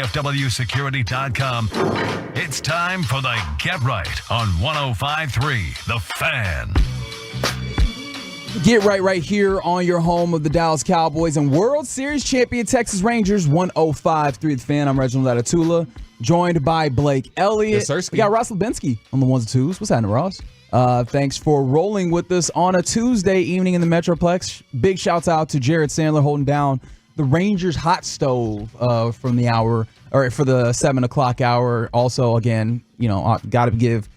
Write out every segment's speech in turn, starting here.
DFWsecurity.com. It's time for the Get Right on 105.3 The Fan. Get right here on your home of the Dallas Cowboys and World Series champion Texas Rangers, 105.3 The Fan. I'm Reginald Atatula, joined by Blake Elliott. Yes, sir. We got Ross Lubinsky on the ones and twos. What's happening, Ross? Thanks for rolling with us on a Tuesday evening in the Metroplex. Big shouts out to Jared Sandler holding down the Rangers hot stove from the hour, or for the 7 o'clock hour. Also, again, got to give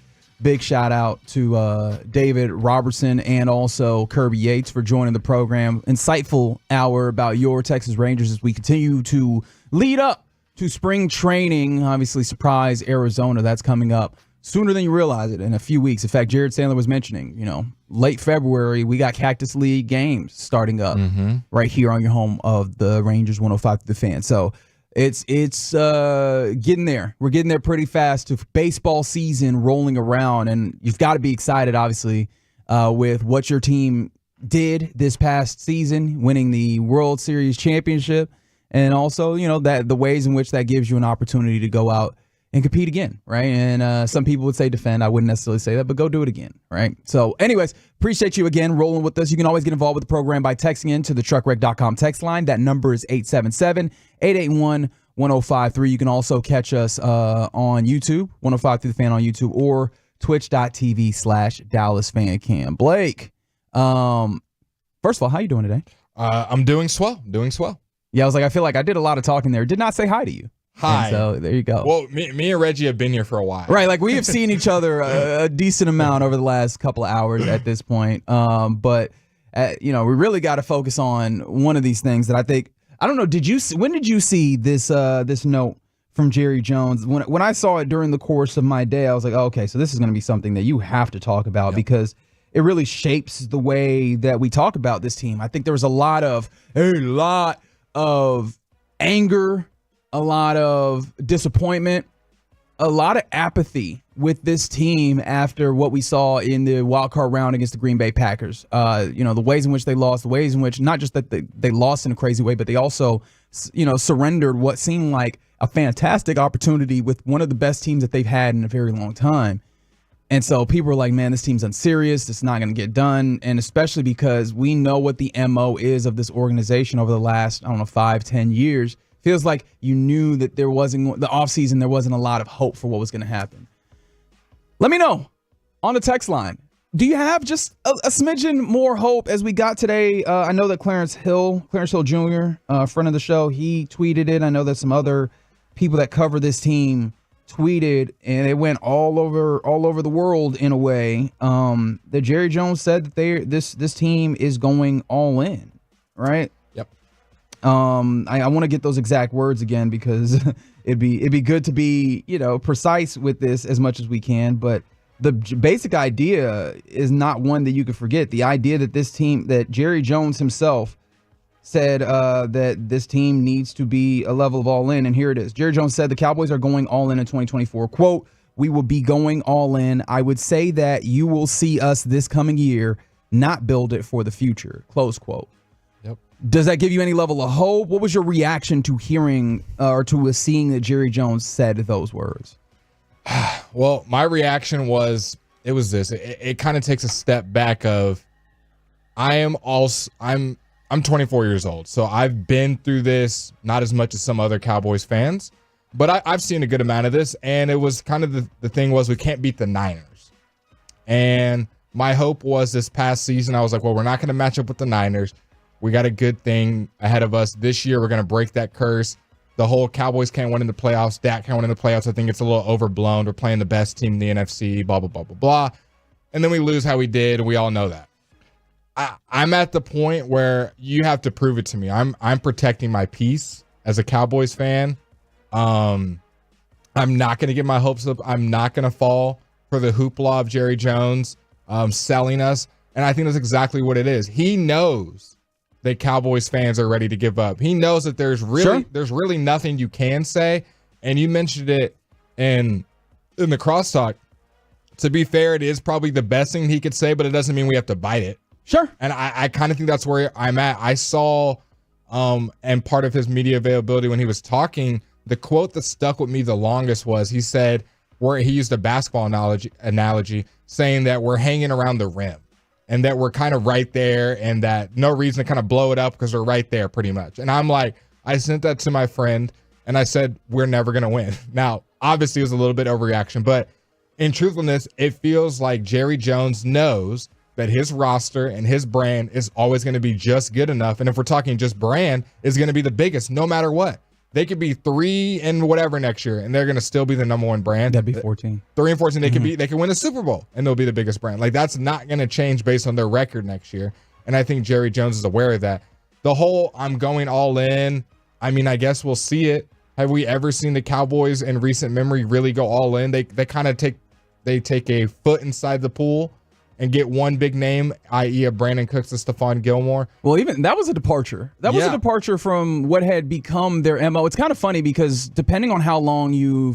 big shout out to David Robertson and also Kirby Yates for joining the program. Insightful hour about your Texas Rangers as we continue to lead up to spring training. Obviously, surprise Arizona, that's coming up sooner than you realize it, in a few weeks. In fact, Jared Sandler was mentioning, late February, we got Cactus League games starting up right here on your home of the Rangers 105 to the Fan. So it's getting there. We're getting there pretty fast to baseball season rolling around, and you've got to be excited, obviously, with what your team did this past season, winning the World Series championship, and also, that the ways in which that gives you an opportunity to go out and compete again, right? And some people would say defend. I wouldn't necessarily say that, but go do it again, right? So anyways, appreciate you again rolling with us. You can always get involved with the program by texting in to the truckwreck.com text line. That number is 877-881-1053. You can also catch us on YouTube, 105 through the Fan on YouTube, or twitch.tv/DallasFanCam. Blake, first of all, how you doing today? I'm doing swell. Yeah, I feel like I did a lot of talking there. Did not say hi to you. Hi. And so there you go. Well, me and Reggie have been here for a while. Right, like we have seen each other a decent amount over the last couple of hours at this point. But we really got to focus on one of these things that I think, I don't know, when did you see this this note from Jerry Jones? When I saw it during the course of my day, I was like, oh, okay, so this is going to be something that you have to talk about because it really shapes the way that we talk about this team. I think there was a lot of anger, a lot of disappointment, a lot of apathy with this team after what we saw in the wild card round against the Green Bay Packers. The ways in which they lost, the ways in which not just that they lost in a crazy way, but they also, surrendered what seemed like a fantastic opportunity with one of the best teams that they've had in a very long time. And so people are like, man, this team's unserious. It's not going to get done. And especially because we know what the MO is of this organization over the last, 5-10 years. Feels like you knew that the offseason, there wasn't a lot of hope for what was going to happen. Let me know on the text line. Do you have just a smidgen more hope as we got today? I know that Clarence Hill Jr., friend of the show, he tweeted it. I know that some other people that cover this team tweeted, and it went all over the world in a way, that Jerry Jones said that this team is going all in, right? I want to get those exact words again because it'd be good to be, precise with this as much as we can. But the basic idea is not one that you can forget. The idea that this team, that Jerry Jones himself said that this team needs to be a level of all in. And here it is. Jerry Jones said the Cowboys are going all in 2024. Quote, "We will be going all in. I would say that you will see us this coming year not build it for the future." Close quote. Does that give you any level of hope? What was your reaction to hearing or to seeing that Jerry Jones said those words? Well, my reaction was, it kind of takes a step back of, I'm 24 years old. So I've been through this, not as much as some other Cowboys fans, but I've seen a good amount of this. And it was kind of the thing was, we can't beat the Niners. And my hope was this past season, I was like, well, we're not going to match up with the Niners. We got a good thing ahead of us. This year, we're going to break that curse. The whole Cowboys can't win in the playoffs. Dak can't win in the playoffs. I think it's a little overblown. We're playing the best team in the NFC, blah, blah, blah, blah, blah. And then we lose how we did, and we all know that. I'm at the point where you have to prove it to me. I'm protecting my peace as a Cowboys fan. I'm not going to get my hopes up. I'm not going to fall for the hoopla of Jerry Jones selling us. And I think that's exactly what it is. He knows that Cowboys fans are ready to give up. He knows that there's really nothing you can say. And you mentioned it in the crosstalk. To be fair, it is probably the best thing he could say, but it doesn't mean we have to bite it. Sure. And I kind of think that's where I'm at. I saw, and part of his media availability when he was talking, the quote that stuck with me the longest was he said, he used a basketball analogy saying that we're hanging around the rim and that we're kind of right there and that no reason to kind of blow it up because we're right there pretty much. And I'm like, I sent that to my friend and I said, we're never going to win. Now, obviously it was a little bit overreaction, but in truthfulness, it feels like Jerry Jones knows that his roster and his brand is always going to be just good enough. And if we're talking just brand, is going to be the biggest no matter what. They could be 3 and whatever next year, and they're going to still be the number one brand. That'd be 14. 3 and 14, they could win the Super Bowl, and they'll be the biggest brand. Like, that's not going to change based on their record next year. And I think Jerry Jones is aware of that. The whole I'm going all in, I mean, I guess we'll see it. Have we ever seen the Cowboys in recent memory really go all in? They kind of take a foot inside the pool and get one big name, i.e. a Brandon Cooks, a Stephon Gilmore. Well, even that was a departure. That was a departure from what had become their MO. It's kind of funny because depending on how long you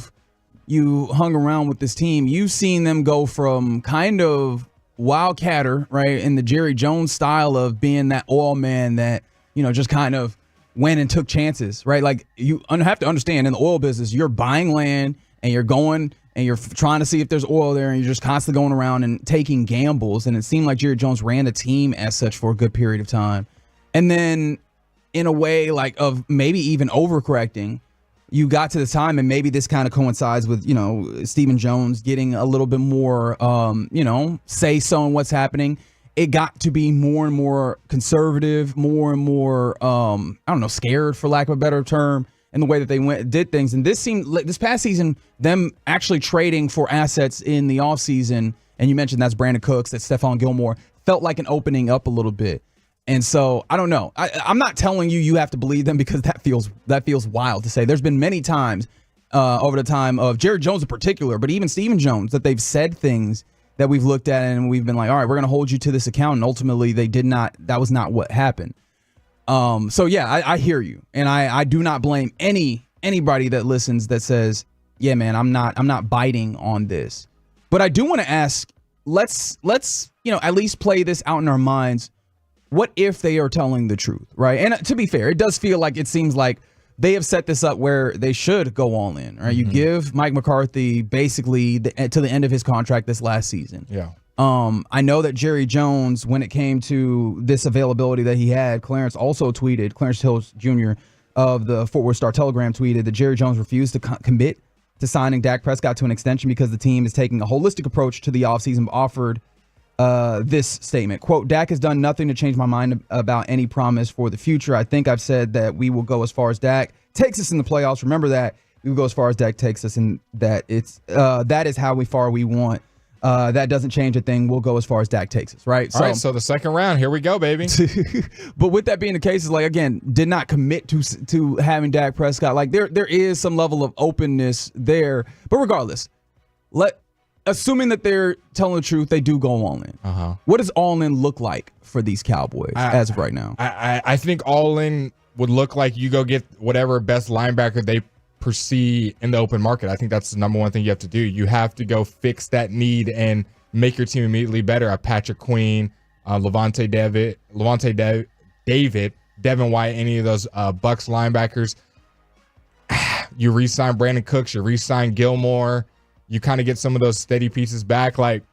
hung around with this team, you've seen them go from kind of wildcatter, right, in the Jerry Jones style of being that oil man that, just kind of went and took chances, right? Like, you have to understand, in the oil business, you're buying land and you're going and you're trying to see if there's oil there, and you're just constantly going around and taking gambles. And it seemed like Jerry Jones ran the team as such for a good period of time. And then in a way like of maybe even overcorrecting, you got to the time, and maybe this kind of coincides with, Stephen Jones getting a little bit more, say-so in what's happening. It got to be more and more conservative, more and more, scared, for lack of a better term, in the way that they did things. And this past season, them actually trading for assets in the offseason, and you mentioned that's Brandon Cooks, that's Stephon Gilmore, felt like an opening up a little bit. And so, I don't know. I'm not telling you have to believe them, because that feels wild to say. There's been many times over the time of Jerry Jones in particular, but even Stephen Jones, that they've said things that we've looked at and we've been like, all right, we're going to hold you to this account. And ultimately, that was not what happened. So yeah, I hear you, and I do not blame anybody that listens that says, yeah, man, I'm not biting on this. But I do want to ask, let's at least play this out in our minds. What if they are telling the truth, right? And to be fair, it does feel like, it seems like they have set this up where they should go all in, right? Mm-hmm. You give Mike McCarthy basically to the end of his contract this last season. Yeah. I know that Jerry Jones, when it came to this availability that he had, Clarence Hills Jr. of the Fort Worth Star-Telegram tweeted that Jerry Jones refused to commit to signing Dak Prescott to an extension because the team is taking a holistic approach to the offseason, offered this statement. Quote, Dak has done nothing to change my mind about any promise for the future. I think I've said that we will go as far as Dak takes us in the playoffs. Remember that. We will go as far as Dak takes us, and that that is how far we want. That doesn't change a thing. We'll go as far as Dak takes us, right? All right, so the second round, here we go, baby. But with that being the case, is like, again, did not commit to having Dak Prescott. Like, there is some level of openness there. But regardless, assuming that they're telling the truth, they do go all in. Uh-huh. What does all in look like for these Cowboys as of right now? I think all in would look like you go get whatever best linebacker they see in the open market. I think that's the number one thing you have to do. You have to go fix that need and make your team immediately better. A Patrick Queen, Levante David, Devin White, any of those Bucks linebackers. You re-sign Brandon Cooks, you re-sign Gilmore. You kind of get some of those steady pieces back. Like,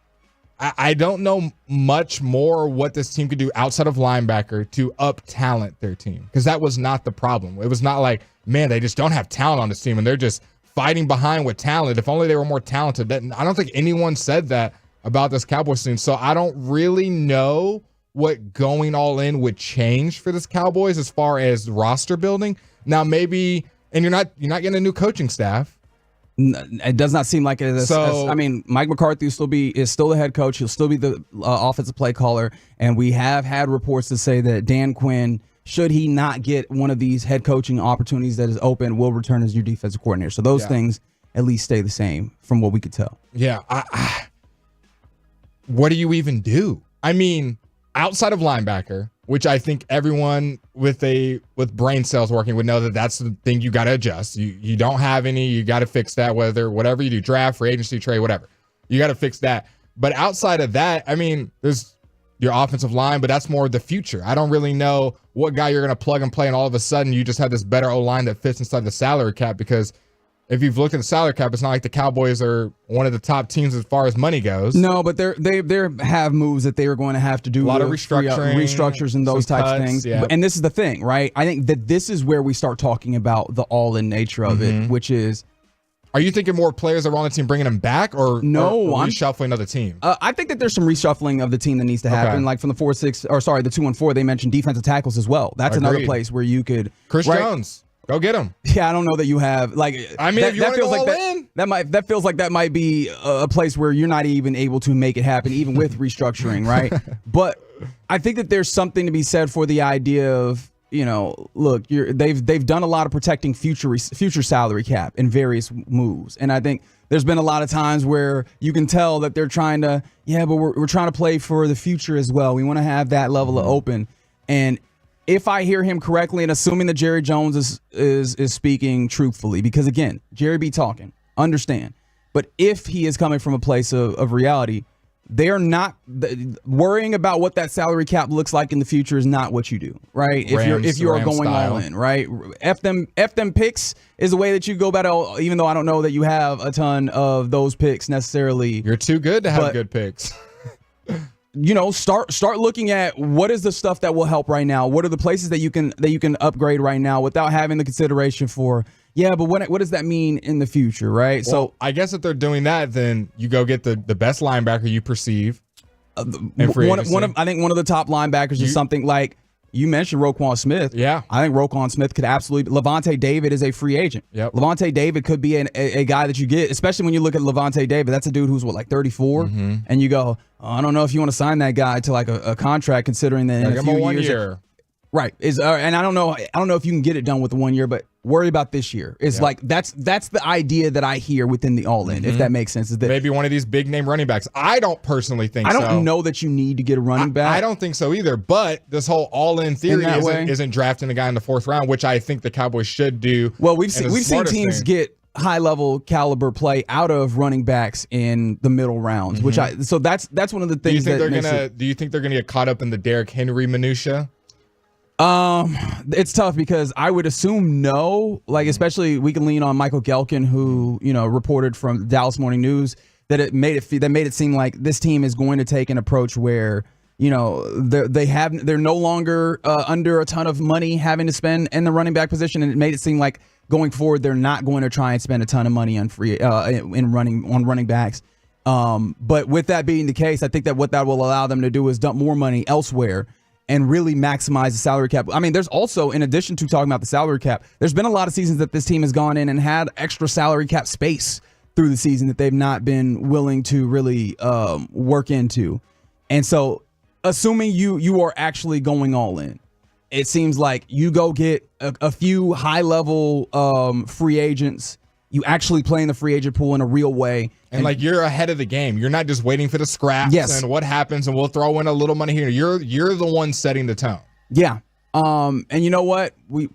I don't know much more what this team could do outside of linebacker to up talent their team, because that was not the problem. It was not like, man, they just don't have talent on this team and they're just fighting behind with talent. If only they were more talented. I don't think anyone said that about this Cowboys team. So I don't really know what going all in would change for this Cowboys as far as roster building. Now maybe, and you're not getting a new coaching staff. It does not seem like it is. I mean, Mike McCarthy is still the head coach. He'll still be the offensive play caller. And we have had reports to say that Dan Quinn, should he not get one of these head coaching opportunities that is open, will return as your defensive coordinator. So those things at least stay the same from what we could tell. Yeah. What do you even do? I mean, outside of linebacker, which I think everyone with brain cells working would know that that's the thing you got to adjust. You don't have any, you got to fix that, whatever you do, draft, free agency, trade, whatever. You got to fix that. But outside of that, I mean, there's your offensive line, but that's more the future. I don't really know what guy you're going to plug and play, and all of a sudden you just have this better O-line that fits inside the salary cap, because if you've looked at the salary cap, it's not like the Cowboys are one of the top teams as far as money goes. No, but they have moves that they are going to have to do. A lot of restructures and those types of things. Yeah. And this is the thing, right? I think that this is where we start talking about the all-in nature of it, which is. Are you thinking more players are on the team bringing them back, or no? I'm reshuffling of the team. I think that there's some reshuffling of the team that needs to happen. Okay. Like from the 2 and 4, they mentioned defensive tackles as well. That's Agreed. another place where you could. Chris Jones. Go get him. Yeah, I don't know that you have like. I mean, if you want to go all in, that feels like that might be a place where you're not even able to make it happen, even with restructuring, right? But I think that there's something to be said for the idea of, look, they've done a lot of protecting future salary cap in various moves, and I think there's been a lot of times where you can tell that they're trying to, but we're trying to play for the future as well. We want to have that level of open. And if I hear him correctly, and assuming that Jerry Jones is speaking truthfully, because again, Jerry be talking, understand. But if he is coming from a place of reality, they're not worrying about what that salary cap looks like in the future is not what you do, right? If you are going style. all in, right? F them picks is the way that you go about it, even though I don't know that you have a ton of those picks necessarily. You're too good to have good picks. Start looking at what is the stuff that will help right now. What are the places that you can upgrade right now without having the consideration for, but what does that mean in the future, right? Well, so I guess if they're doing that, then you go get the best linebacker you perceive. I think one of the top linebackers is something like you mentioned Roquan Smith. Yeah. I think Roquan Smith could absolutely. Levante David is a free agent. Yep. Levante David could be a guy that you get, especially when you look at Levante David. That's a dude who's 34, and you go, I don't know if you want to sign that guy to like a contract, considering that in a few years. 1 year. Right. And I don't know if you can get it done with the 1 year, but worry about this year. It's like that's the idea that I hear within the all-in, if that makes sense. Is that maybe one of these big name running backs. I don't personally think so. I don't know that you need to get a running back. I don't think so either. But this whole all-in theory isn't drafting a guy in the 4th round, which I think the Cowboys should do. Well, we've seen teams get high-level caliber play out of running backs in the middle rounds, so that's one of the things. Do you think they're gonna get caught up in the Derrick Henry minutia? It's tough because I would assume no. Like, especially we can lean on Michael Gelkin, who reported from Dallas Morning News that it made it seem like this team is going to take an approach where they're no longer under a ton of money having to spend in the running back position, and it made it seem like going forward they're not going to try and spend a ton of money on running backs. But with that being the case, I think that what that will allow them to do is dump more money elsewhere and really maximize the salary cap. I mean, there's also, in addition to talking about the salary cap, there's been a lot of seasons that this team has gone in and had extra salary cap space through the season that they've not been willing to really work into. And so, assuming you are actually going all in, it seems like you go get a few high-level free agents. You actually play in the free agent pool in a real way. And like you're ahead of the game. You're not just waiting for the scraps and what happens and we'll throw in a little money here. You're the one setting the tone. Yeah. And you know what? We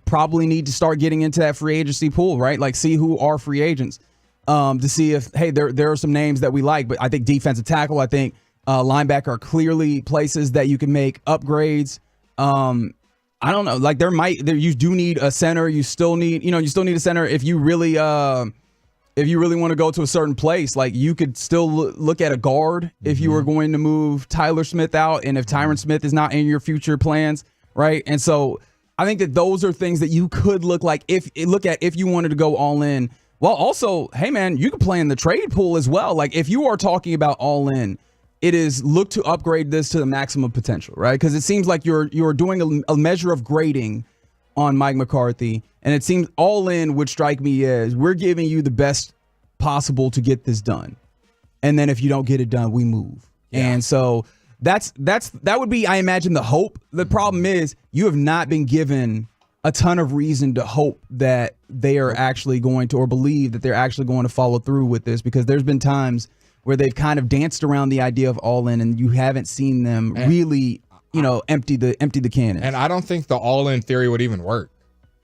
probably need to start getting into that free agency pool, right? Like see who are free agents to see if, hey, there are some names that we like. But I think defensive tackle, I think linebacker are clearly places that you can make upgrades. I don't know. Like you do need a center. You still need a center if you really want to go to a certain place. Like you could still look at a guard if you were going to move Tyler Smith out, and if Tyron Smith is not in your future plans, right? And so I think that those are things that you could look at if you wanted to go all in. Well, also, hey man, you could play in the trade pool as well. Like if you are talking about all in, it is look to upgrade this to the maximum potential, right? Because it seems like you're doing a measure of grading on Mike McCarthy, and it seems all in would strike me as we're giving you the best possible to get this done, and then if you don't get it done, we move. Yeah. And so that would be, I imagine, the hope. The problem is you have not been given a ton of reason to hope that they are actually going to, or believe that they're actually going to follow through with this, because there's been times where they've kind of danced around the idea of all in, and you haven't seen them really, empty the cannon. And I don't think the all in theory would even work.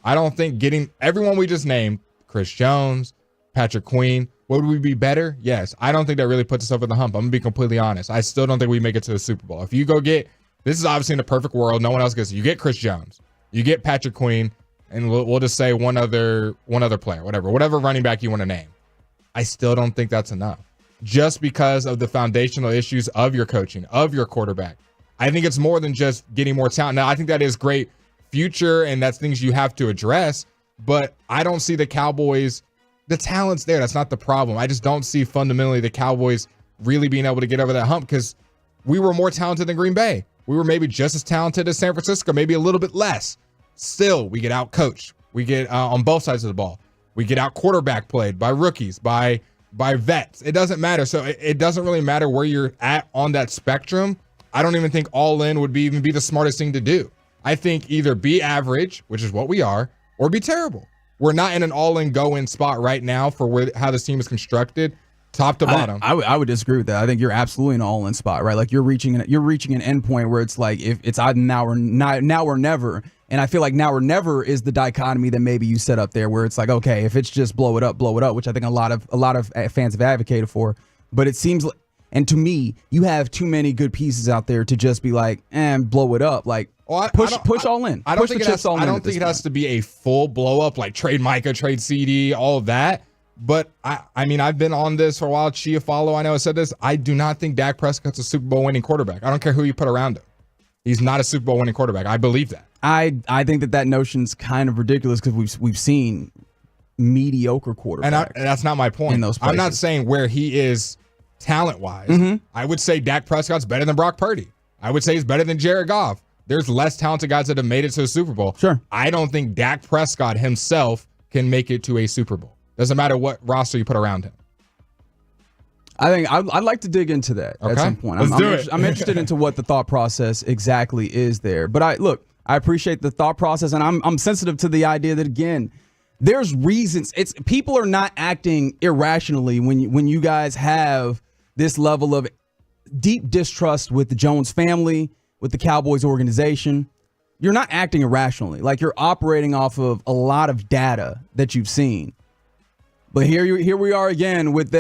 I don't think getting everyone we just named, Chris Jones, Patrick Queen, Would we be better? Yes. I don't think that really puts us over the hump. I'm going to be completely honest. I still don't think we make it to the Super Bowl. If you go get, this is obviously in a perfect world, no one else gets it. You get Chris Jones, you get Patrick Quinn, and we'll just say one other player, whatever running back you want to name. I still don't think that's enough. Just because of the foundational issues of your coaching, of your quarterback. I think it's more than just getting more talent. Now, I think that is great future, and that's things you have to address, but I don't see the Cowboys, the talent's there. That's not the problem. I just don't see fundamentally the Cowboys really being able to get over that hump because we were more talented than Green Bay. We were maybe just as talented as San Francisco, maybe a little bit less. Still, we get out coached. We get on both sides of the ball. We get out quarterback played by rookies, by vets. It doesn't matter. So it doesn't really matter where you're at on that spectrum. I don't even think all in would even be the smartest thing to do. I think either be average, which is what we are, or be terrible. We're not in an all-in go-in spot right now for how this team is constructed, top to bottom. I would disagree with that. I think you're absolutely in an all-in spot, right? Like you're reaching an endpoint where it's like if it's either now or never. And I feel like now or never is the dichotomy that maybe you set up there, where it's like, okay, if it's just blow it up, which I think a lot of fans have advocated for. But it seems like, and to me, you have too many good pieces out there to just be like, blow it up. Like, push all in. I don't think it has to be a full blow up, like trade Micah, trade CD, all of that. But I mean, I've been on this for a while. Chia Follow, I know I said this. I do not think Dak Prescott's a Super Bowl winning quarterback. I don't care who you put around him. He's not a Super Bowl winning quarterback. I believe that. I think that notion's kind of ridiculous because we've seen mediocre quarterbacks. And that's not my point. In those places. I'm not saying where he is talent-wise. I would say Dak Prescott's better than Brock Purdy. I would say he's better than Jared Goff. There's less talented guys that have made it to the Super Bowl. Sure. I don't think Dak Prescott himself can make it to a Super Bowl. Doesn't matter what roster you put around him. I think I'd like to dig into that at some point. I'm interested into what the thought process exactly is there. But I appreciate the thought process, and I'm sensitive to the idea that, again, there's reasons. People are not acting irrationally when you guys have this level of deep distrust with the Jones family, with the Cowboys organization. You're not acting irrationally. Like, you're operating off of a lot of data that you've seen. But here we are again with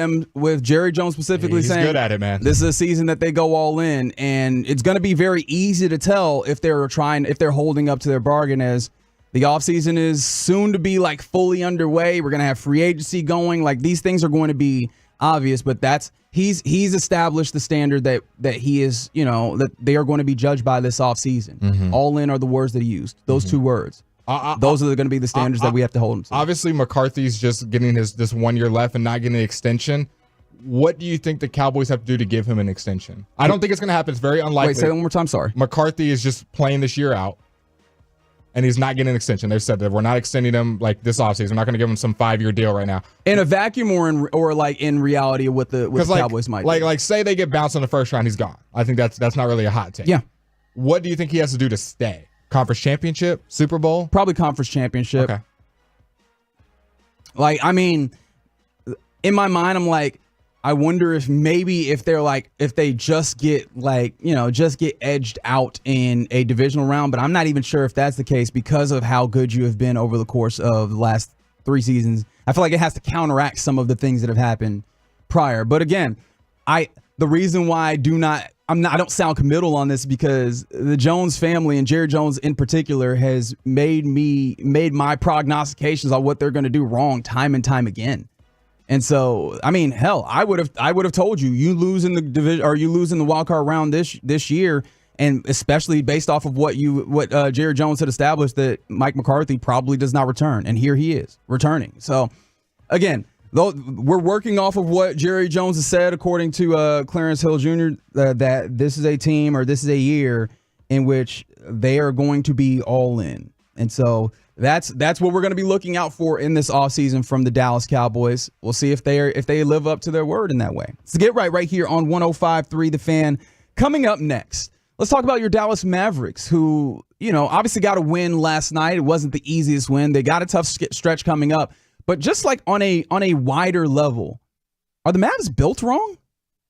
Jerry Jones specifically saying, good at it, man. This is a season that they go all in, and it's going to be very easy to tell if they're holding up to their bargain, as the offseason is soon to be like fully underway. We're going to have free agency going. Like, these things are going to be obvious, but he's established the standard that he is, that they are going to be judged by this offseason. All in are the words that he used. Those two words. Those are going to be the standards that we have to hold him to. Obviously, McCarthy's just getting this 1 year left and not getting an extension. What do you think the Cowboys have to do to give him an extension? I don't think it's going to happen. It's very unlikely. Wait, say that one more time. Sorry. McCarthy is just playing this year out, and he's not getting an extension. They've said that we're not extending him like this offseason. We're not going to give him some 5-year deal right now. In a vacuum or like in reality of what the Cowboys might do. Like say they get bounced in the first round, he's gone. I think that's not really a hot take. Yeah. What do you think he has to do to stay? Conference championship, Super Bowl? Probably conference championship. Okay. Like, I mean, in my mind, I'm like, I wonder if they just get edged out in a divisional round, but I'm not even sure if that's the case because of how good you have been over the course of the last 3 seasons. I feel like it has to counteract some of the things that have happened prior. But again, the reason why I don't sound committal on this because the Jones family and Jerry Jones in particular has made my prognostications on what they're going to do wrong time and time again. And so, I mean, hell, I would have told you lose in the division or you lose in the wild card round this year, and especially based off of what Jerry Jones had established, that Mike McCarthy probably does not return, and here he is returning. So, again, though we're working off of what Jerry Jones has said, according to Clarence Hill Jr., that this is a team or this is a year in which they are going to be all in. And so that's what we're going to be looking out for in this offseason from the Dallas Cowboys. We'll see if they live up to their word in that way. So get right here on 105.3 The Fan. Coming up next, let's talk about your Dallas Mavericks, who, obviously got a win last night. It wasn't the easiest win. They got a tough stretch coming up. But just like on a wider level, are the Mavs built wrong?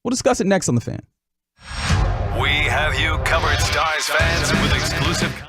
We'll discuss it next on The Fan. We have you covered, Stars fans, with exclusive content.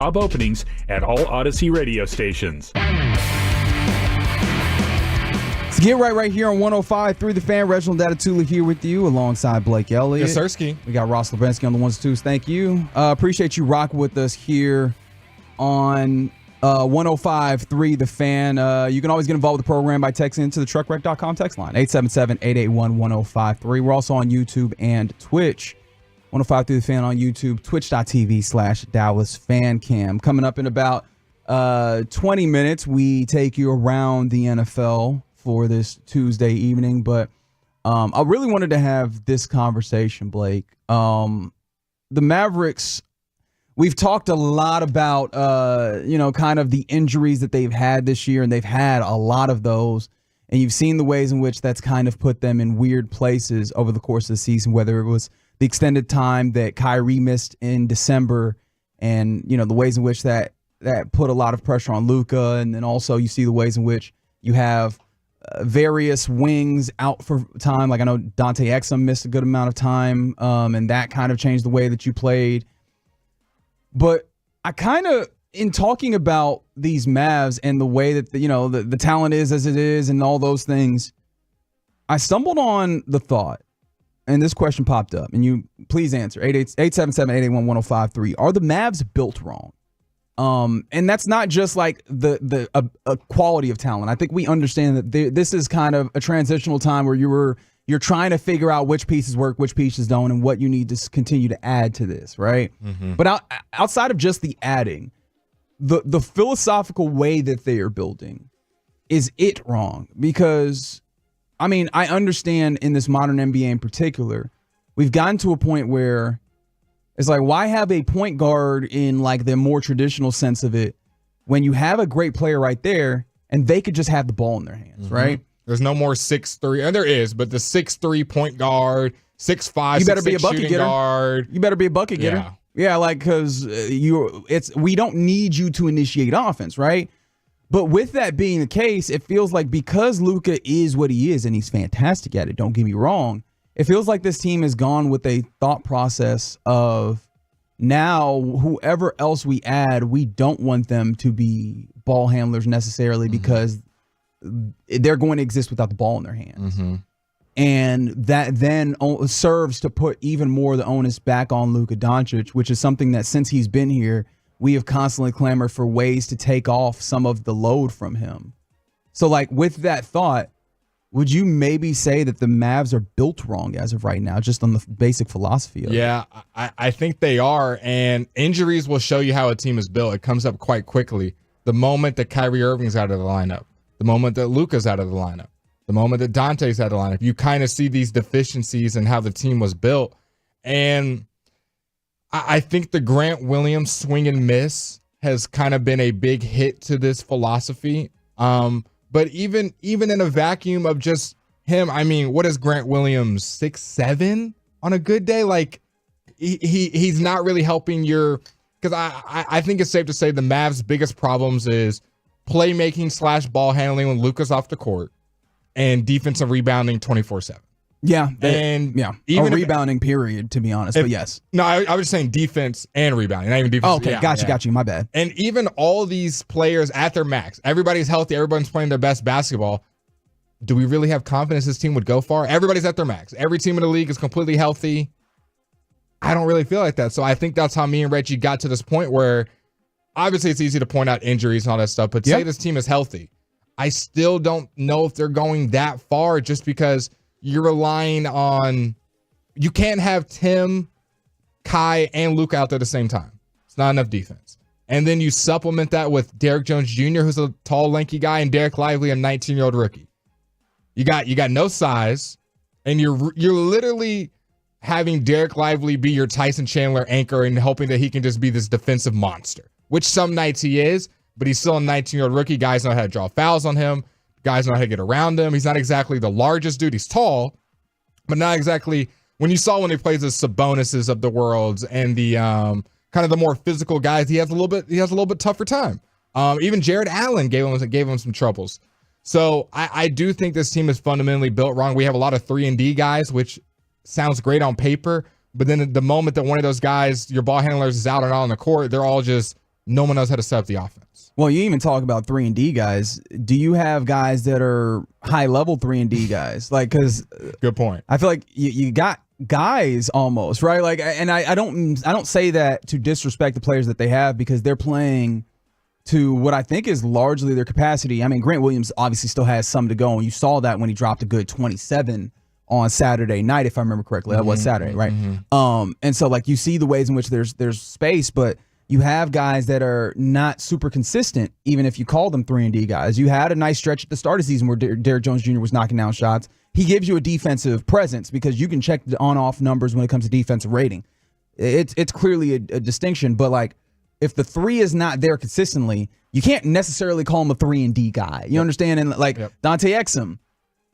Job openings at all Odyssey radio stations. Let's get right here on 105.3 The Fan. Reginald Atatula here with you alongside Blake Elliott. Yes, Sirski. We got Ross Levinsky on the ones and twos. Thank you. Appreciate you rocking with us here on 105.3 The Fan. You can always get involved with the program by texting into the truckwreck.com text line, 877-881-1053. We're also on YouTube and Twitch. 105.3 The Fan on YouTube, twitch.tv/Dallas Fan Cam. Coming up in about 20 minutes, we take you around the NFL for this Tuesday evening. But I really wanted to have this conversation, Blake. The Mavericks, we've talked a lot about, kind of the injuries that they've had this year, and they've had a lot of those. And you've seen the ways in which that's kind of put them in weird places over the course of the season, whether it was the extended time that Kyrie missed in December and, the ways in which that put a lot of pressure on Luka. And then also you see the ways in which you have various wings out for time. Like I know Dante Exum missed a good amount of time, and that kind of changed the way that you played. But I kind of, in talking about these Mavs and the way that, the talent is as it is and all those things, I stumbled on the thought, and this question popped up, and you please answer, 877-881-1053. Are the Mavs built wrong? And that's not just like a quality of talent. I think we understand that this is kind of a transitional time where you're trying to figure out which pieces work, which pieces don't, and what you need to continue to add to this, right? Mm-hmm. But outside of just the adding, the philosophical way that they are building, is it wrong? Because I understand in this modern NBA in particular, we've gotten to a point where it's like, why have a point guard in like the more traditional sense of it when you have a great player right there and they could just have the ball in their hands, mm-hmm. right? There's no more 6'3", and there is, but the 6'3" point guard, 6'5", you better be a bucket shooting getter. Guard. You better be a bucket getter. Yeah, like because we don't need you to initiate offense, right? But with that being the case, it feels like because Luka is what he is, and he's fantastic at it, don't get me wrong, it feels like this team has gone with a thought process of now whoever else we add, we don't want them to be ball handlers necessarily mm-hmm. because they're going to exist without the ball in their hands. Mm-hmm. And that then serves to put even more of the onus back on Luka Doncic, which is something that since he's been here, we have constantly clamored for ways to take off some of the load from him. So, like, with that thought, would you maybe say that the Mavs are built wrong as of right now, just on the basic philosophy of it? Yeah, I think they are, and injuries will show you how a team is built. It comes up quite quickly. The moment that Kyrie Irving's out of the lineup, the moment that Luka's out of the lineup, the moment that Dante's out of the lineup, you kind of see these deficiencies in how the team was built. And I think the Grant Williams swing and miss has kind of been a big hit to this philosophy. But even in a vacuum of just him, what is Grant Williams, 6'7" on a good day? Like he's not really helping your, because I think it's safe to say the Mavs' biggest problems is playmaking / ball handling when Luka's off the court and defensive rebounding 24/7. Yeah. Even a rebounding period, to be honest, but yes. No, I was saying defense and rebounding, not even defense. Oh, okay, got you. My bad. And even all these players at their max, everybody's healthy, everyone's playing their best basketball. Do we really have confidence this team would go far? Everybody's at their max. Every team in the league is completely healthy. I don't really feel like that. So I think that's how me and Reggie got to this point where obviously it's easy to point out injuries and all that stuff, but say this team is healthy. I still don't know if they're going that far just because you're relying on, you can't have Tim, Kai, and Luka out there at the same time. It's not enough defense. And then you supplement that with Derrick Jones Jr., who's a tall, lanky guy, and Derek Lively, a 19-year-old rookie. You got no size, and you're literally having Derek Lively be your Tyson Chandler anchor and hoping that he can just be this defensive monster, which some nights he is, but he's still a 19-year-old rookie. Guys know how to draw fouls on him. Guys know how to get around him. He's not exactly the largest dude. He's tall, but not exactly. When you saw when he plays the Sabonis's of the world and the kind of the more physical guys, he has a little bit tougher time. Even Jared Allen gave him some troubles. So I do think this team is fundamentally built wrong. We have a lot of 3-and-D guys, which sounds great on paper, but then at the moment that one of those guys, your ball handlers, is out and out on the court, they're all just no one knows how to set up the offense. Well, you even talk about 3-and-D guys. Do you have guys that are high-level 3-and-D guys? Like, because good point. I feel like you got guys almost, right? Like, and I don't say that to disrespect the players that they have, because they're playing to what I think is largely their capacity. I mean, Grant Williams obviously still has some to go, and you saw that when he dropped a good 27 on Saturday night, if I remember correctly. That was Saturday, right? And so, like, you see the ways in which there's space, but you have guys that are not super consistent, even if you call them 3-and-D guys. You had a nice stretch at the start of the season where Derrick Jones Jr. was knocking down shots. He gives you a defensive presence because you can check the on-off numbers when it comes to defensive rating. It's clearly a distinction, but, like, if the 3 is not there consistently, you can't necessarily call him a 3-and-D guy. You understand? And, like, Dante Exum,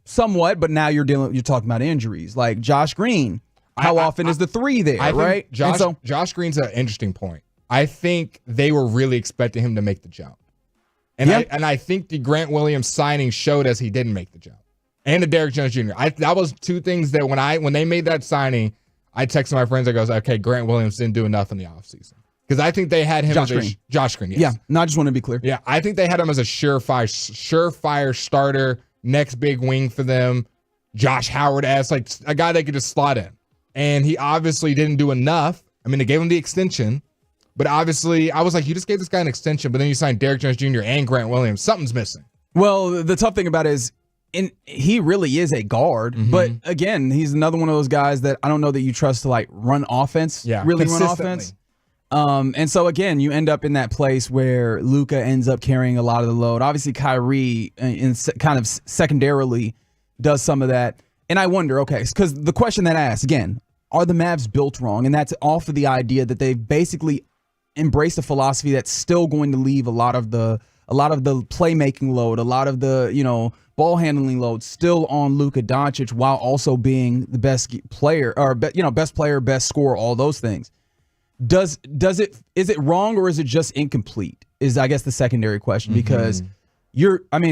somewhat, but now you're talking about injuries. Like Josh Green, how often is the 3 there, right? Josh Green's an interesting point. I think they were really expecting him to make the jump. And I think the Grant Williams signing showed us he didn't make the jump. And the Derrick Jones Jr. That was two things that when they made that signing, I texted my friends, I goes, okay, Grant Williams didn't do enough in the offseason. Because I think they had him Josh Green, yes. Yeah, no, I just want to be clear. Yeah, I think they had him as a surefire starter, next big wing for them. Josh Howard-esque, like a guy they could just slot in. And he obviously didn't do enough. I mean, they gave him the extension. But obviously, I was like, you just gave this guy an extension, but then you signed Derrick Jones Jr. and Grant Williams. Something's missing. Well, the tough thing about it is, he really is a guard. But again, he's another one of those guys that I don't know that you trust to, like, run offense. Yeah, really run offense. And so again, you end up in that place where Luka ends up carrying a lot of the load. Obviously, Kyrie kind of secondarily does some of that. And I wonder, okay, because the question that I asked, again, are the Mavs built wrong? And that's off of the idea that they've basically embraced a philosophy that's still going to leave a lot of the playmaking load, a lot of the, ball handling load still on Luka Doncic, while also being the best player or best player, best scorer, all those things. Is it wrong, or is it just incomplete? Is, I guess, the secondary question, because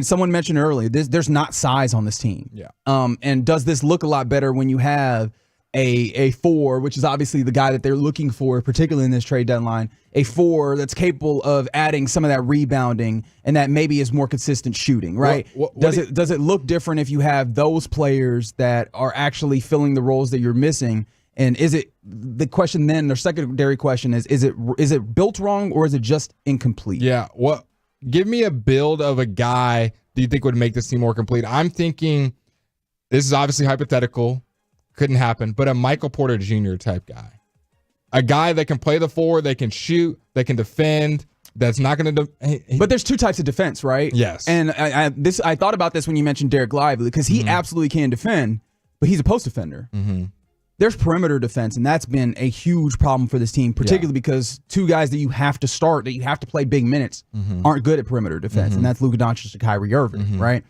someone mentioned earlier, there's not size on this team. Yeah. And does this look a lot better when you have a 4, which is obviously the guy that they're looking for, particularly in this trade deadline, a 4 that's capable of adding some of that rebounding and that maybe is more consistent shooting, right? Does it look different if you have those players that are actually filling the roles that you're missing? And is it the question then, their secondary question is it built wrong, or is it just incomplete? Yeah. Give me a build of a guy that you think would make this team more complete. I'm thinking, this is obviously hypothetical, couldn't happen, but a Michael Porter Jr. type guy. A guy that can play the 4, they can shoot, they can defend, that's not going to... But there's two types of defense, right? Yes. And I thought about this when you mentioned Derek Lively, because he absolutely can defend, but he's a post defender. There's perimeter defense, and that's been a huge problem for this team, particularly because two guys that you have to start, that you have to play big minutes, aren't good at perimeter defense, and that's Luka Doncic and Kyrie Irving, right?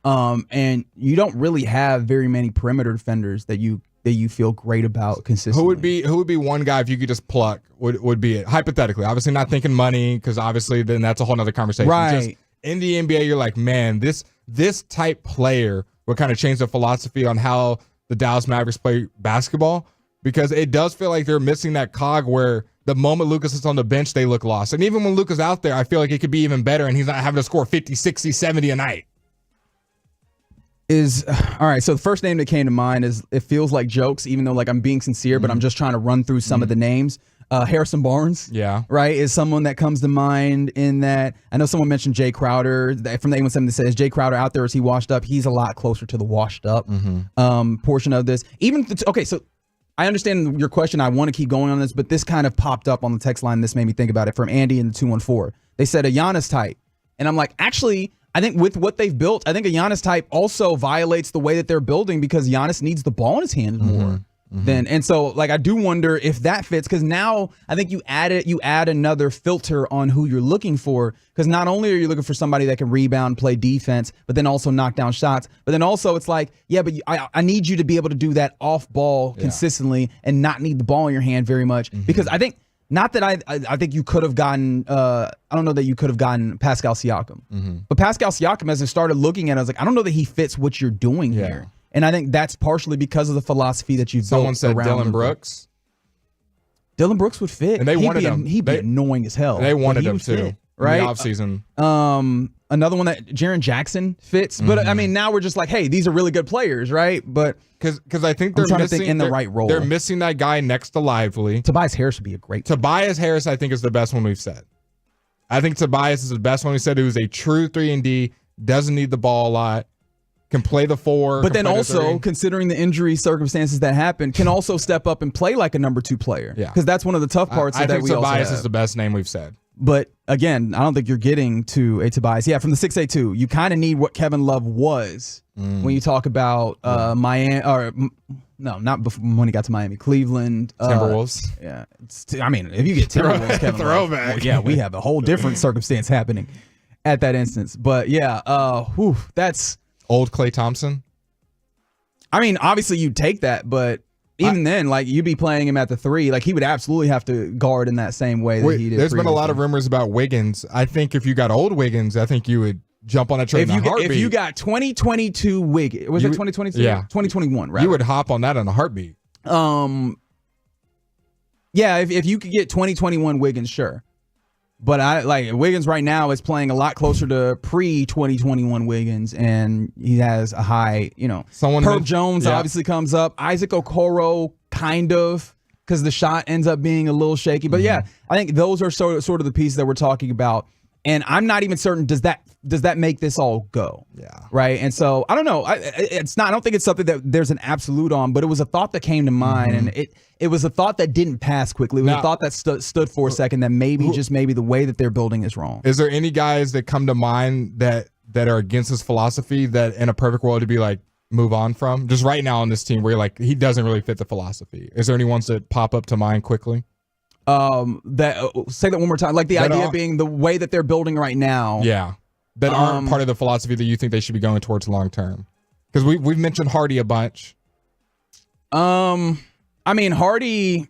And you don't really have very many perimeter defenders that you feel great about consistently. Who would be one guy, if you could just pluck, would be it? Hypothetically, obviously not thinking money, because obviously then that's a whole nother conversation. Right. Just in the NBA, you're like, man, this type player would kind of change the philosophy on how the Dallas Mavericks play basketball, because it does feel like they're missing that cog where the moment Lucas is on the bench, they look lost. And even when Lucas out there, I feel like it could be even better, and he's not having to score 50, 60, 70 a night. All right, so the first name that came to mind is, it feels like jokes, even though, like, I'm being sincere, but I'm just trying to run through some of the names. Harrison Barnes, right, is someone that comes to mind in that. I know someone mentioned Jay Crowder from the 817 that says, Jay Crowder out there, is he washed up? He's a lot closer to the washed up portion of this. Okay, so I understand your question. I want to keep going on this, but this kind of popped up on the text line. This made me think about it, from Andy in the 214. They said a Giannis type. And I'm like, actually, I think with what they've built, I think a Giannis type also violates the way that they're building, because Giannis needs the ball in his hands more. And so, like, I do wonder if that fits, because now I think you add another filter on who you're looking for, because not only are you looking for somebody that can rebound, play defense, but then also knock down shots, but then also it's like, yeah, but I need you to be able to do that off ball consistently and not need the ball in your hand very much, because I think, not that I think you could have gotten, I don't know that you could have gotten Pascal Siakam, but Pascal Siakam, as I started looking at it, I was like, I don't know that he fits what you're doing here. And I think that's partially because of the philosophy that you've built. Someone said Dylan Brooks. Dillon Brooks would fit. And they wanted him. He'd be annoying as hell. They wanted him too. Fit, right? In the offseason. Another one that Jaren Jackson fits. But I mean, now we're just like, hey, these are really good players, right? But because I think they're trying missing to think in the right role. They're missing that guy next to Lively. Tobias Harris would be a great. Tobias Harris, I think, is the best one we've said. I think Tobias is the best one we said, who's a true 3-and-D, doesn't need the ball a lot, can play the 4. But then also, considering the injury circumstances that happen, can also step up and play like a number 2 player. Yeah. Because that's one of the tough parts I of that think we also Tobias have. is the best name we've said. But again, I don't think you're getting to a Tobias. Yeah, from the 6A2, you kind of need what Kevin Love was when you talk about Miami, or no, not before, when he got to Miami, Cleveland. Timberwolves. Yeah. I mean, if you get Timberwolves, Kevin Throwback. Love, well, yeah, we have a whole different circumstance happening at that instance. But yeah, that's. Old Klay Thompson. I mean, obviously you'd take that, but even then, like, you'd be playing him at the 3. Like, he would absolutely have to guard in that same way that he did. There's been a lot of rumors about Wiggins. I think if you got old Wiggins, I think you would jump on a trade in a heartbeat. If you got 2022 Wiggins, was it 2022? Yeah. 2021, right? You would hop on that in a heartbeat. Yeah, if you could get 2021 Wiggins, sure. But I like Wiggins right now is playing a lot closer to pre-2021 Wiggins, and he has a high, Herb Jones obviously comes up. Isaac Okoro, kind of, because the shot ends up being a little shaky. But yeah, I think those are sort of the pieces that we're talking about. And I'm not even certain, does that make this all go? Yeah. Right. And so I don't know. I don't think it's something that there's an absolute on, but it was a thought that came to mind, and it was a thought that didn't pass quickly. It was a thought that stood for a second, that maybe the way that they're building is wrong. Is there any guys that come to mind that are against his philosophy that in a perfect world to be like, move on from? Just right now on this team where you're like, he doesn't really fit the philosophy. Is there any ones that pop up to mind quickly? Say that one more time. Like the idea being the way that they're building right now. Yeah. That aren't part of the philosophy that you think they should be going towards long term. Because we've mentioned Hardy a bunch. I mean, Hardy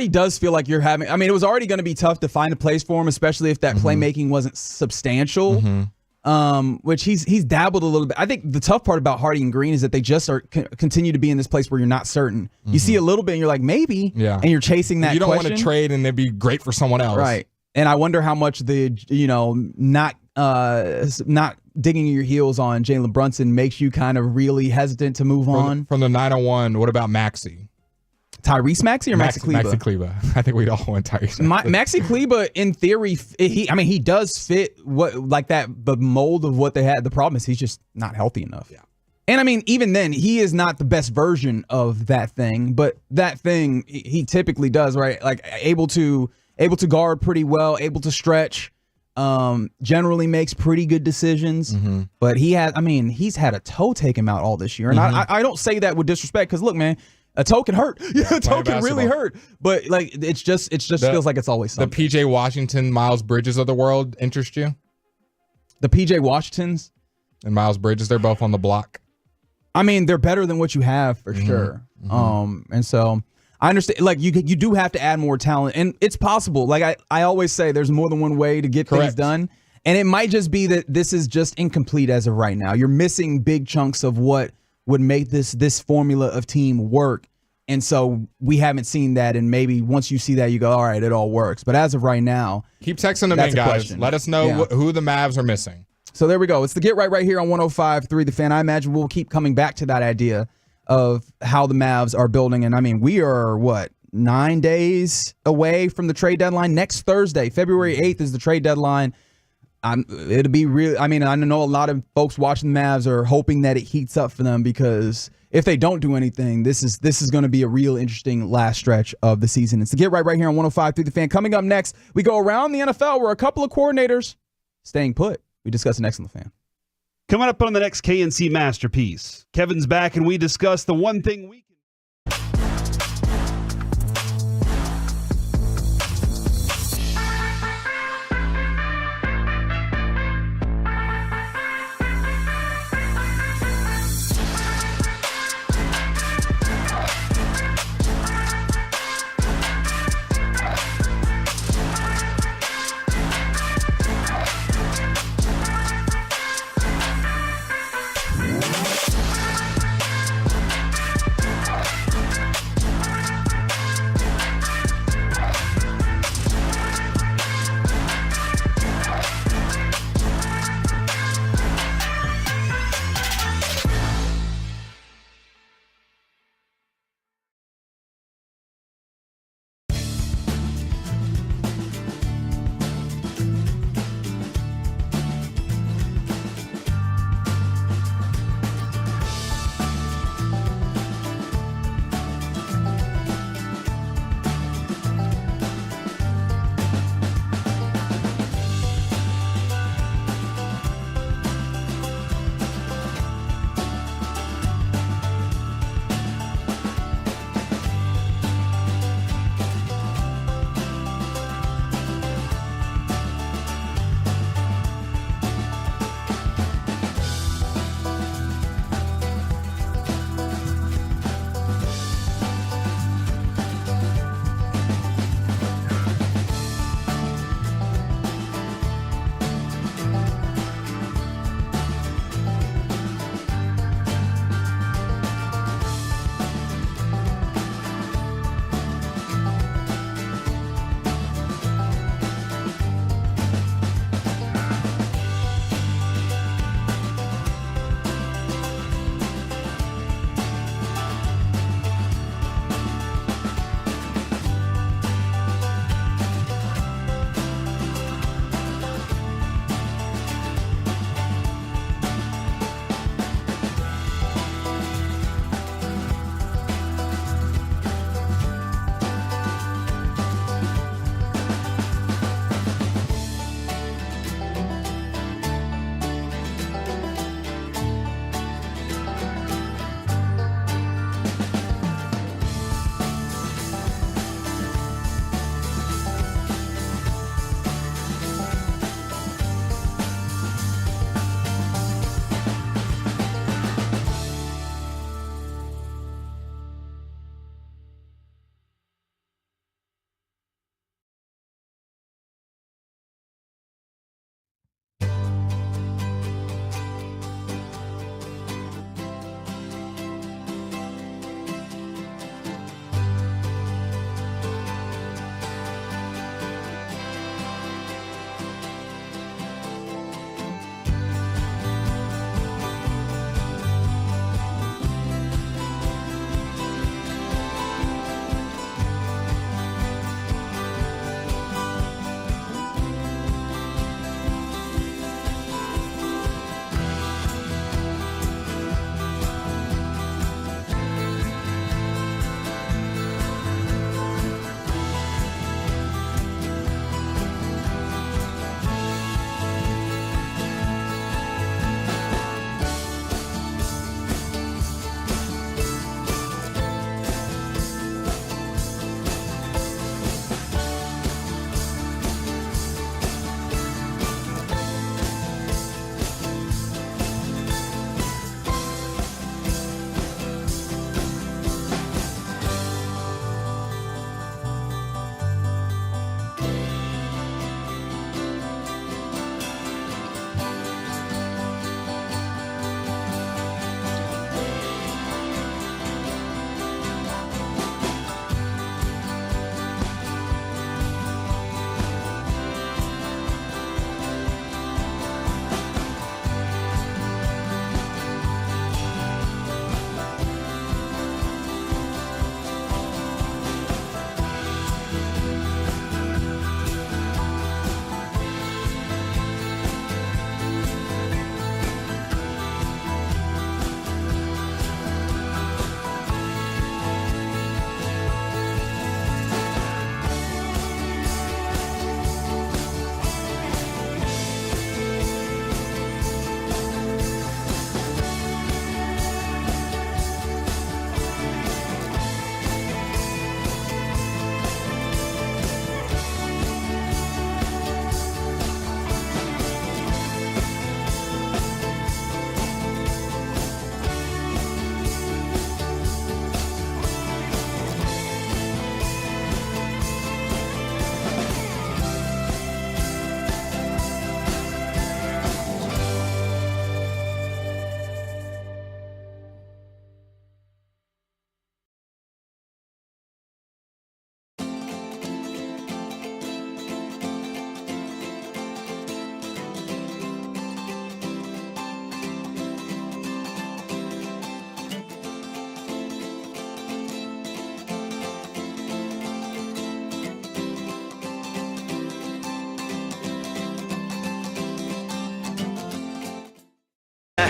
does feel like you're having. I mean, it was already going to be tough to find a place for him, especially if that playmaking wasn't substantial. Which he's dabbled a little bit. I think the tough part about Hardy and Green is that they just continue to be in this place where you're not certain. You see a little bit and you're like, maybe, and you're chasing that. You don't question. Want to trade and it'd be great for someone else, right? And I wonder how much the not digging your heels on Jalen Brunson makes you kind of really hesitant to move on. From the 901, what about Maxey? Tyrese Maxey or Maxi Kleber? Maxi Kleber. I think we'd all want Tyrese. Maxi Kleber, in theory, he does fit the mold of what they had. The problem is he's just not healthy enough. Yeah. And I mean, even then, he is not the best version of that thing, but that thing he typically does, right? Like able to guard pretty well, able to stretch, generally makes pretty good decisions. But he's had a toe take him out all this year. And I don't say that with disrespect, because look, man, a toe can hurt. A toe can really hurt. But like it just feels like it's always something. The PJ Washington, Miles Bridges of the world interest you? The PJ Washingtons and Miles Bridges, they're both on the block. I mean, they're better than what you have for sure. And so I understand, like, you do have to add more talent, and it's possible. Like I always say, there's more than one way to get things done, and it might just be that this is just incomplete as of right now. You're missing big chunks of what would make this formula of team work, and so we haven't seen that. And maybe once you see that, you go, all right, it all works. But as of right now, keep texting them in, guys. Question. Let us know who the Mavs are missing. So there we go. It's the Get Right here on 105.3 The Fan. I imagine we'll keep coming back to that idea of how the Mavs are building. And I mean, we are 9 days away from the trade deadline. Next Thursday, February 8th is the trade deadline. It'll be real. I mean, I know a lot of folks watching the Mavs are hoping that it heats up for them, because if they don't do anything, this is going to be a real interesting last stretch of the season. It's the Get Right here on 105.3 The Fan. Coming up next, we go around the NFL where a couple of coordinators staying put. We discuss it next on The Fan. Coming up on the next KNC Masterpiece, Kevin's back and we discuss the one thing we can.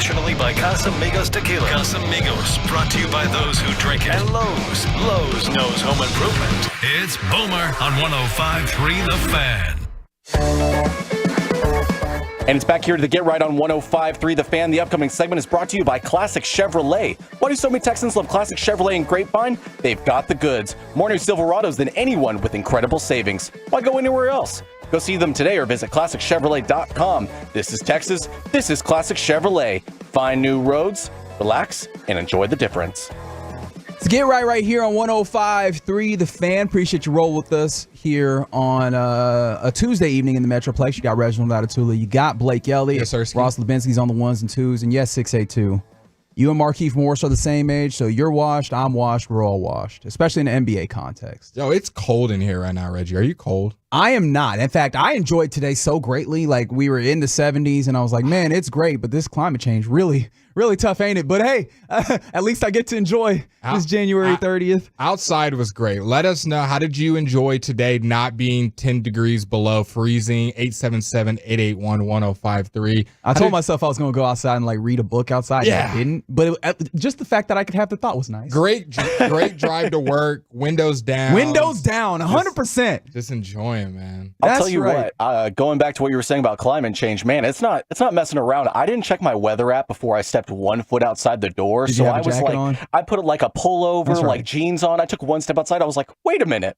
nationally by Casamigos Tequila. Casamigos, brought to you by those who drink it. And Lowe's. Lowe's knows home improvement. It's Boomer on 105.3 The Fan. And it's back here to the Get Right on 105.3 The Fan. The upcoming segment is brought to you by Classic Chevrolet. Why do so many Texans love Classic Chevrolet and Grapevine? They've got the goods. More new Silverados than anyone with incredible savings. Why go anywhere else? Go see them today or visit ClassicChevrolet.com. This is Texas. This is Classic Chevrolet. Find new roads, relax, and enjoy the difference. Let's get right here on 105.3 The Fan. Appreciate you roll with us here on a Tuesday evening in the Metroplex. You got Reginald Atatula. You got Blake Elliott. Yes, sir. Ross Lubinsky's on the ones and twos. And yes, 682. You and Markieff Morris are the same age, so you're washed, I'm washed, we're all washed, especially in an NBA context. Yo, it's cold in here right now, Reggie. Are you cold? I am not. In fact, I enjoyed today so greatly. Like, we were in the 70s, and I was like, man, it's great, but this climate change really tough, ain't it? But hey, at least I get to enjoy this January 30th. Outside was great. Let us know, how did you enjoy today not being 10 degrees below freezing? 877-881-1053. I told myself I was going to go outside and like read a book outside. Yeah. I didn't. But just the fact that I could have the thought was nice. Great drive to work. Windows down. Windows down, 100%. Just enjoying, man. I'll That's tell you right. what, going back to what you were saying about climate change, man, it's not messing around. I didn't check my weather app before I stepped 1 foot outside the door. Did So you have I a was jacket like, on? I put like a pullover, That's right. like jeans on. I took 1 step outside. I was like, wait a minute.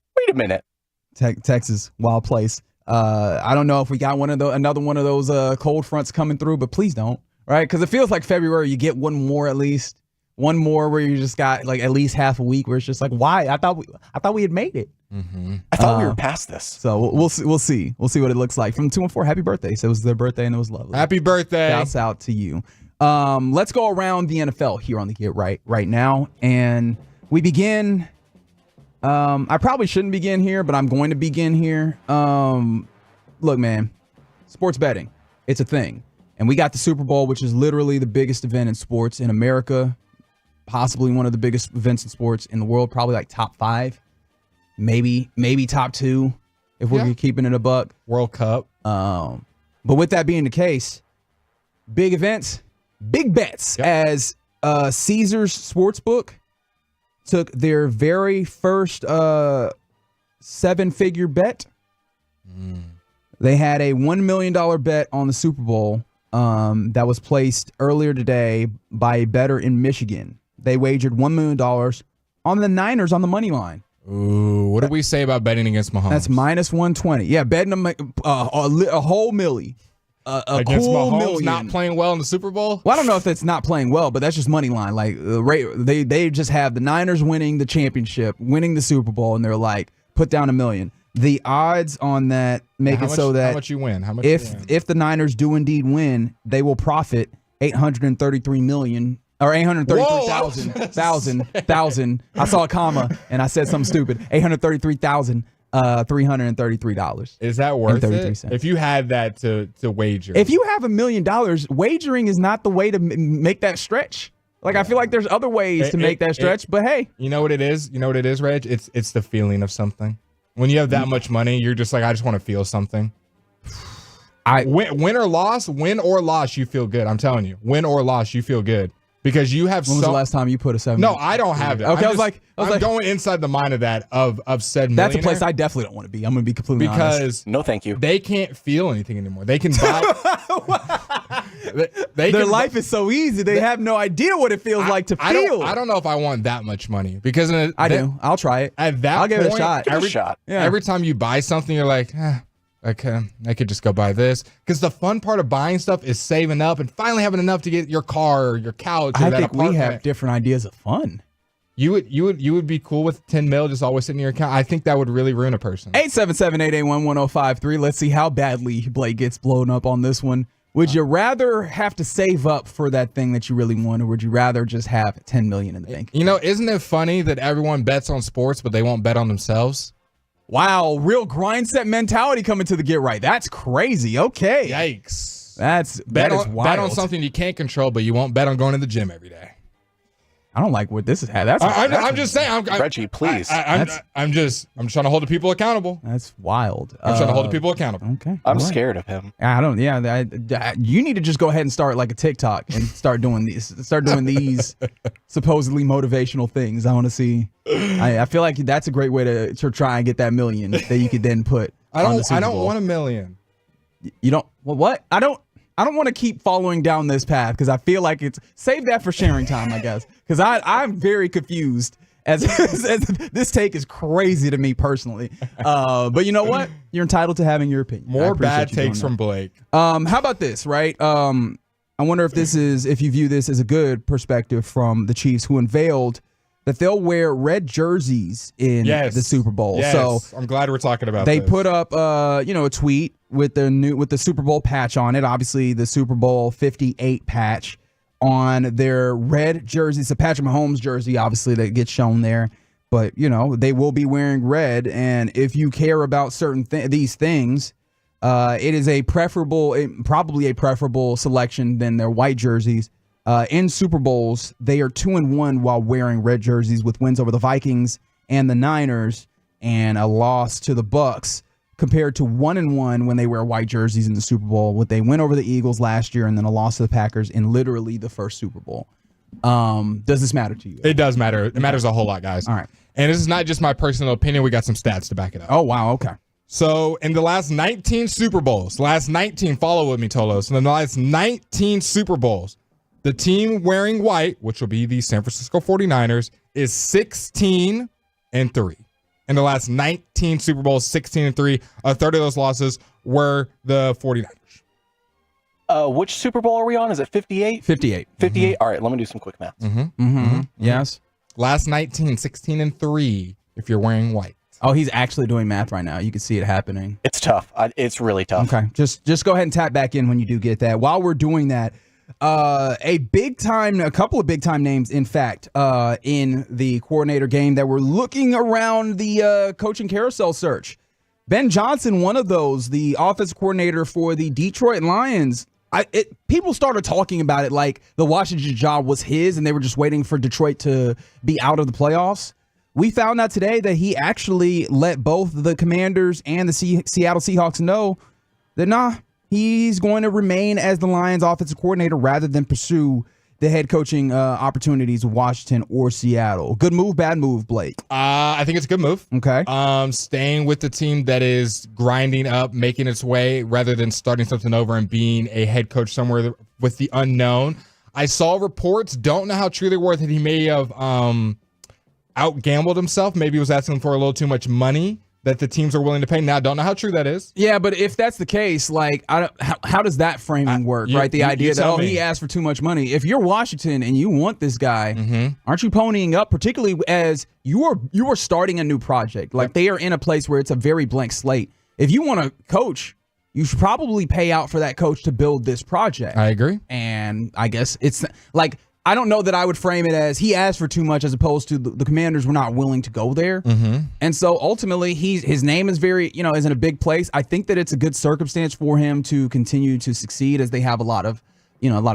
Texas, wild place. I don't know if we got another one of those cold fronts coming through, but please don't, right? Because it feels like February, you get one more at least. One more where you just got like at least half a week where it's just like, why? I thought we had made it. Mm-hmm. I thought we were past this. So we'll see what it looks like. From 2 and 4, happy birthday. So it was their birthday and it was lovely. Happy birthday. Shouts out to you. Let's go around the NFL here on the Get Right now. And we begin. I probably shouldn't begin here, but I'm going to begin here. Look, man, sports betting, it's a thing. And we got the Super Bowl, which is literally the biggest event in sports in America, possibly one of the biggest events in sports in the world, probably like top 5, maybe top 2 if we're keeping it a buck. World Cup. But with that being the case, big events, big bets, as Caesars Sportsbook took their very first 7-figure bet. They had a $1 million bet on the Super Bowl that was placed earlier today by a bettor in Michigan. They wagered $1 million on the Niners on the money line. Ooh, what did we say about betting against Mahomes? That's minus 120. Yeah, betting them a whole milli. Against cool Mahomes million. not playing well in the Super Bowl? Well, I don't know if it's not playing well, but that's just money line. Like they just have the Niners winning the championship, winning the Super Bowl, and they're like, put down $1 million. The odds on that make it so that how much you win? How much if the Niners do indeed win, they will profit $833 million. Or 833,000. I saw a comma and I said something stupid. $833,333. Is that worth it? If you had that to wager. If you have $1 million, wagering is not the way to make that stretch. Like, I feel like there's other ways to make that stretch, but hey. You know what it is? You know what it is, Reg? It's the feeling of something. When you have that much money, you're just like, I just want to feel something. Win or loss, you feel good. I'm telling you. Win or loss, you feel good. Because you have When was the last time you put a 7? No, I don't have it. Okay, I'm going inside the mind of that of said millionaire. That's a place I definitely don't want to be. I'm going to be completely honest. Because no, thank you. They can't feel anything anymore. They can buy. Their life is so easy. They have no idea what it feels like to feel. I don't know if I want that much money because I do. I'll try it. At that I'll point, give it a shot. Every time you buy something, you're like, okay, I could just go buy this. Because the fun part of buying stuff is saving up and finally having enough to get your car or your couch. Or I that think apartment. we have different ideas of fun. You would be cool with 10 mil just always sitting in your account. I think that would really ruin a person. 877-881-1053. Let's see how badly Blake gets blown up on this one. Would you rather have to save up for that thing that you really want, or would you rather just have $10 million in the bank? You know, isn't it funny that everyone bets on sports, but they won't bet on themselves? Wow, real grind set mentality coming to the Get Right. That's crazy. Okay. Yikes. That is wild. Bet on something you can't control, but you won't bet on going to the gym every day. I don't like what this is. I'm just saying. Reggie, please. I'm trying to hold the people accountable. That's wild. I'm trying to hold the people accountable. Okay. I'm scared of him. I don't. Yeah. You need to just go ahead and start like a TikTok and start doing these supposedly motivational things. I want to see. I feel like that's a great way to try and get that million that you could then put. I don't want $1 million. You don't. Well, what? I don't want to keep following down this path because I feel like save that for sharing time, I guess. Because I'm very confused as this take is crazy to me personally. But you know what? You're entitled to having your opinion. More bad takes from Blake. How about this, right? I wonder if you view this as a good perspective from the Chiefs, who unveiled that they'll wear red jerseys in the Super Bowl. Yes. So I'm glad we're talking about this. They put up a tweet with the Super Bowl patch on it. Obviously, the Super Bowl 58 patch on their red jerseys. It's a Patrick Mahomes jersey, obviously, that gets shown there. But, they will be wearing red. And if you care about certain these things, it is probably a preferable selection than their white jerseys. In Super Bowls, they are 2-1 while wearing red jerseys, with wins over the Vikings and the Niners and a loss to the Bucks, compared to 1-1 when they wear white jerseys in the Super Bowl. They win over the Eagles last year and then a loss to the Packers in literally the first Super Bowl. Does this matter to you? It does matter. It matters a whole lot, guys. All right. And this is not just my personal opinion. We got some stats to back it up. Oh, wow. Okay. So in the last 19 Super Bowls, follow with me, Tolos. In the last 19 Super Bowls, the team wearing white, which will be the San Francisco 49ers, is 16-3. In the last 19 Super Bowls, 16-3. A third of those losses were the 49ers. Which Super Bowl are we on? Is it 58? 58. 58? Mm-hmm. All right, let me do some quick math. Yes. Last 19, 16-3 if you're wearing white. Oh, he's actually doing math right now. You can see it happening. It's tough. It's really tough. Okay. Just go ahead and tap back in when you do get that. While we're doing that, a couple of big time names, in fact, in the coordinator game that were looking around the coaching carousel search. Ben Johnson, one of those, the offensive coordinator for the Detroit Lions. People started talking about it like the Washington job was his and they were just waiting for Detroit to be out of the playoffs. We found out today that he actually let both the Commanders and the Seattle Seahawks know that he's going to remain as the Lions offensive coordinator rather than pursue the head coaching opportunities of Washington or Seattle. Good move, bad move, Blake? I think it's a good move. Okay. Staying with the team that is grinding up, making its way, rather than starting something over and being a head coach somewhere with the unknown. I saw reports, don't know how true they were, that he may have out-gambled himself. Maybe he was asking for a little too much money that the teams are willing to pay. Now, don't know how true that is. Yeah, but if that's the case, how does that framing work, right? The idea that, he asked for too much money. If you're Washington and you want this guy, aren't you ponying up, particularly as you are starting a new project? Like, they are in a place where it's a very blank slate. If you want to coach, you should probably pay out for that coach to build this project. I agree. And I guess it's like, I don't know that I would frame it as he asked for too much as opposed to the Commanders were not willing to go there. And so ultimately his name is is in a big place. I think that it's a good circumstance for him to continue to succeed as they have a lot of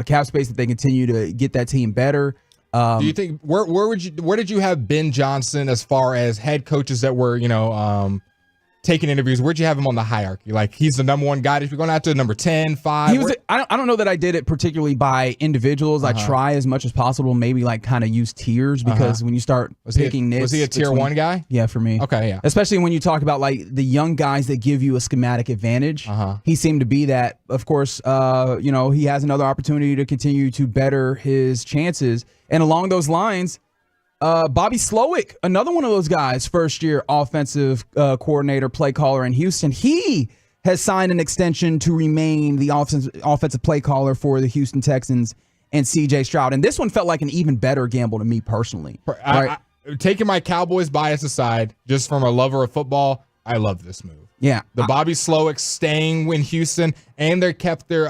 cap space that they continue to get that team better. Do you think where did you have Ben Johnson as far as head coaches that were, taking interviews? Where'd you have him on the hierarchy? Like, he's the number one guy. If you're going after number 10, 5. I don't know that I did it particularly by individuals. I try as much as possible, maybe kind of use tiers, because when you start picking nits. Was he a tier 1 guy? Yeah, for me. Okay, yeah. Especially when you talk about the young guys that give you a schematic advantage. He seemed to be that. Of course, he has another opportunity to continue to better his chances. And along those lines, Bobby Slowick, another one of those guys, first-year offensive coordinator, play caller in Houston. He has signed an extension to remain the offensive play caller for the Houston Texans and C.J. Stroud. And this one felt like an even better gamble to me personally. Taking my Cowboys bias aside, just from a lover of football, I love this move. Yeah. The Bobby Slowick staying in Houston, and they kept their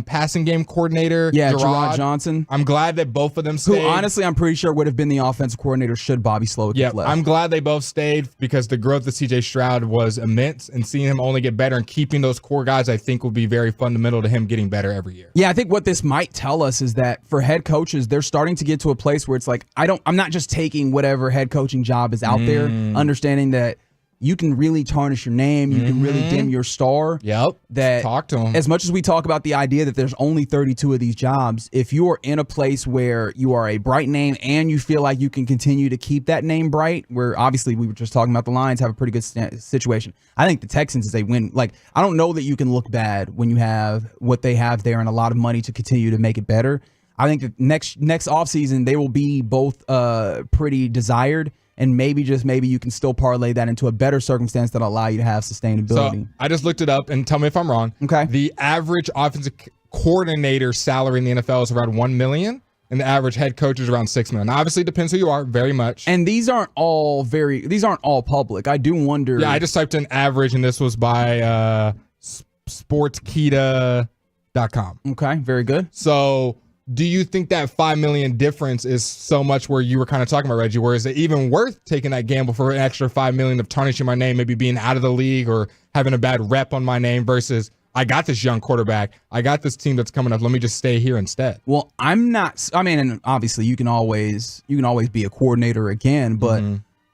passing game coordinator, Gerard Johnson. I'm glad that both of them stayed. Who, honestly, I'm pretty sure would have been the offensive coordinator should Bobby Slowick have left. I'm glad they both stayed because the growth of CJ Stroud was immense, and seeing him only get better and keeping those core guys, I think, will be very fundamental to him getting better every year. Yeah, I think what this might tell us is that for head coaches, they're starting to get to a place where it's like, I'm not just taking whatever head coaching job is out there, understanding that you can really tarnish your name. You can really dim your star. Yep. Talk to him. As much as we talk about the idea that there's only 32 of these jobs, if you are in a place where you are a bright name and you feel like you can continue to keep that name bright, where obviously we were just talking about the Lions have a pretty good situation. I think the Texans is a win. Like, I don't know that you can look bad when you have what they have there and a lot of money to continue to make it better. I think that next offseason, they will be both pretty desired. And maybe you can still parlay that into a better circumstance that allow you to have sustainability. So I just looked it up, and tell me if I'm wrong. Okay. The average offensive coordinator salary in the NFL is around $1 million, and the average head coach is around $6 million. Now, obviously, it depends who you are, very much. And these aren't all public. I do wonder. Yeah, I just typed in average, and this was by sportskita.com. Okay, very good. So, do you think that $5 million difference is so much where you were kind of talking about, Reggie, where is it even worth taking that gamble for an extra $5 million of tarnishing my name, maybe being out of the league or having a bad rep on my name versus I got this young quarterback, I got this team that's coming up, let me just stay here instead? Well, and obviously you can always be a coordinator again, but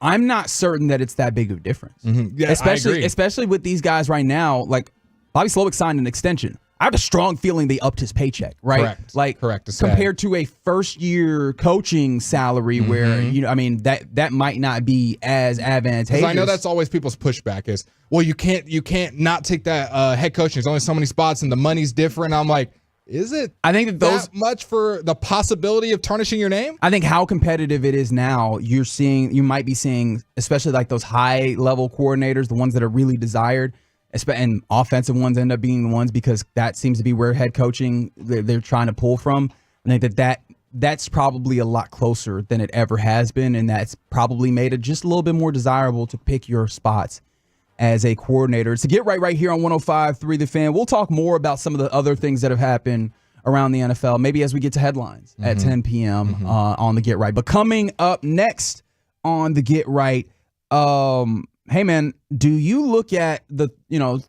I'm not certain that it's that big of a difference. Yeah, I agree. Especially with these guys right now, like Bobby Slowick signed an extension. I have a strong feeling they upped his paycheck, right? Correct. Compared to a first-year coaching salary where, that might not be as advantageous. Because I know that's always people's pushback is, well, you can't not take that head coaching. There's only so many spots and the money's different. I'm like, is it I think that much for the possibility of tarnishing your name? I think how competitive it is now, you might be seeing, especially like those high-level coordinators, the ones that are really desired, and offensive ones end up being the ones because that seems to be where head coaching they're trying to pull from. I think that's probably a lot closer than it ever has been, and that's probably made it just a little bit more desirable to pick your spots as a coordinator. To get right here on 105.3 The Fan. We'll talk more about some of the other things that have happened around the NFL, maybe as we get to headlines at 10 p.m. On the Get Right. But coming up next on the Get Right, hey, man, do you look at the,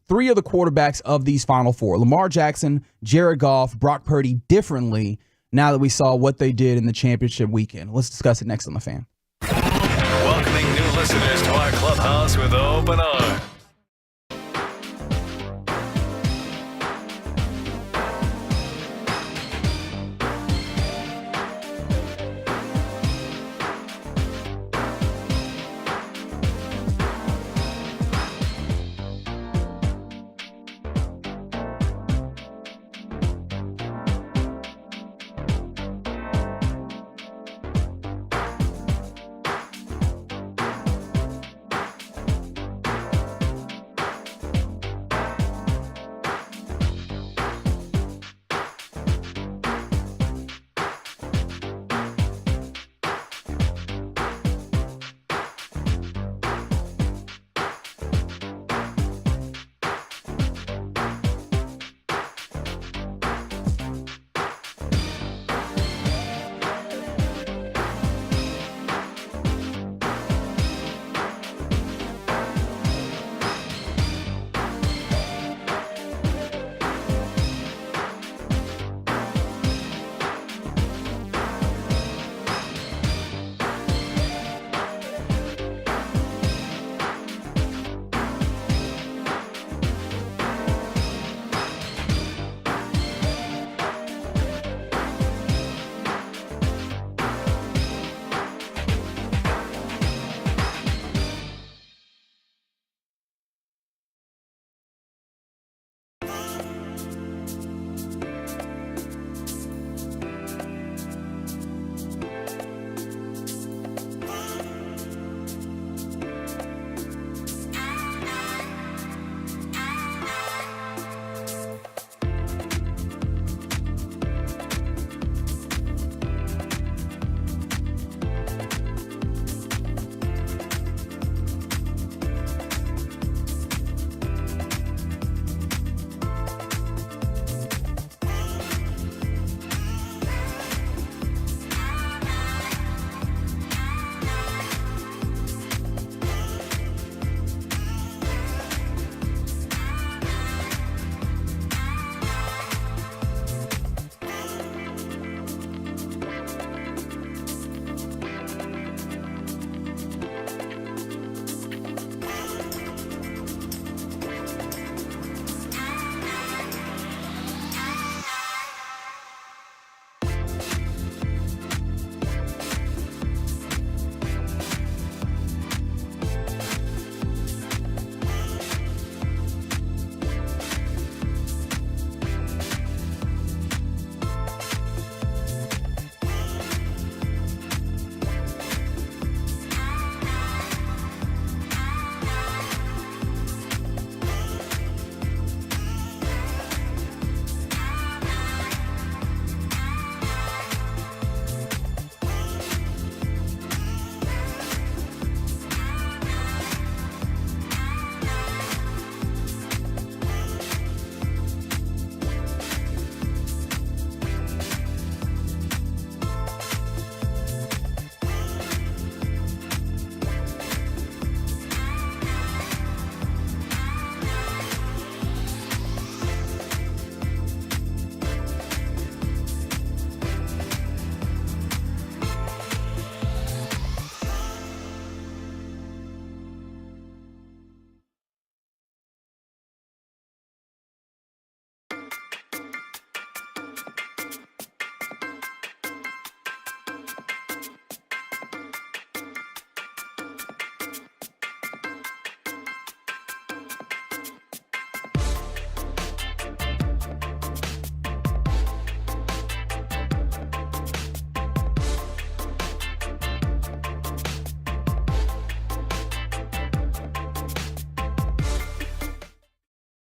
three of the quarterbacks of these Final Four, Lamar Jackson, Jared Goff, Brock Purdy, differently now that we saw what they did in the championship weekend? Let's discuss it next on The Fan. Welcoming new listeners to our clubhouse with open arms.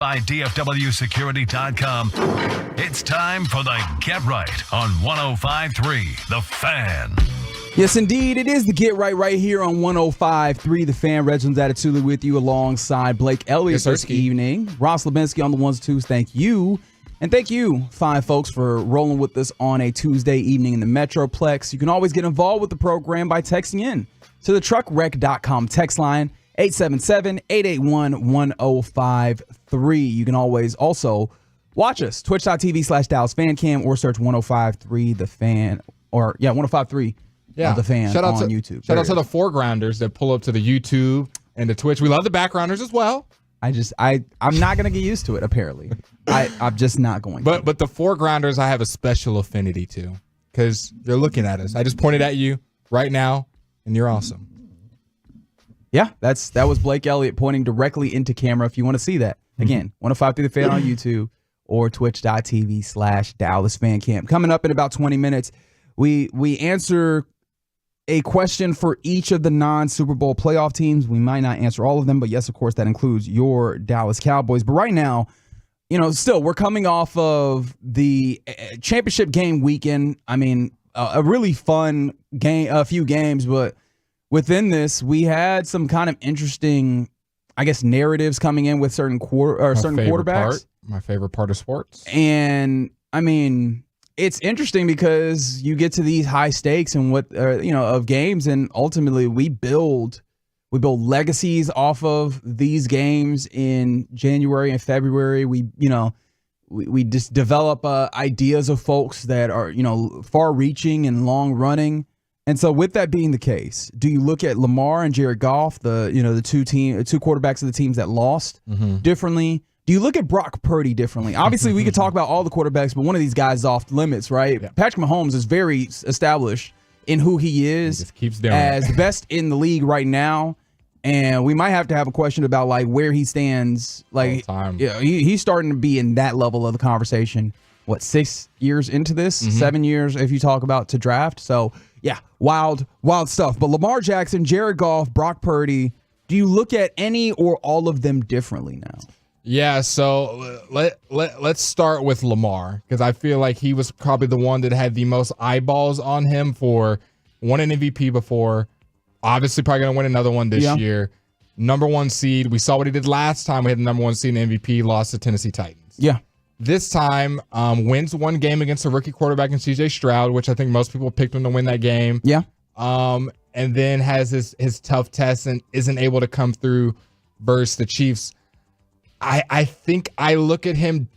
by DFWsecurity.com. It's time for the Get Right on 105.3 The Fan. Yes, indeed. It is the Get Right here on 105.3 The Fan. Reginald Atatula with you alongside Blake Elliott this evening. Ross Lubinsky on the ones and twos. Thank you. And thank you, fine folks, for rolling with us on a Tuesday evening in the Metroplex. You can always get involved with the program by texting in to the truckwreck.com text line, 877-881-1053. You can always also watch us, twitch.tv/DallasFanCam, or search 105.3 The Fan, or 105.3 The Fan shout out on to, YouTube. Shout out to the foregrounders that pull up to the YouTube and the Twitch. We love the backgrounders as well. I'm not going to get used to it, apparently. I'm just not going to. But the foregrounders I have a special affinity to because they're looking at us. I just pointed at you right now, and you're awesome. Yeah, that was Blake Elliott pointing directly into camera if you want to see that. Again, 105.3 The Fan on YouTube or twitch.tv/DallasFanCam. Coming up in about 20 minutes, we answer a question for each of the non-Super Bowl playoff teams. We might not answer all of them, but yes, of course, that includes your Dallas Cowboys. But right now, still, we're coming off of the championship game weekend. I mean, a really fun game, a few games, but within this, we had some kind of interesting, I guess, narratives coming in with certain quarterbacks. My favorite part of sports. And I mean, it's interesting because you get to these high stakes and of games, and ultimately we build legacies off of these games in January and February. We just develop ideas of folks that are far-reaching and long-running. And so, with that being the case, do you look at Lamar and Jared Goff, the two quarterbacks of the teams that lost, differently? Do you look at Brock Purdy differently? Obviously, we could talk about all the quarterbacks, but one of these guys is off limits, right? Yeah. Patrick Mahomes is very established in who he is. He just keeps doing as the best in the league right now. And we might have to have a question about where he stands. He's starting to be in that level of the conversation. What, 6 years into this? 7 years if you talk about to draft. So, yeah, wild stuff. But Lamar Jackson, Jared Goff, Brock Purdy, do you look at any or all of them differently now? Yeah, so let's start with Lamar because I feel like he was probably the one that had the most eyeballs on him for won an MVP before. Obviously, probably going to win another one this year. Number one seed. We saw what he did last time. We had the number one seed in MVP, lost to Tennessee Titans. Yeah. This time, wins one game against a rookie quarterback in C.J. Stroud, which I think most people picked him to win that game. Yeah. And then has his tough test and isn't able to come through versus the Chiefs. I think I look at him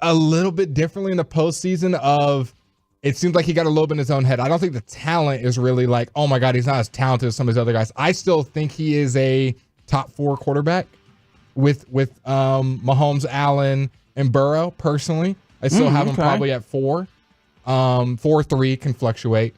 a little bit differently in the postseason of it seems like he got a little bit in his own head. I don't think the talent is really oh my God, he's not as talented as some of these other guys. I still think he is a top 4 quarterback with Mahomes, Allen, and Burrow, personally. I still have him probably at 4. 4-3 can fluctuate.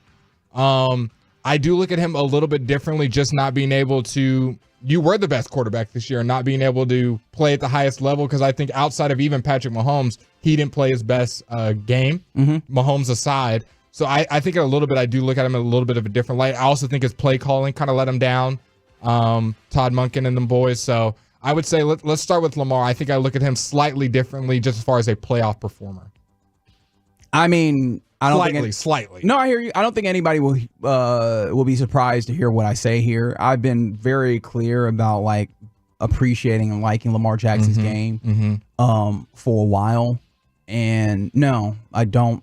I do look at him a little bit differently, just not being able to. You were the best quarterback this year and not being able to play at the highest level because I think outside of even Patrick Mahomes, he didn't play his best game, Mahomes aside. So I think a little bit, I do look at him in a little bit of a different light. I also think his play calling kind of let him down, Todd Monken and them boys. So I would say let's start with Lamar. I think I look at him slightly differently just as far as a playoff performer. I mean, I don't slightly. No, I hear you. I don't think anybody will be surprised to hear what I say here. I've been very clear about appreciating and liking Lamar Jackson's game for a while. And no, I don't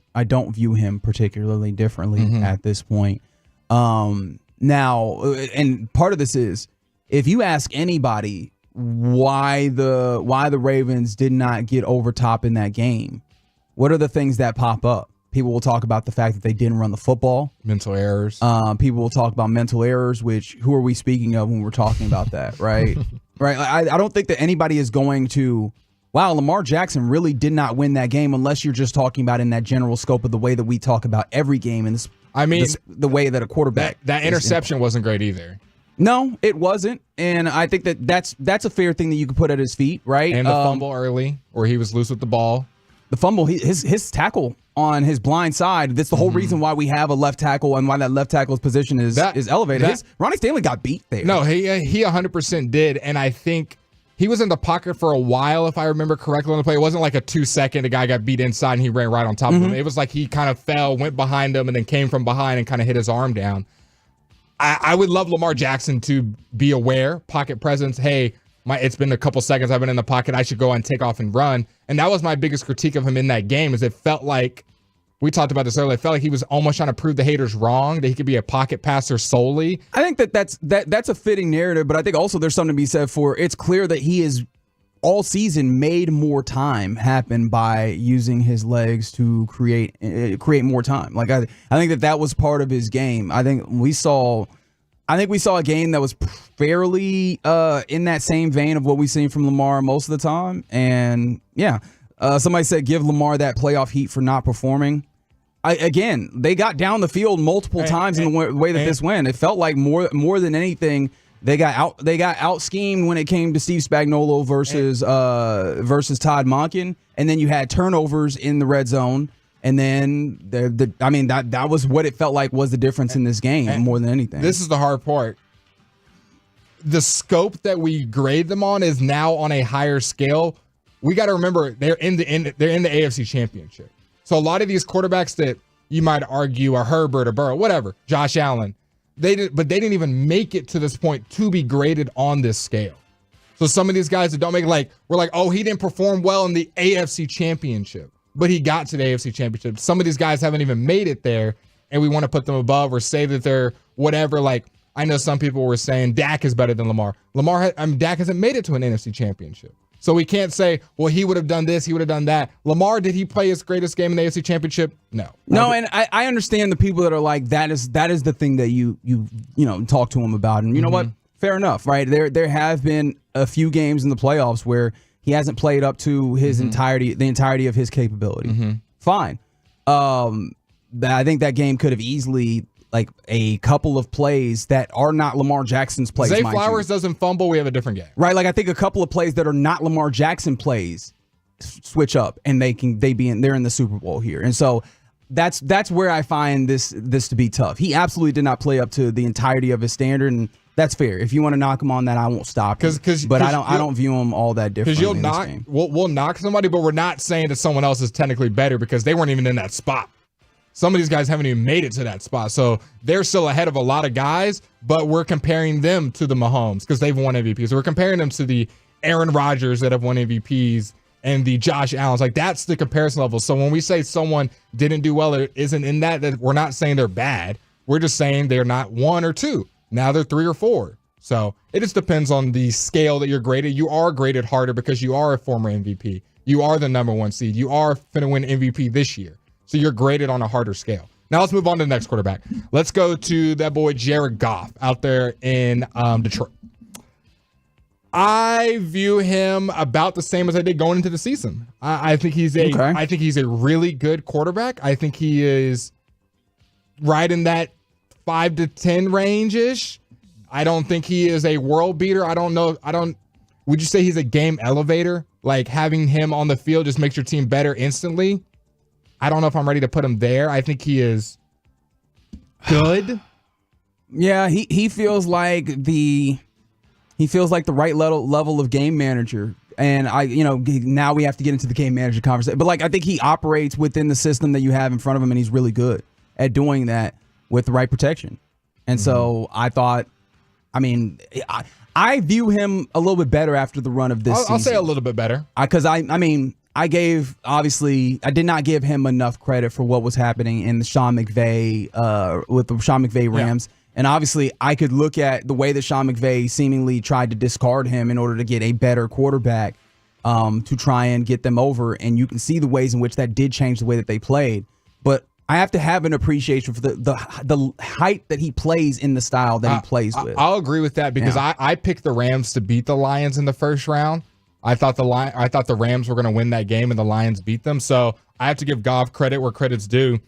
view him particularly differently at this point. Now, and part of this is if you ask anybody why the Ravens did not get over top in that game, what are the things that pop up? People will talk about the fact that they didn't run the football. Mental errors. People will talk about mental errors, which who are we speaking of when we're talking about that, right? Right. I don't think that anybody is going to, wow, Lamar Jackson really did not win that game unless you're just talking about in that general scope of the way that we talk about every game and the way that a quarterback. That interception wasn't great either. No, it wasn't. And I think that's a fair thing that you could put at his feet, right? And the fumble early where he was loose with the ball. The fumble, his tackle on his blind side. That's the whole reason why we have a left tackle and why that left tackle's position is elevated. Ronnie Stanley got beat there. No, he 100% did. And I think he was in the pocket for a while, if I remember correctly on the play. It wasn't like a 2-second, the guy got beat inside and he ran right on top of him. It was like he kind of fell, went behind him, and then came from behind and kind of hit his arm down. I would love Lamar Jackson to be aware, pocket presence. Hey, it's been a couple seconds I've been in the pocket. I should go and take off and run. And that was my biggest critique of him in that game, is it felt like, we talked about this earlier, it felt like he was almost trying to prove the haters wrong, that he could be a pocket passer solely. I think that's a fitting narrative, but I think also there's something to be said for, it's clear that he is all season made more time happen by using his legs to create more time. Like I think that was part of his game. I think we saw a game that was fairly in that same vein of what we've seen from Lamar most of the time. And yeah, somebody said give Lamar that playoff heat for not performing. Again, they got down the field multiple times in the way that this went. It felt like more than anything, they got out schemed when it came to Steve Spagnuolo versus Todd Monken, and then you had turnovers in the red zone, and then that was what it felt like was the difference in this game more than anything. This is the hard part. The scope that we grade them on is now on a higher scale. We got to remember they're in the AFC Championship. So a lot of these quarterbacks that you might argue are Herbert or Burrow, whatever, Josh Allen, they didn't even make it to this point to be graded on this scale. So some of these guys that don't make it, we're like, oh, he didn't perform well in the AFC Championship, but he got to the AFC Championship. Some of these guys haven't even made it there, and we want to put them above or say that they're whatever. Like, I know some people were saying Dak is better than Lamar. Dak hasn't made it to an NFC Championship. So we can't say, well, he would have done this, he would have done that. Lamar, did he play his greatest game in the AFC Championship? No. No, and I understand the people that are like, that is the thing that you talk to him about. And you know what? Fair enough, right? There have been a few games in the playoffs where he hasn't played up to his the entirety of his capability. Fine. I think that game could have easily, like, a couple of plays that are not Lamar Jackson's plays. Zay Flowers doesn't fumble, we have a different game. Right, like I think a couple of plays that are not Lamar Jackson plays switch up and they're in the Super Bowl here. And so that's where I find this to be tough. He absolutely did not play up to the entirety of his standard, and that's fair. If you want to knock him on that, I won't stop you. But I don't view him all that different. Because we'll knock somebody, but we're not saying that someone else is technically better because they weren't even in that spot. Some of these guys haven't even made it to that spot. So they're still ahead of a lot of guys, but we're comparing them to the Mahomes because they've won MVPs. So we're comparing them to the Aaron Rodgers that have won MVPs and the Josh Allens. Like, that's the comparison level. So when we say someone didn't do well or isn't in that we're not saying they're bad. We're just saying they're not 1 or 2. Now they're 3 or 4. So it just depends on the scale that you're graded. You are graded harder because you are a former MVP. You are the number 1 seed. You are finna win MVP this year. So you're graded on a harder scale. Now let's move on to the next quarterback. Let's go to that boy Jared Goff out there in Detroit. I view him about the same as I did going into the season. I think he's a really good quarterback. I think he is right in that 5 to 10 range-ish. I don't think he is a world beater. Would you say he's a game elevator? Like, having him on the field just makes your team better instantly? I don't know if I'm ready to put him there. I think he is good. Yeah, he feels like the right level of game manager. And now we have to get into the game manager conversation. But like, I think he operates within the system that you have in front of him, and he's really good at doing that with the right protection. And so I thought, I view him a little bit better after the run of this season. I'll say a little bit better. Because I did not give him enough credit for what was happening in the Sean McVay with the Sean McVay Rams. Yeah. And obviously, I could look at the way that Sean McVay seemingly tried to discard him in order to get a better quarterback to try and get them over. And you can see the ways in which that did change the way that they played. But I have to have an appreciation for the height that he plays in the style that he plays with. I'll agree with that because I picked the Rams to beat the Lions in the first round. I thought the Rams were going to win that game and the Lions beat them. So I have to give Goff credit where credit's due.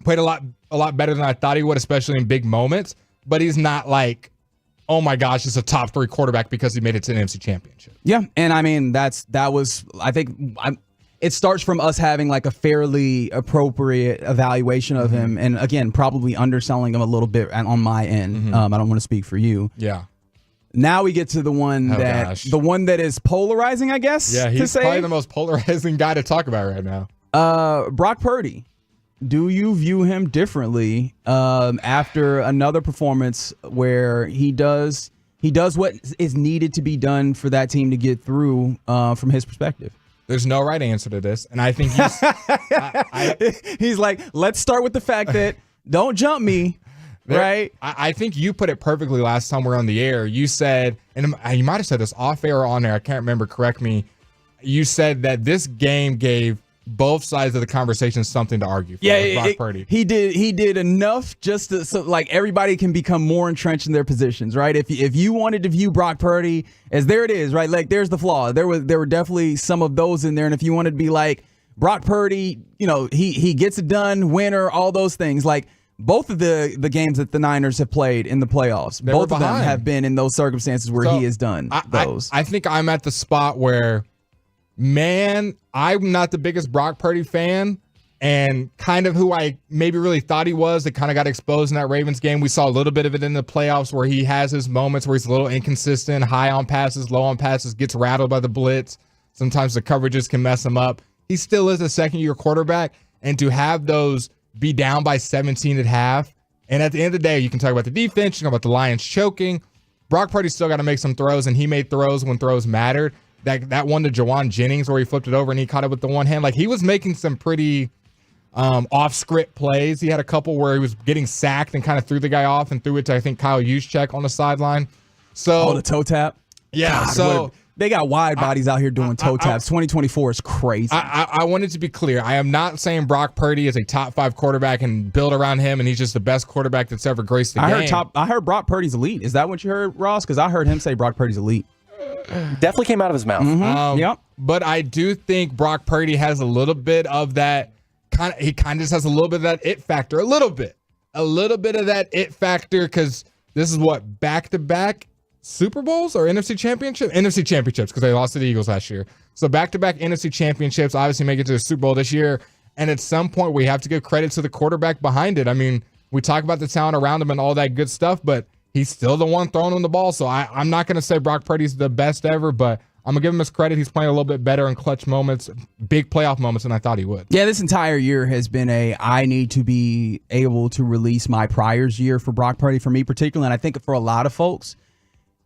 Played a lot better than I thought he would, especially in big moments. But he's not like, oh my gosh, it's a top 3 quarterback because he made it to the NFC Championship. Yeah, and it starts from us having like a fairly appropriate evaluation of him, and again, probably underselling him a little bit on my end. I don't want to speak for you. Yeah. Now we get to the one that is polarizing, I guess. Yeah, he's probably the most polarizing guy to talk about right now. Brock Purdy. Do you view him differently after another performance where he does what is needed to be done for that team to get through from his perspective? There's no right answer to this, and I think he's like, let's start with the fact that don't jump me. Right. I think you put it perfectly last time we were on the air. You said, and you might have said this off air or on air, I can't remember, correct me. You said that this game gave both sides of the conversation something to argue for. Yeah, Brock Purdy. He did enough just to, so like everybody can become more entrenched in their positions, right? If you wanted to view Brock Purdy as there it is, right? Like there's the flaw. There were definitely some of those in there, and if you wanted to be like Brock Purdy, he gets it done, winner, all those things, like. Both of the games that the Niners have played in the playoffs, both of them have been in those circumstances where he has done those. I think I'm at the spot where, man, I'm not the biggest Brock Purdy fan, and kind of who I maybe really thought he was. That kind of got exposed in that Ravens game. We saw a little bit of it in the playoffs where he has his moments where he's a little inconsistent, high on passes, low on passes, gets rattled by the blitz. Sometimes the coverages can mess him up. He still is a second-year quarterback, and to have those be down by 17 at half. And at the end of the day, you can talk about the defense, you can talk about the Lions choking. Brock Purdy still got to make some throws, and he made throws when throws mattered. That one to Jawan Jennings where he flipped it over and he caught it with the one hand. Like, he was making some pretty off-script plays. He had a couple where he was getting sacked and kind of threw the guy off and threw it to, I think, Kyle Juszczyk on the sideline. So the toe tap? Yeah, God, they got wide bodies out here doing toe taps. 2024 is crazy. I wanted to be clear. I am not saying Brock Purdy is a top 5 quarterback and build around him and he's just the best quarterback that's ever graced the game. I heard Brock Purdy's elite. Is that what you heard, Ross? Because I heard him say Brock Purdy's elite. Definitely came out of his mouth. Mm-hmm. Yep. But I do think Brock Purdy has a little bit of that he kind of just has a little bit of that it factor. A little bit of that it factor, because this is what, back-to-back Super Bowls or NFC Championships? NFC Championships, because they lost to the Eagles last year. So back-to-back NFC Championships, obviously make it to the Super Bowl this year. And at some point, we have to give credit to the quarterback behind it. I mean, we talk about the talent around him and all that good stuff, but he's still the one throwing him the ball. So I'm not going to say Brock Purdy's the best ever, but I'm going to give him his credit. He's playing a little bit better in clutch moments, big playoff moments than I thought he would. Yeah, this entire year has been I need to be able to release my priors year for Brock Purdy, for me particularly, and I think for a lot of folks.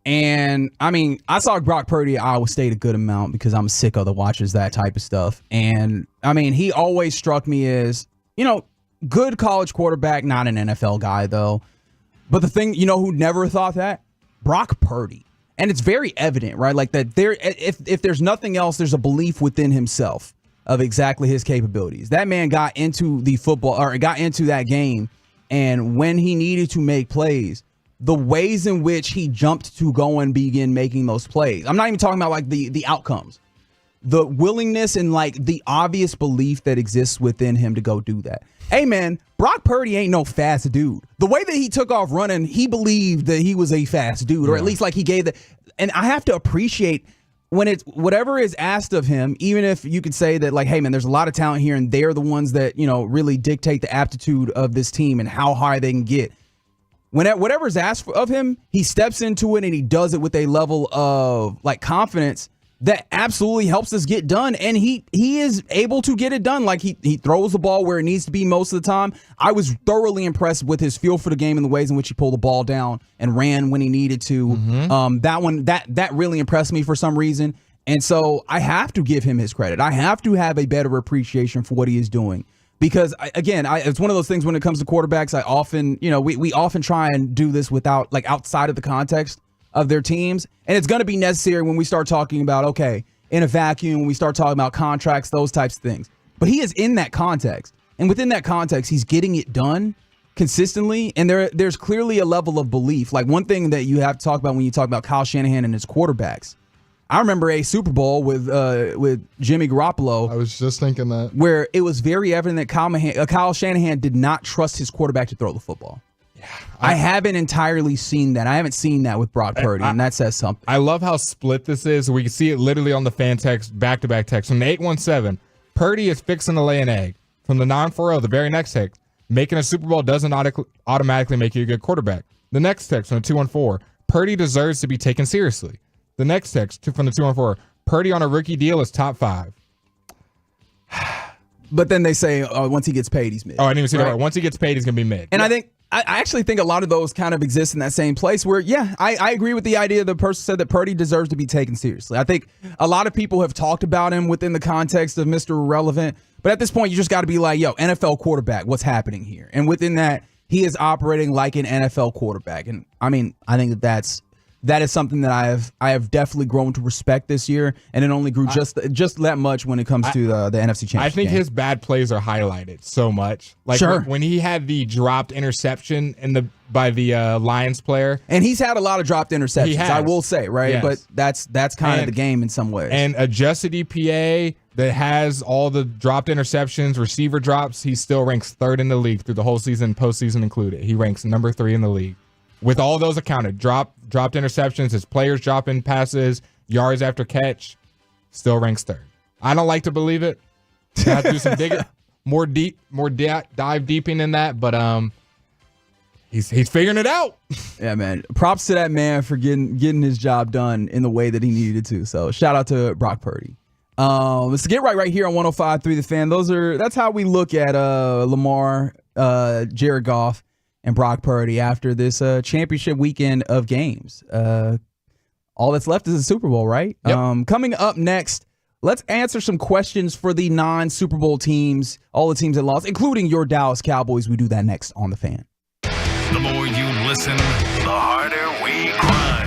And, I mean, I saw Brock Purdy at Iowa State a good amount because I'm sick of the watches, that type of stuff. And, I mean, he always struck me as, good college quarterback, not an NFL guy, though. But the thing, who never thought that? Brock Purdy. And it's very evident, right? Like that if there's nothing else, there's a belief within himself of exactly his capabilities. That man got into got into that game, and when he needed to make plays, the ways in which he jumped to go and begin making those plays. I'm not even talking about like the outcomes. The willingness and like the obvious belief that exists within him to go do that. Hey man, Brock Purdy ain't no fast dude. The way that he took off running, he believed that he was a fast dude, or at least like he gave the. And I have to appreciate when it's whatever is asked of him, even if you could say that like, hey man, there's a lot of talent here, and they're the ones that really dictate the aptitude of this team and how high they can get. Whatever is asked of him, he steps into it and he does it with a level of like confidence that absolutely helps us get done. And he is able to get it done. Like he throws the ball where it needs to be most of the time. I was thoroughly impressed with his feel for the game and the ways in which he pulled the ball down and ran when he needed to. Mm-hmm. That really impressed me for some reason. And so I have to give him his credit. I have to have a better appreciation for what he is doing. Because it's one of those things when it comes to quarterbacks. I often, we often try and do this without like outside of the context of their teams. And it's going to be necessary when we start talking about, okay, in a vacuum, when we start talking about contracts, those types of things. But he is in that context. And within that context, he's getting it done consistently. And there's clearly a level of belief. Like one thing that you have to talk about when you talk about Kyle Shanahan and his quarterbacks. I remember a Super Bowl with Jimmy Garoppolo. I was just thinking that. Where it was very evident that Kyle Shanahan did not trust his quarterback to throw the football. Yeah, I haven't entirely seen that. I haven't seen that with Brock Purdy, and that says something. I love how split this is. We can see it literally on the fan text, back-to-back text. From the 817, Purdy is fixing to lay an egg. From the 940, the very next text, making a Super Bowl doesn't automatically make you a good quarterback. The next text from the 214, Purdy deserves to be taken seriously. The next text from the 214, Purdy on a rookie deal is top 5. But then they say once he gets paid, he's mid. Oh, I didn't even see that. Once he gets paid, he's going to be mid. And I actually think a lot of those kind of exist in that same place where, yeah, I agree with the idea the person said that Purdy deserves to be taken seriously. I think a lot of people have talked about him within the context of Mr. Irrelevant. But at this point, you just got to be like, yo, NFL quarterback, what's happening here? And within that, he is operating like an NFL quarterback. And I mean, I think that is something that I have definitely grown to respect this year, and it only grew just that much when it comes to the NFC Championship. I think game. his bad plays are highlighted so much. Like sure. when he had the dropped interception by the Lions player, and he's had a lot of dropped interceptions. I will say, right? Yes. But that's kind of the game in some ways. And adjusted EPA that has all the dropped interceptions, receiver drops, he still ranks 3rd in the league through the whole season, postseason included. He ranks number 3 in the league. With all those accounted, dropped interceptions, his players dropping passes, yards after catch, still ranks 3rd. I don't like to believe it. I have to do some digging, dive deeping in that, but he's figuring it out. Yeah, man. Props to that man for getting his job done in the way that he needed to. So shout out to Brock Purdy. Let's get right here on 105.3 The Fan. That's how we look at Lamar, Jared Goff, and Brock Purdy after this championship weekend of games. All that's left is the Super Bowl, right? Yep. Coming up next, let's answer some questions for the non-Super Bowl teams, all the teams that lost, including your Dallas Cowboys. We do that next on The Fan. The more you listen, the harder we grind.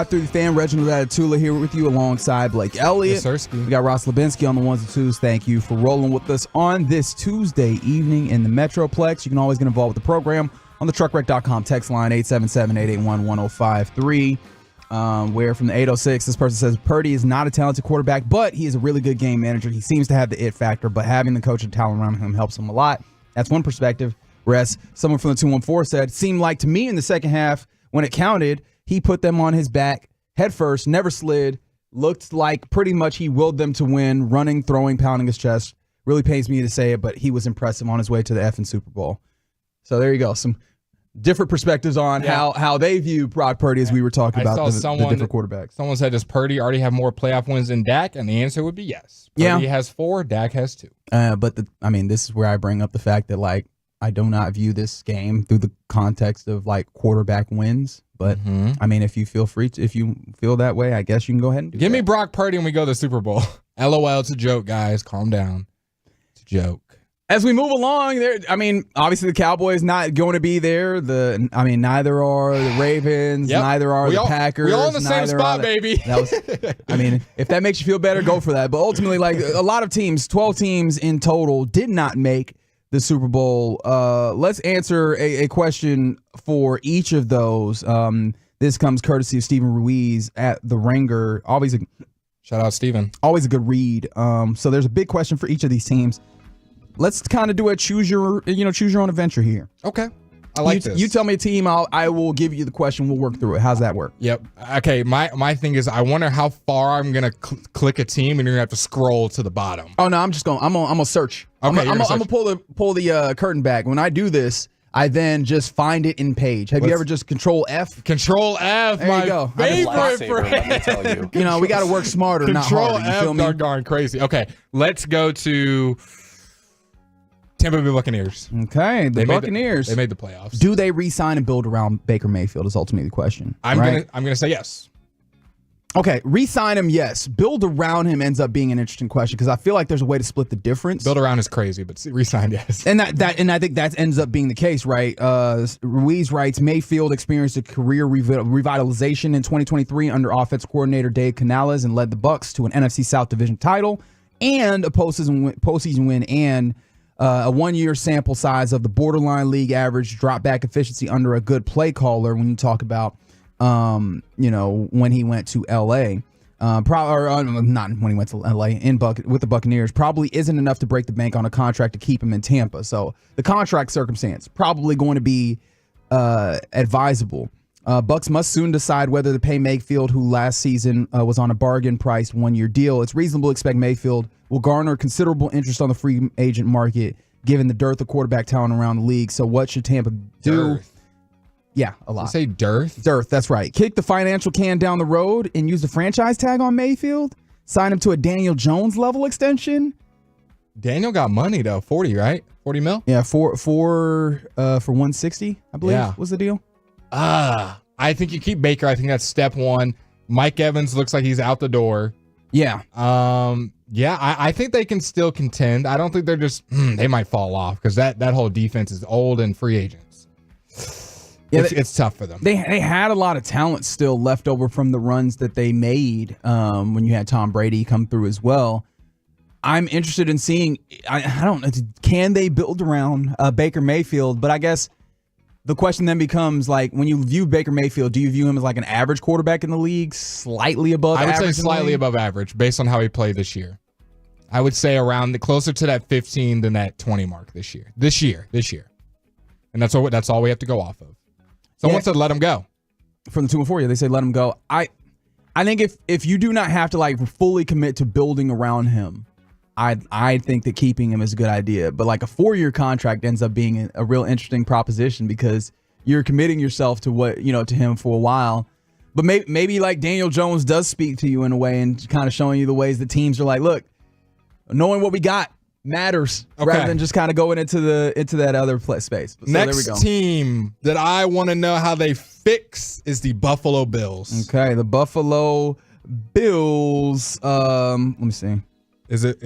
Through the fan, Reginald Atatula here with you alongside Blake Elliott. Yes, we got Ross Lebinsky on the ones and twos. Thank you for rolling with us on this Tuesday evening in the Metroplex. You can always get involved with the program on the truckwreck.com text line 877-881-1053. Where from the 806, this person says Purdy is not a talented quarterback, but he is a really good game manager. He seems to have the it factor, but having the coach and talent around him helps him a lot. That's one perspective. Whereas someone from the 214 said, seemed like to me in the second half when it counted, he put them on his back head first, never slid, looked like pretty much he willed them to win, running, throwing, pounding his chest. Really pains me to say it, but he was impressive on his way to the effing Super Bowl. So there you go. Some different perspectives on how they view Brock Purdy as we were talking about the different quarterbacks. Someone said, does Purdy already have more playoff wins than Dak? And the answer would be yes. Purdy has 4, Dak has 2. But this is where I bring up the fact that, like, I do not view this game through the context of, like, quarterback wins. But, I mean, if you feel that way, I guess you can go ahead and do Give me Brock Purdy when we go to the Super Bowl. LOL, it's a joke, guys. Calm down. It's a joke. As we move along, obviously the Cowboys not going to be there. Neither are the Ravens. Yep. Neither are the Packers. We're all in the same spot, baby. If that makes you feel better, go for that. But ultimately, like a lot of teams, 12 teams in total, did not make the Super Bowl. Let's answer a question for each of those. This comes courtesy of Stephen Ruiz at The Ringer. Shout out, Stephen. Always a good read. So there's a big question for each of these teams. Let's kind of do a choose your own adventure here. Okay. I like this. You tell me a team, I will give you the question. We'll work through it. How's that work? Yep. Okay. My thing is, I wonder how far I'm gonna click a team, and you're gonna have to scroll to the bottom. Oh no, I'm gonna search. Okay, I'm gonna pull the curtain back. When I do this, I then just find it in Page. Have you ever just Control F? Control F. There you go. Favorite phrase. Let me tell you. We got to work smarter, not Control harder. You F. feel me? Darn crazy. Okay. Let's go to Tampa Bay Buccaneers. Okay, the Buccaneers. They made the playoffs. Do they re-sign and build around Baker Mayfield is ultimately the question. I'm gonna say yes. Okay, re-sign him, yes. Build around him ends up being an interesting question because I feel like there's a way to split the difference. Build around is crazy, but re-sign, yes. And I think that ends up being the case, right? Ruiz writes, Mayfield experienced a career revitalization in 2023 under offensive coordinator Dave Canales and led the Bucs to an NFC South division title and a postseason win and a one-year sample size of the borderline league average drop back efficiency under a good play caller when you talk about when he went to LA, not when he went to LA with the Buccaneers, probably isn't enough to break the bank on a contract to keep him in Tampa. So the contract circumstance probably going to be advisable. Bucs must soon decide whether to pay Mayfield, who last season was on a bargain-priced one-year deal. It's reasonable to expect Mayfield will garner considerable interest on the free agent market, given the dearth of quarterback talent around the league. So what should Tampa do? Dearth. Yeah, a lot. You say dearth? Dearth, that's right. Kick the financial can down the road and use the franchise tag on Mayfield? Sign him to a Daniel Jones level extension? Daniel got money, though. 40, right? 40 mil? Yeah, for 160, I believe, was the deal. I think you keep Baker. I think that's step one. Mike Evans looks like he's out the door. Yeah. I think they can still contend. I don't think they're just they might fall off because that whole defense is old and free agents. Yeah, it's tough for them. They had a lot of talent still left over from the runs that they made when you had Tom Brady come through as well. I'm interested in seeing. I don't know. Can they build around Baker Mayfield? But I guess the question then becomes, like, when you view Baker Mayfield, do you view him as like an average quarterback in the league, slightly above average? I would say slightly above average based on how he played this year. I would say around closer to that 15 than that 20 mark this year. And that's all we have to go off of. Someone said let him go. From the 2 and 4, they say let him go. I think if you do not have to like fully commit to building around him, I think that keeping him is a good idea. But like a 4-year contract ends up being a real interesting proposition because you're committing yourself to to him for a while. But maybe like Daniel Jones does speak to you in a way and kind of showing you the ways that teams are like, look, knowing what we got matters rather than just kind of going into that other space. So Next there we go. Team that I want to know how they fix is the Buffalo Bills. Okay, the Buffalo Bills. Let me see. Is it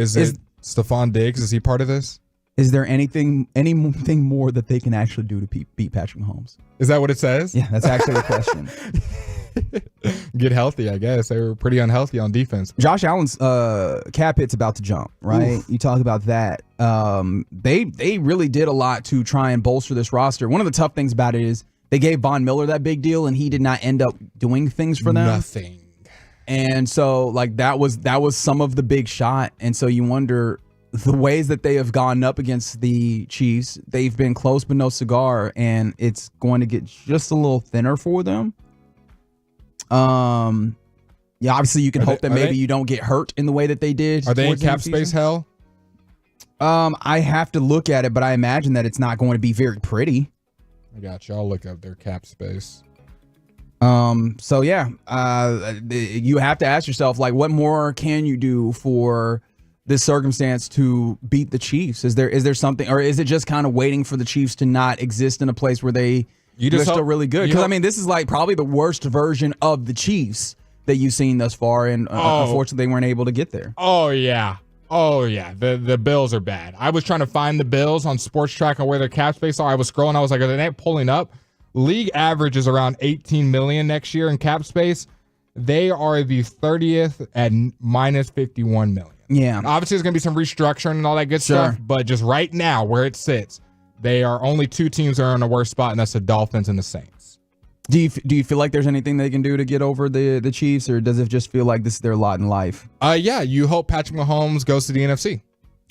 Stephon Diggs? Is he part of this? Is there anything more that they can actually do to beat Patrick Mahomes? Is that what it says? Yeah, that's actually the question. get healthy, I guess. They were pretty unhealthy on defense. Josh Allen's cap hit's about to jump, right? Oof. You talk about that. They really did a lot to try and bolster this roster. One of the tough things about it is they gave Von Miller that big deal, and he did not end up doing things for them. Nothing. And so, like, that was some of the big shot. And so you wonder the ways that they have gone up against the Chiefs. They've been close but no cigar, and it's going to get just a little thinner for them. Yeah, obviously you can hope that maybe you don't get hurt in the way that they did. Are they in cap space hell? I have to look at it, but I imagine that it's not going to be very pretty. I got you. I'll look up their cap space. So yeah, you have to ask yourself, like, what more can you do for this circumstance to beat the Chiefs? Is there something, or is it just kind of waiting for the Chiefs to not exist in a place where they're still really good? Because I mean, this is like probably the worst version of the Chiefs that you've seen thus far, and unfortunately, they weren't able to get there. Oh yeah. The Bills are bad. I was trying to find the Bills on Sports Track and where their cap space are. I was scrolling. I was like, are they not pulling up? League average is around 18 million next year in cap space. They are the 30th at minus 51 million. Yeah. Obviously, there's going to be some restructuring and all that good stuff, but just right now where it sits, they are only two teams that are in a worse spot, and that's the Dolphins and the Saints. Do you feel like there's anything they can do to get over the Chiefs, or does it just feel like this is their lot in life? Yeah, you hope Patrick Mahomes goes to the NFC.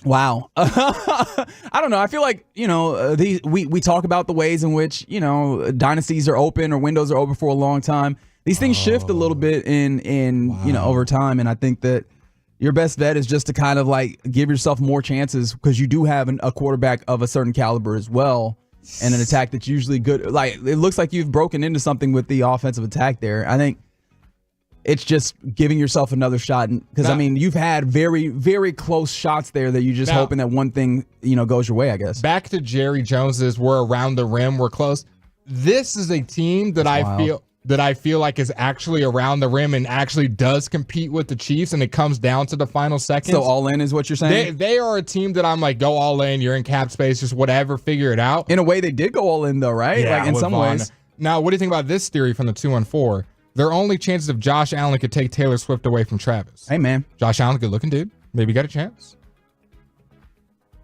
Wow. I don't know. I feel like, we talk about the ways in which, dynasties are open or windows are open for a long time. These things shift a little bit in over time. And I think that your best bet is just to kind of like give yourself more chances, because you do have a quarterback of a certain caliber as well, and an attack that's usually good. Like, it looks like you've broken into something with the offensive attack there. I think it's just giving yourself another shot, because I mean, you've had very, very close shots there that you're just hoping that one thing goes your way, I guess. Back to Jerry Jones's, we're around the rim, we're close. This is a team that I feel like is actually around the rim and actually does compete with the Chiefs, and it comes down to the final seconds. So all in is what you're saying? They are a team that I'm like, go all in, you're in cap space, just whatever, figure it out. In a way, they did go all in though, right? Yeah, like in some ways. Now, what do you think about this theory from the 214? Their only chances of Josh Allen could take Taylor Swift away from Travis. Hey, man. Josh Allen, good looking dude. Maybe got a chance.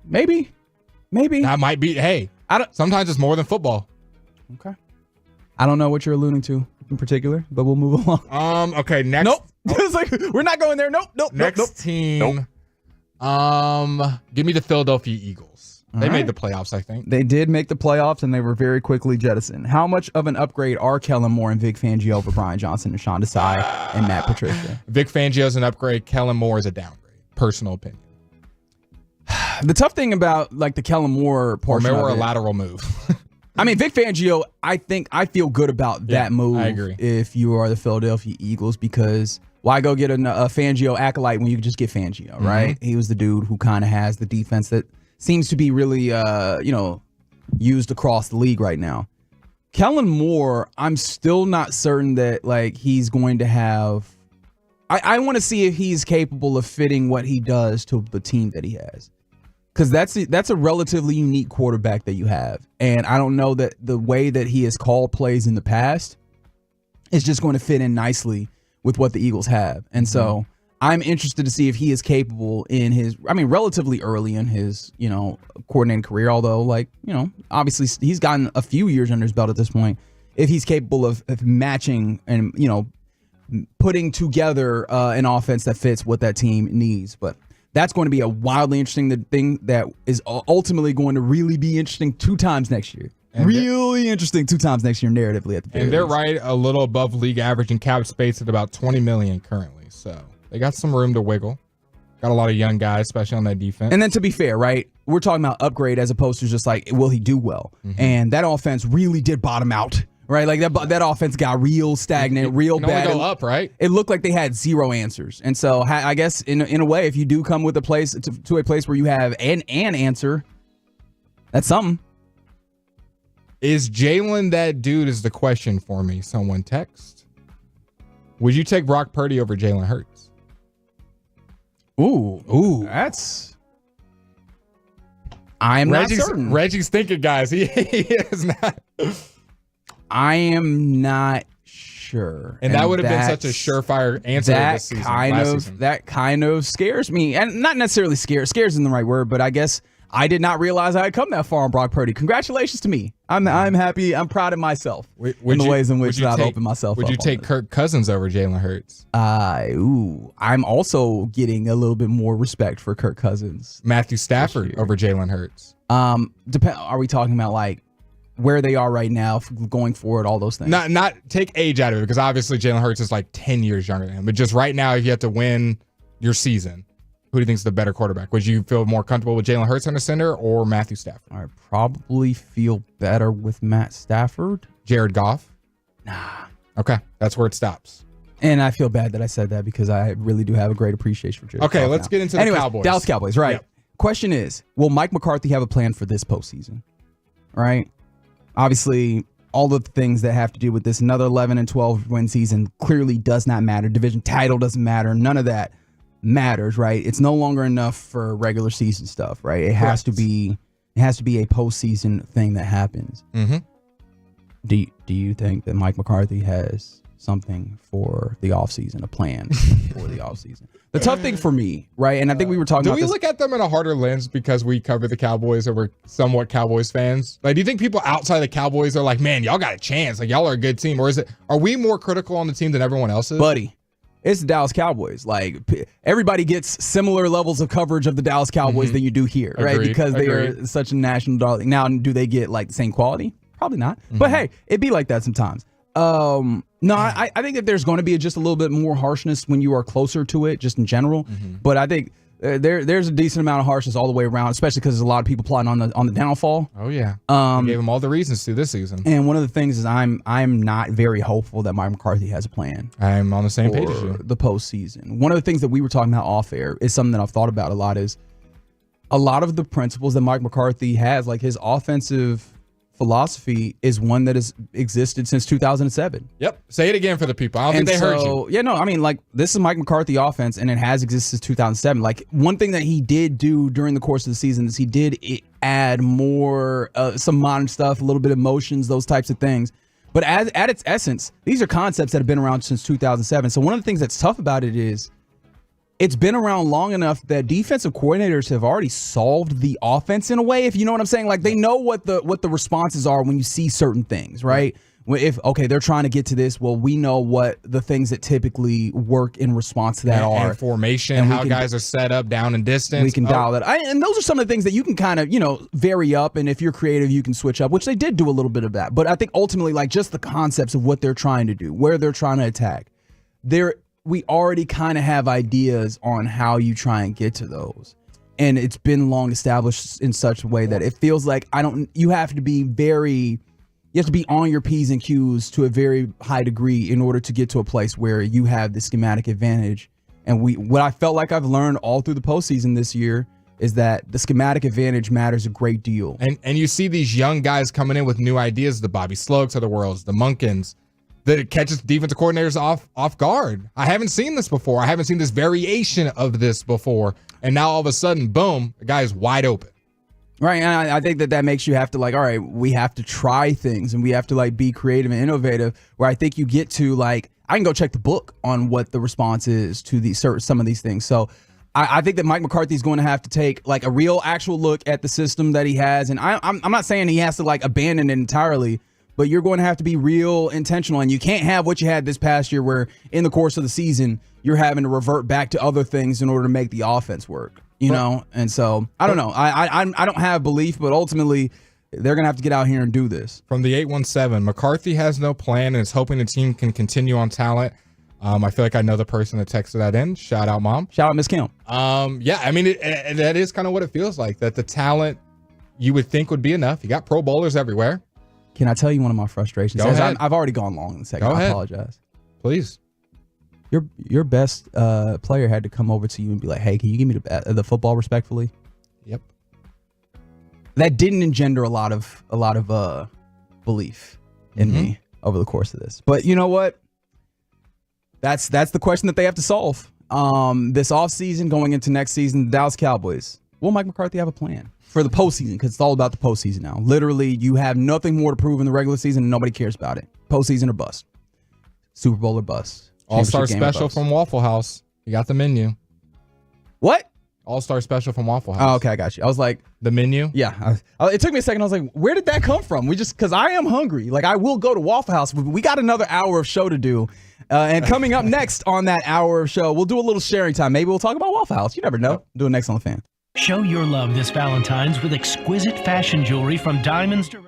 Maybe. That might be, sometimes it's more than football. Okay. I don't know what you're alluding to in particular, but we'll move along. Okay, next. Nope. It's like, we're not going there. Nope. Next team. Give me the Philadelphia Eagles. They made the playoffs, I think. They did make the playoffs, and they were very quickly jettisoned. How much of an upgrade are Kellen Moore and Vic Fangio over Brian Johnson and Sean Desai and Matt Patricia? Vic Fangio's an upgrade. Kellen Moore is a downgrade. Personal opinion. The tough thing about like the Kellen Moore portion or a lateral move. I mean, Vic Fangio, I feel good about that move. I agree. If you are the Philadelphia Eagles, because why go get a Fangio acolyte when you can just get Fangio, right? He was the dude who kind of has the defense that seems to be really, used across the league right now. Kellen Moore, I'm still not certain that like he's going to have. I want to see if he's capable of fitting what he does to the team that he has, because that's a relatively unique quarterback that you have, and I don't know that the way that he has called plays in the past is just going to fit in nicely with what the Eagles have, and so. I'm interested to see if he is capable in his, relatively early in his, coordinating career, although, obviously he's gotten a few years under his belt at this point, if he's capable of matching and, putting together an offense that fits what that team needs. But that's going to be a wildly interesting thing that is ultimately going to really be interesting 2 times next year. Really interesting 2 times next year narratively at the very And they're least. right a little above league average in cap space at about 20 million currently, so. They got some room to wiggle. Got a lot of young guys, especially on that defense. And then to be fair, right, we're talking about upgrade as opposed to just like, will he do well? And that offense really did bottom out, right? Like that offense got real stagnant, real bad. Only go up, right? It looked like they had 0 answers. And so I guess in a way, if you do come with a place to a place where you have an answer, that's something. Is Jalen that dude is the question for me. Someone text. Would you take Brock Purdy over Jalen Hurts? Ooh, that's. I am not certain. Reggie's thinking, guys. He is not. I am not sure. And that would have been such a surefire answer this season. That kind of scares me. And not necessarily scares isn't the right word, but I guess I did not realize I had come that far on Brock Purdy. Congratulations to me. I'm happy. I'm proud of myself in the ways in which I've opened myself up. Would you take Kirk Cousins over Jalen Hurts? I'm also getting a little bit more respect for Kirk Cousins. Matthew Stafford over Jalen Hurts. Are we talking about like where they are right now, going forward, all those things? Not take age out of it, because obviously Jalen Hurts is like 10 years younger than him. But just right now, if you have to win your season, who do you think is the better quarterback? Would you feel more comfortable with Jalen Hurts under center or Matthew Stafford? I probably feel better with Matt Stafford. Jared Goff? Nah. Okay, that's where it stops. And I feel bad that I said that because I really do have a great appreciation for Jared Goff. Okay, let's get into the Cowboys. Dallas Cowboys, right. Yep. Question is, will Mike McCarthy have a plan for this postseason? Right? Obviously, all the things that have to do with this, another 11 and 12 win season clearly does not matter. Division title doesn't matter. None of that matters, right? It's no longer enough for regular season stuff, right? It has to be a postseason thing that happens. Mm-hmm. Do you think that Mike McCarthy has something for the offseason, a plan for the offseason? The tough thing for me, right? And I think we were talking about this. Do we look at them in a harder lens because we cover the Cowboys or we're somewhat Cowboys fans? Like, do you think people outside the Cowboys are like, man, y'all got a chance, like y'all are a good team? Or are we more critical on the team than everyone else is? Buddy, it's the Dallas Cowboys. Like, everybody gets similar levels of coverage of the Dallas Cowboys than you do here, right? Agreed. Because they are such a national darling. Now, do they get like the same quality? Probably not. But hey, it'd be like that sometimes. No, I think that there's going to be just a little bit more harshness when you are closer to it, just in general. But I think there's a decent amount of harshness all the way around, especially because there's a lot of people plotting on the downfall. Oh yeah, we gave them all the reasons to this season. And one of the things is I'm not very hopeful that Mike McCarthy has a plan. I'm on the same page as you. The postseason. One of the things that we were talking about off air is something that I've thought about a lot. Is a lot of the principles that Mike McCarthy has, like his offensive philosophy, is one that has existed since 2007. Yep. Say it again for the people. I don't think they heard you. Yeah, no, I mean, like, this is Mike McCarthy offense, and it has existed since 2007. Like, one thing that he did do during the course of the season is he did add more, some modern stuff, a little bit of motions, those types of things. But at its essence, these are concepts that have been around since 2007. So one of the things that's tough about it is it's been around long enough that defensive coordinators have already solved the offense in a way, if you know what I'm saying. Like, they know what the responses are when you see certain things, right? If, okay, they're trying to get to this, well, we know what the things that typically work in response to that are. And formation, and how guys are set up down and distance. We can dial that. And those are some of the things that you can kind of, vary up. And if you're creative, you can switch up, which they did do a little bit of that. But I think ultimately, like, just the concepts of what they're trying to do, where they're trying to attack, we already kind of have ideas on how you try and get to those. And it's been long established in such a way that it feels like you have to be on your P's and Q's to a very high degree in order to get to a place where you have the schematic advantage. And what I felt like I've learned all through the postseason this year is that the schematic advantage matters a great deal. And you see these young guys coming in with new ideas, the Bobby Slokes of the world, the Munkins, that it catches defensive coordinators off guard. I haven't seen this before. I haven't seen this variation of this before. And now all of a sudden, boom, the guy is wide open. Right, and I think that makes you have to, like, all right, we have to try things and we have to, like, be creative and innovative, where I think you get to, like, I can go check the book on what the response is to some of these things. So I think that Mike McCarthy is going to have to take, like, a real actual look at the system that he has. And I'm not saying he has to, like, abandon it entirely, but you're going to have to be real intentional. And you can't have what you had this past year where in the course of the season, you're having to revert back to other things in order to make the offense work, you know? And so, I don't know. I don't have belief, but ultimately, they're going to have to get out here and do this. From the 817, McCarthy has no plan and is hoping the team can continue on talent. I feel like I know the person that texted that in. Shout out, Mom. Shout out, Miss Kim. Yeah, I mean, that is kind of what it feels like, that the talent you would think would be enough. You got pro bowlers everywhere. Can I tell you one of my frustrations? Go ahead. I've already gone long in a second. I apologize. Please. Your best player had to come over to you and be like, hey, can you give me the football respectfully? Yep. That didn't engender a lot of belief in me over the course of this. But you know what? That's the question that they have to solve. This offseason, going into next season, the Dallas Cowboys. Will Mike McCarthy have a plan for the postseason? Because it's all about the postseason now. Literally, you have nothing more to prove in the regular season and nobody cares about it. Postseason or bust. Super Bowl or bust. All-Star Championship game or special bust. from Waffle House. You got the menu. What? All-Star special from Waffle House. Oh, okay, I got you. I was like, The menu? yeah. It took me a second. I was like, where did that come from? Because I am hungry. Like, I will go to Waffle House. We got another hour of show to do. And coming up next on that hour of show, we'll do a little sharing time. Maybe we'll talk about Waffle House. You never know. Do it next on The Fan. Show your love this Valentine's with exquisite fashion jewelry from Diamonds Direct.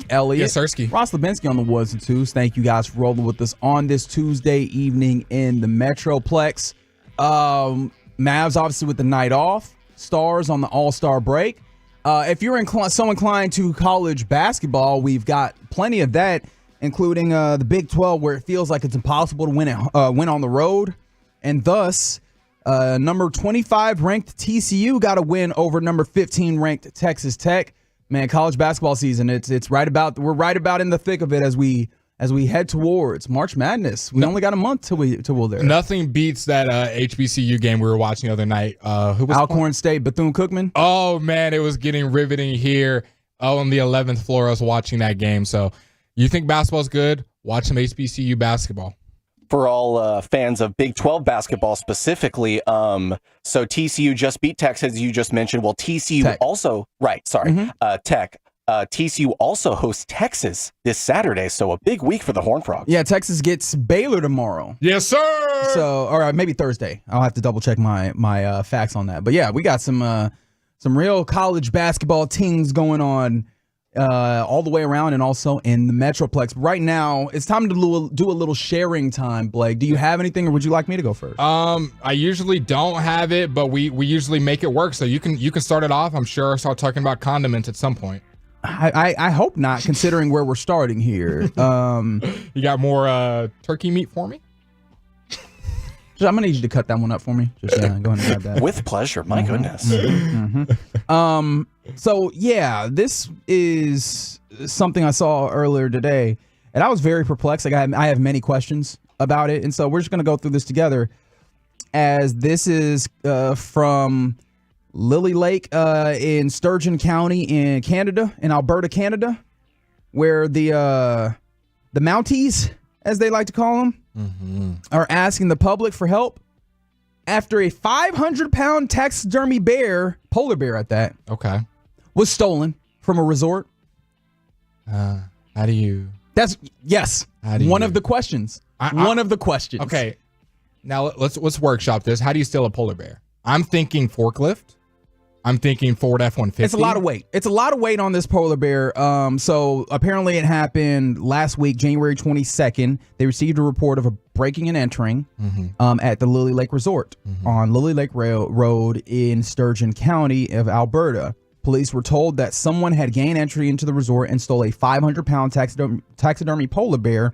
Elliott. Yes, Sirski. Ross Lubinsky on the ones and twos. Thank you guys for rolling with us on this Tuesday evening in the Metroplex. Mavs obviously with the night off. Stars on the All-Star break. If you're so inclined to college basketball, we've got plenty of that, including the Big 12, where it feels like it's impossible to win on the road. And thus, number 25 ranked TCU got a win over number 15 ranked Texas Tech. Man, college basketball season, we're right about in the thick of it as we head towards March Madness. We only got a month till we're there. Nothing beats that HBCU game we were watching the other night. Who was Alcorn State, Bethune-Cookman. Oh man, it was getting riveting here. On the 11th floor, I was watching that game. So, you think basketball's good? Watch some HBCU basketball. For all fans of Big 12 basketball specifically, so TCU just beat Texas, as you just mentioned. Well, TCU Tech. also, right, sorry, Tech. TCU also hosts Texas this Saturday, so a big week for the Horned Frogs. Yeah, Texas gets Baylor tomorrow. Yes, sir. So, or maybe Thursday. I'll have to double check my facts on that. But yeah, we got some real college basketball teams going on all the way around and also in the Metroplex. Right now, it's time to do a little sharing time, Blake. Do you have anything, or would you like me to go first? I usually don't have it, but we usually make it work. So you can start it off. I'm sure I'll start talking about condiments at some point. I hope not, considering where we're starting here. You got more turkey meat for me? I'm gonna need you to cut that one up for me. Just go ahead and grab that. With pleasure. My goodness. So yeah, this is something I saw earlier today, and I was very perplexed. Like I have many questions about it, and so we're just gonna go through this together. As this is from Lily Lake in Sturgeon County in Canada, in Alberta, Canada, where the Mounties, as they like to call them, are asking the public for help after a 500-pound taxidermy bear, polar bear at that, was stolen from a resort. How do you? That's yes. One of the questions. One of the questions. Okay. Now let's workshop this. How do you steal a polar bear? I'm thinking forklift. I'm thinking Ford F-150. It's a lot of weight. It's a lot of weight on this polar bear. So apparently it happened last week, January 22nd. They received a report of a breaking and entering at the Lily Lake Resort on Lily Lake Road in Sturgeon County of Alberta. Police were told that someone had gained entry into the resort and stole a 500-pound taxidermy polar bear,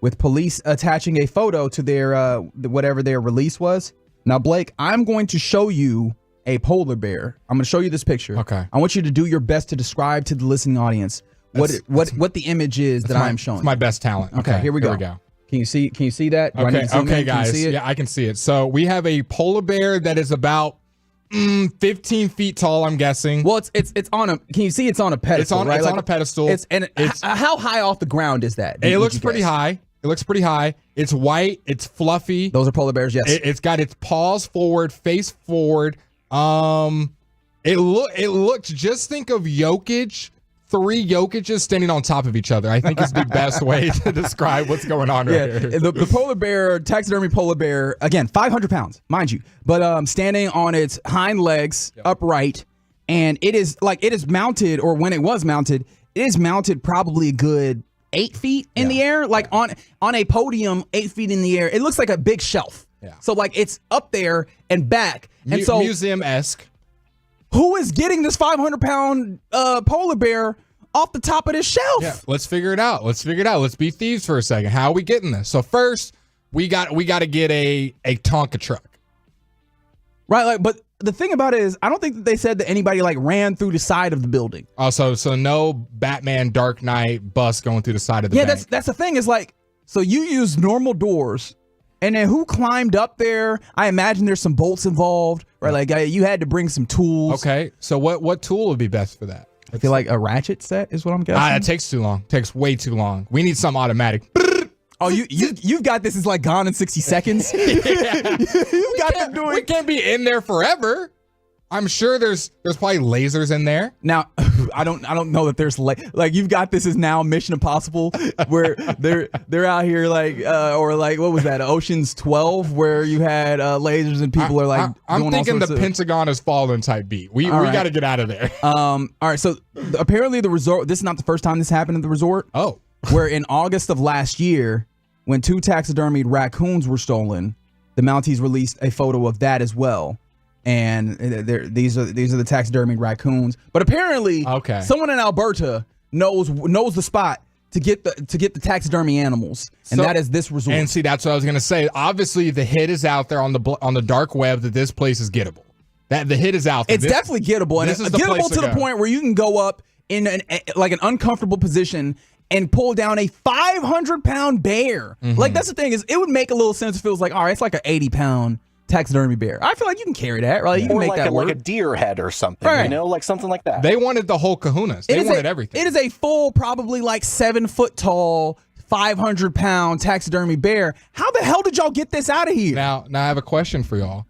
with police attaching a photo to their whatever their release was. Now, Blake, I'm going to show you a polar bear. I'm going to show you this picture. Okay. I want you to do your best to describe to the listening audience what the image is that I'm showing. It's my best talent. Okay, here we go. Can you see that? Okay, guys. Yeah, I can see it. So we have a polar bear that is about 15 feet tall, I'm guessing. Well, it's on a. Can you see it's on a pedestal? It's on a pedestal. How high off the ground is that? It looks pretty high. It looks pretty high. It's white. It's fluffy. Those are polar bears. Yes. It's got its paws forward, face forward. It looked. Just think of Jokic. 3 Jokic's standing on top of each other, I think is the best way to describe what's going on right here. The polar bear, taxidermy polar bear, again, 500 pounds, mind you, but standing on its hind legs upright, and it is mounted, or when it was mounted, it is mounted probably a good 8 feet in the air, like on a podium, 8 feet in the air. It looks like a big shelf. Yeah. So like it's up there and back, and so museum-esque. Who is getting this 500-pound polar bear off the top of this shelf? Yeah, let's figure it out. Let's be thieves for a second. How are we getting this? So first, we got to get a Tonka truck. Right, like, but the thing about it is, I don't think that they said that anybody like ran through the side of the building. Also, so no Batman Dark Knight bus going through the side of the bank. That's the thing, is like, so you use normal doors, and then who climbed up there? I imagine there's some bolts involved, right? Like you had to bring some tools. Okay, so what tool would be best for that? I feel like a ratchet set is what I'm guessing. It takes too long. Takes way too long. We need some automatic. Oh, you've got this. Is like Gone in 60 Seconds. We can't be in there forever. I'm sure there's probably lasers in there. Now, I don't know that there's like you've got this is now Mission Impossible where they're out here or what was that, Ocean's 12 where you had lasers and people are like I'm thinking the Pentagon has fallen type beat. We got to get out of there. All right, so apparently the resort, this is not the first time this happened at the resort. Oh. Where in August of last year, when 2 taxidermied raccoons were stolen, the Mounties released a photo of that as well. And these are the taxidermied raccoons. But apparently, someone in Alberta knows the spot to get the taxidermy animals, and that is this resort. And see, that's what I was gonna say. Obviously, the hit is out there on the dark web that this place is gettable. That the hit is out there. It's definitely gettable, and it's gettable to the point where you can go up in an uncomfortable position and pull down a 500-pound bear. Mm-hmm. Like, that's the thing, is it would make a little sense if it was like, all right, it's like an 80-pound taxidermy bear. I feel like you can carry that, right? You can make that work. Like a deer head or something, right. like something like that. They wanted the whole kahunas. They wanted everything. It is a full, probably like 7-foot tall, 500-pound taxidermy bear. How the hell did y'all get this out of here? Now I have a question for y'all.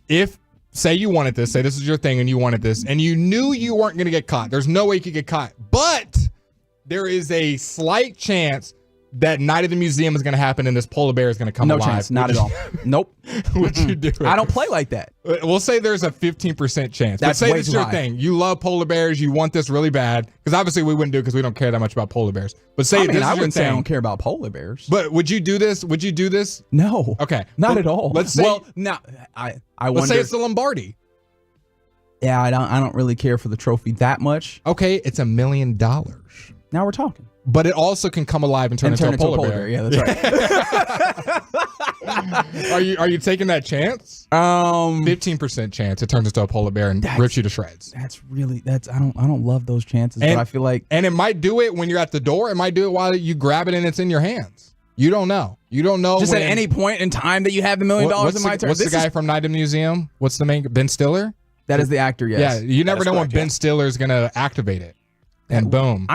If, say you wanted this, say this is your thing and you wanted this, and you knew you weren't going to get caught. There's no way you could get caught. But there is a slight chance that Night of the Museum is going to happen and this polar bear is going to come alive. No chance, not at all. Nope. Would you do it? I don't play like that. We'll say there's a 15% chance. That's but say way this too is your high. thing. You love polar bears. You want this really bad. Because obviously we wouldn't do it because we don't care that much about polar bears. But say this is I your wouldn't say I thing. don't care about polar bears. But would you do this? Would you do this? No. Okay. Not But at all. Let's say, I let's wonder. say it's the Lombardi. Yeah, I don't really care for the trophy that much. Okay, it's $1 million. Now we're talking. But it also can come alive and turn into a polar bear. Yeah, that's right. Are you taking that chance? 15% chance it turns into a polar bear and rips you to shreds. I don't love those chances, but I feel like, and it might do it when you're at the door. It might do it while you grab it and it's in your hands. You don't know. You don't know. Just at any point in time that you have $1 million in my turn. What's the guy from Night of the Museum? What's the main? Ben Stiller? That is the actor, yes. Yeah, you never know when Ben Stiller is going to activate it. And boom.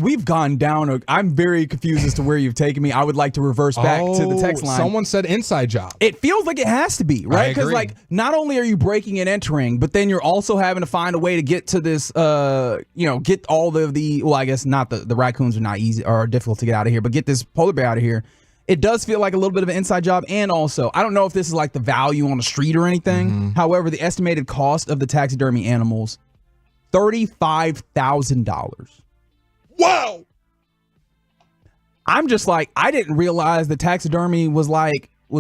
We've gone down. I'm very confused as to where you've taken me. I would like to reverse back to the text line. Someone said inside job. It feels like it has to be, right? Because like not only are you breaking and entering, but then you're also having to find a way to get to this, get all the well, I guess not the raccoons are not easy or difficult to get out of here, but get this polar bear out of here. It does feel like a little bit of an inside job. And also, I don't know if this is like the value on the street or anything. Mm-hmm. However, the estimated cost of the taxidermy animals, $35,000. Wow. I'm just like, I didn't realize the taxidermy was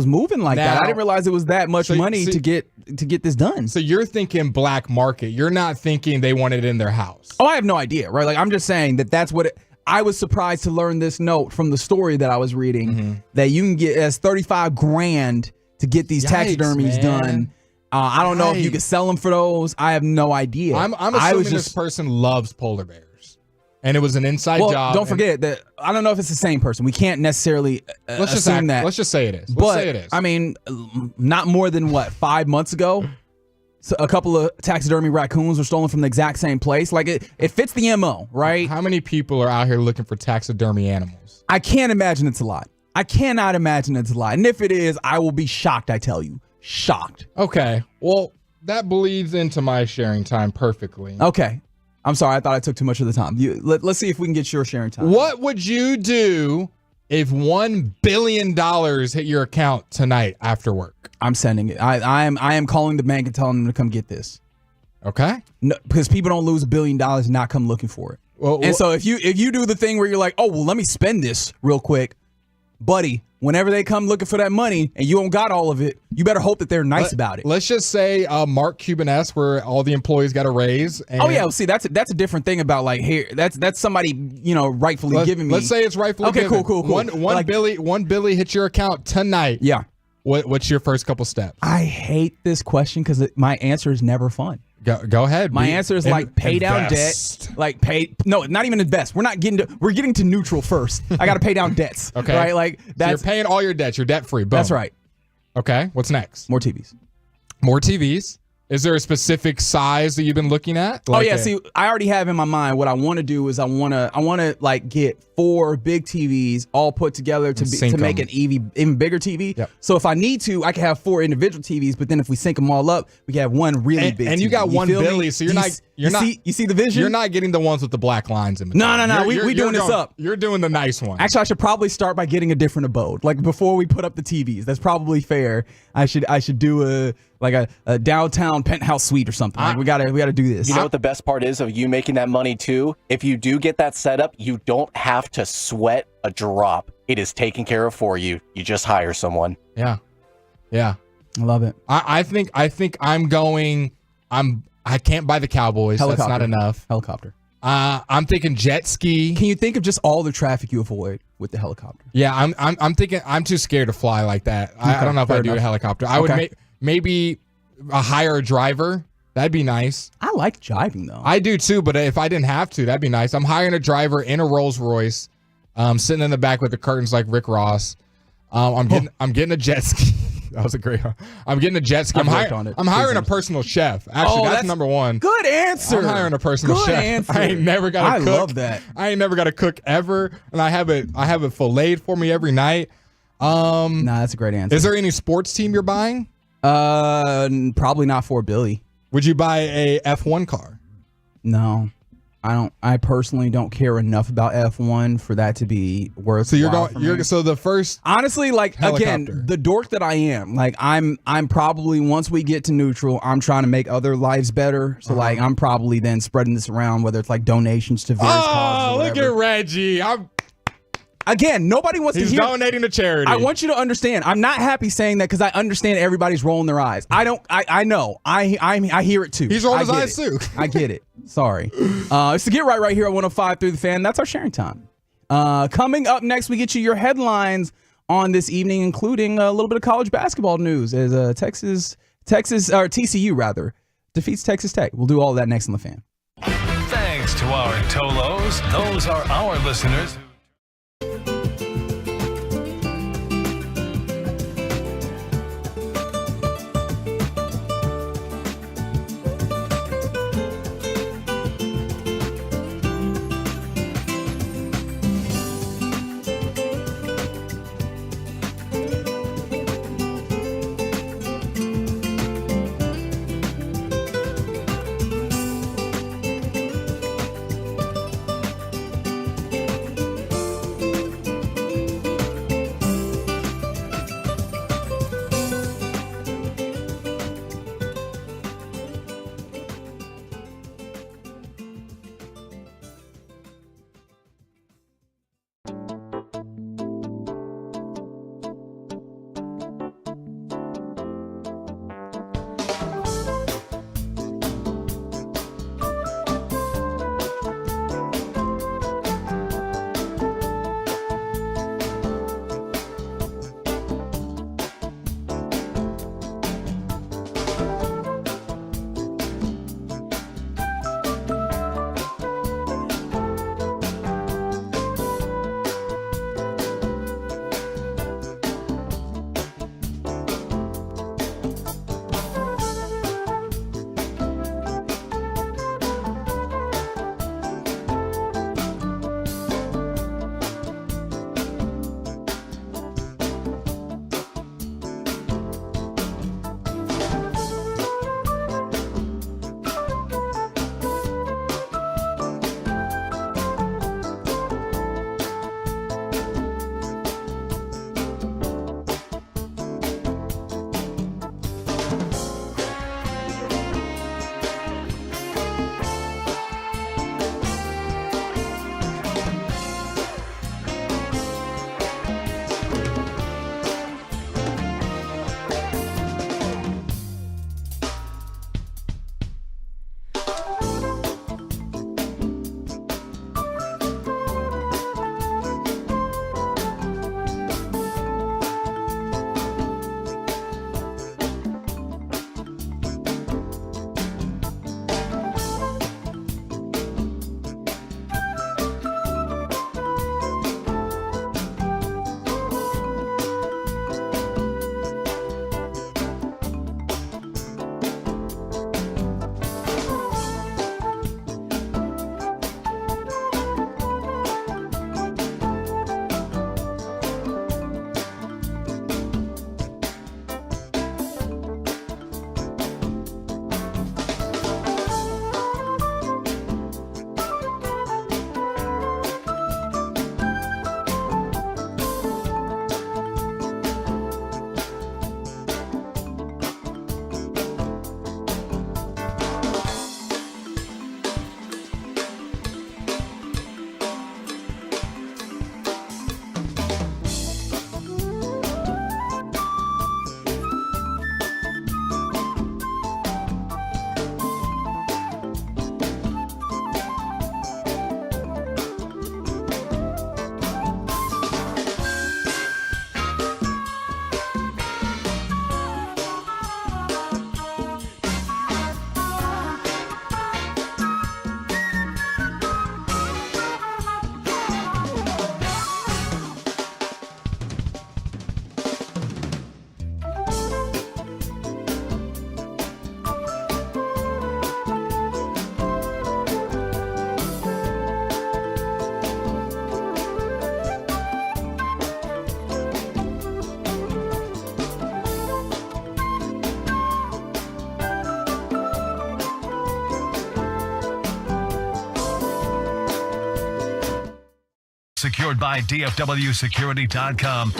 moving like that. I didn't realize it was that much money to get this done. So you're thinking black market. You're not thinking they want it in their house. Oh, I have no idea, right? Like, I'm just saying that's what I was surprised to learn this note from the story that I was reading, that you can get as $35,000 to get these taxidermies done. I don't know if you could sell them for those. I have no idea. I'm assuming this person loves polar bears. And it was an inside job. Don't forget that I don't know if it's the same person. We can't necessarily assume that. Let's just say it is. But say it is. I mean, not more than 5 months ago, so a couple of taxidermy raccoons were stolen from the exact same place. Like it fits the MO, right? How many people are out here looking for taxidermy animals? I can't imagine it's a lot. I cannot imagine it's a lot. And if it is, I will be shocked. I tell you, shocked. Okay. Well, that bleeds into my sharing time perfectly. Okay. I'm sorry. I thought I took too much of the time. Let's see if we can get your sharing time. What would you do if $1 billion hit your account tonight after work? I'm sending it. I am calling the bank and telling them to come get this. Okay. No, because people don't lose $1 billion and not come looking for it. So if you do the thing where you're like, oh well, let me spend this real quick, buddy. Whenever they come looking for that money and you don't got all of it, you better hope that they're nice about it. Let's just say Mark Cuban-esque, where all the employees got a raise. And see, that's a different thing about like here. That's somebody rightfully giving me. Let's say it's rightfully given. Okay, cool. $1 billion hits your account tonight. Yeah. What's your first couple steps? I hate this question because my answer is never fun. Go ahead. My answer is pay down debt. No, not even invest. We're getting to neutral first. I got to pay down debts. Okay. Right? Like you're paying all your debts. You're debt free. Boom. That's right. Okay. What's next? More TVs. More TVs. Is there a specific size that you've been looking at? See, I already have in my mind what I want to do is I want to like get 4 big TVs all put together to make an even bigger TV. Yep. So if I need to, I can have 4 individual TVs, but then if we sync them all up, we can have one really big and TV. you got one feel Billy, me? so you see the vision? You're not getting the ones with the black lines in between. No. We doing this up. You're doing the nice one. Actually, I should probably start by getting a different abode. Like before we put up the TVs. That's probably fair. I should do a downtown penthouse suite or something. Like we gotta do this. You know what the best part is of you making that money too? If you do get that set up, you don't have to sweat a drop. It is taken care of for you. You just hire someone. Yeah. I love it. I think I'm going. I can't buy the Cowboys. Helicopter. That's not enough. Helicopter. I'm thinking jet ski. Can you think of just all the traffic you avoid with the helicopter? Yeah, I'm thinking I'm too scared to fly like that. I don't know if I'd do a helicopter. I would maybe hire a driver. That'd be nice. I like driving though. I do too, but if I didn't have to, that'd be nice. I'm hiring a driver in a Rolls Royce, sitting in the back with the curtains like Rick Ross. I'm getting a jet ski. That was a great one. I'm getting a jet ski. I'm hiring a personal chef. Actually, that's number one. Good answer. I'm hiring a personal chef. Answer. I ain't never got to cook. I love that. I ain't never got to cook ever, and I have it filleted for me every night. That's a great answer. Is there any sports team you're buying? Probably not for Billy. Would you buy a F1 car? No. I don't. I personally don't care enough about F1 for that to be worth. So the first, honestly, like helicopter. Again, the dork that I am, like I'm probably once we get to neutral, I'm trying to make other lives better. So like I'm probably then spreading this around, whether it's like donations to various causes. Oh, look at Reggie! Again, nobody wants to hear. He's donating to charity. I want you to understand. I'm not happy saying that because I understand everybody's rolling their eyes. I don't. I know. I hear it too. He's rolling his eyes too. I get it. Sorry. It's the Get right here at 105 through the Fan. That's our sharing time. Coming up next, we get you your headlines on this evening, including a little bit of college basketball news as Texas or TCU rather defeats Texas Tech. We'll do all of that next on the Fan. Thanks to our Tolos. Those are our listeners. Secured by DFWsecurity.com.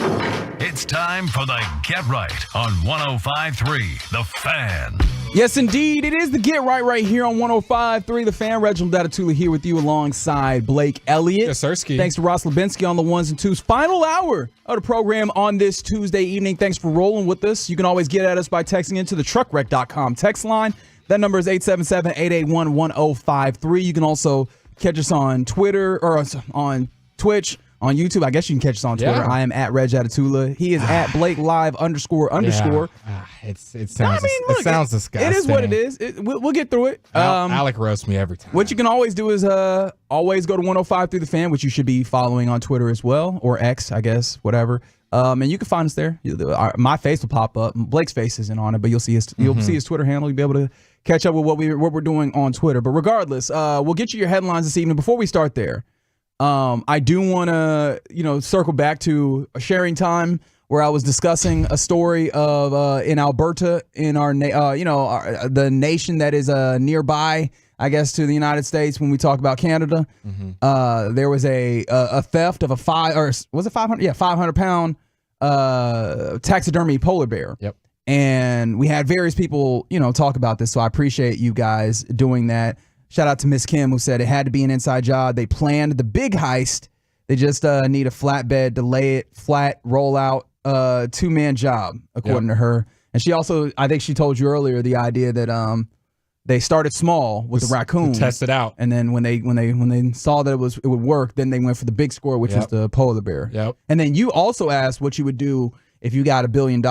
It's time for the Get Right on 105.3 The Fan. Yes, indeed. It is the Get right here on 105.3 The Fan. Reginald Datatula here with you alongside Blake Elliott. Yes, Sirski. Thanks to Ross Lubinsky on the ones and twos. Final hour of the program on this Tuesday evening. Thanks for rolling with us. You can always get at us by texting into the truckwreck.com text line. That number is 877-881-1053. You can also catch us on Twitter or on Twitch, on YouTube. I guess you can catch us on Twitter. Yeah. I am at Reg Atatula. He is at Blake Live __. It sounds disgusting. It is what it is. We'll get through it. Alec roasts me every time. What you can always do is always go to 105 The Fan, which you should be following on Twitter as well, or X, I guess, whatever. And you can find us there. My face will pop up. Blake's face isn't on it, but you'll see his Twitter handle. You'll be able to catch up with what we're doing on Twitter. But regardless, we'll get you your headlines this evening. Before we start there, I do want to circle back to a sharing time where I was discussing a story of in Alberta, in our the nation that is nearby, I guess, to the United States. When we talk about Canada, there was a theft of a 500 pound taxidermy polar bear. Yep. And we had various people, talk about this. So I appreciate you guys doing that. Shout out to Miss Kim, who said it had to be an inside job. They planned the big heist. They just need a flatbed to lay it flat, roll out, 2-man job, according to her. And she also, I think she told you earlier, the idea that they started small with the raccoon, to test it out, and then when they saw that it would work, then they went for the big score, which was the polar bear. Yep. And then you also asked what you would do if you got $1 billion,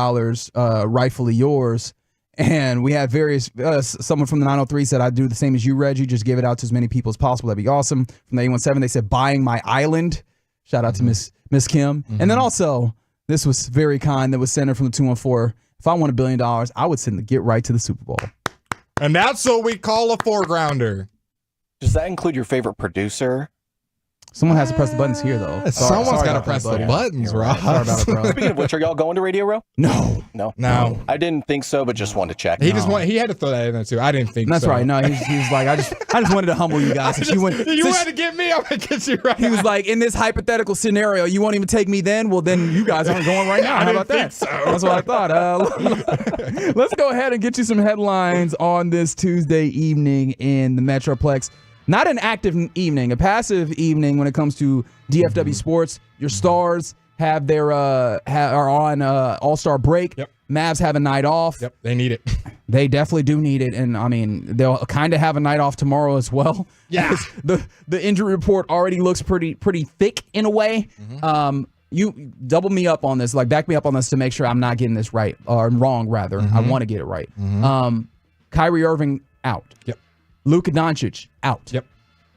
rightfully yours. And we had various, someone from the 903 said, I'd do the same as you, Reggie, just give it out to as many people as possible. That'd be awesome. From the 817, they said, buying my island. Shout out to Miss Kim. And then also, this was very kind, that was sent in from the 214. If I won $1 billion, I would send the Get Right to the Super Bowl. And that's what we call a foregrounder. Does that include your favorite producer? Someone has to press the buttons here, though. Someone's got to press the buttons, Rob. Sorry about it, bro. Speaking of which, are y'all going to Radio Row? No. I didn't think so, but just wanted to check. He had to throw that in there too. I didn't think That's so. right. No, he's like, I just wanted to humble you guys. You wanted to get me, I'm going to get you right. He was like, in this hypothetical scenario, you won't even take me then? Well, then you guys aren't going right now. How about that? So. That's what I thought. Let's go ahead and get you some headlines on this Tuesday evening in the Metroplex. Not an active evening, a passive evening when it comes to DFW sports. Your Stars have their are on All-Star break. Yep. Mavs have a night off. Yep, they need it. They definitely do need it, and I mean they'll kind of have a night off tomorrow as well. Yeah, the injury report already looks pretty thick in a way. You double me up on this, like back me up on this to make sure I'm not getting this right or wrong. Rather, I want to get it right. Kyrie Irving out. Yep. Luka Doncic out. Yep.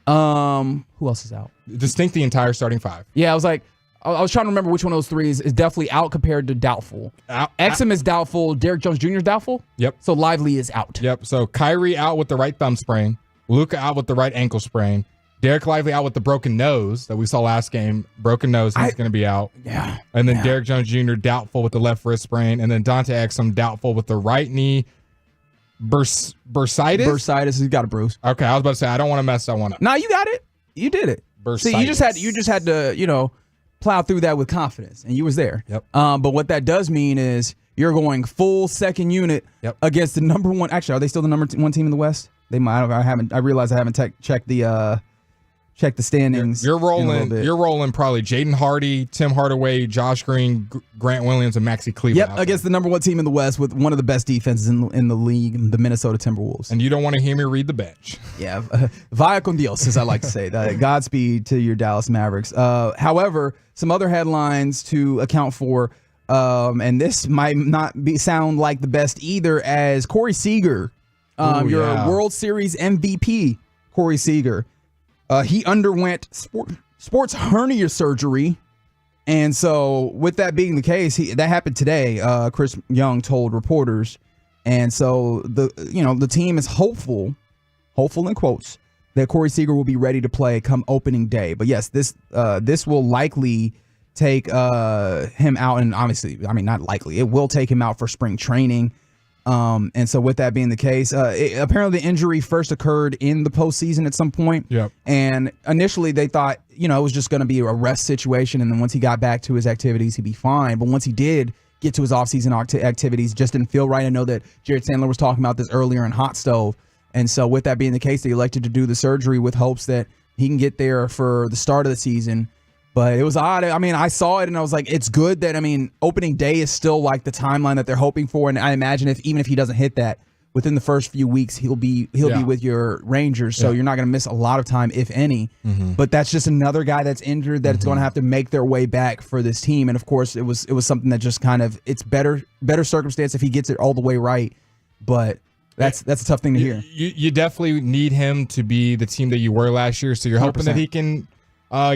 Who else is out? Distinct the entire starting five. Yeah, I was trying to remember which one of those three is definitely out compared to doubtful. Exum is doubtful. Derek Jones Jr. is doubtful. Yep. So Lively is out. Yep. So Kyrie out with the right thumb sprain. Luka out with the right ankle sprain. Derek Lively out with the broken nose that we saw last game. Broken nose, he's going to be out. Yeah. And then Derek Jones Jr. doubtful with the left wrist sprain. And then Dante Exum doubtful with the right knee. Bursitis? Bursitis. He's got a bruise. Okay, I was about to say, I don't want to mess that one up. No, you got it. You did it. Bursitis. See, you just had to, plow through that with confidence, and you was there. Yep. But what that does mean is you're going full second unit against the number one. Actually, are they still the number one team in the West? They might. I realize I haven't checked the standings. You're rolling probably Jaden Hardy, Tim Hardaway, Josh Green, Grant Williams, and Maxi Cleveland. Yep, against the number one team in the West with one of the best defenses in the league, the Minnesota Timberwolves. And you don't want to hear me read the bench. Yeah, vaya con Dios, as I like to say. Godspeed to your Dallas Mavericks. However, some other headlines to account for, and this might not sound like the best either, as Corey Seager, World Series MVP, Corey Seager. He underwent sports hernia surgery, and so with that being the case, that happened today. Chris Young told reporters, and so the team is hopeful in quotes, that Corey Seager will be ready to play come opening day. But yes, this will likely take him out, and obviously, I mean, not likely, it will take him out for spring training. And so with that being the case, apparently the injury first occurred in the postseason at some point. Yep. And initially they thought, it was just going to be a rest situation. And then once he got back to his activities, he'd be fine. But once he did get to his offseason activities, just didn't feel right. I know that Jared Sandler was talking about this earlier in Hot Stove. And so with that being the case, they elected to do the surgery with hopes that he can get there for the start of the season. But it was odd. I mean, I saw it and I was like, it's good that, opening day is still like the timeline that they're hoping for. And I imagine even if he doesn't hit that within the first few weeks, he'll be with your Rangers. So you're not going to miss a lot of time, if any. But that's just another guy that's injured that's going to have to make their way back for this team. And of course, it was something that just kind of, it's better circumstance if he gets it all the way right. But that's a tough thing to hear. You definitely need him to be the team that you were last year. So you're hoping 100%. that he can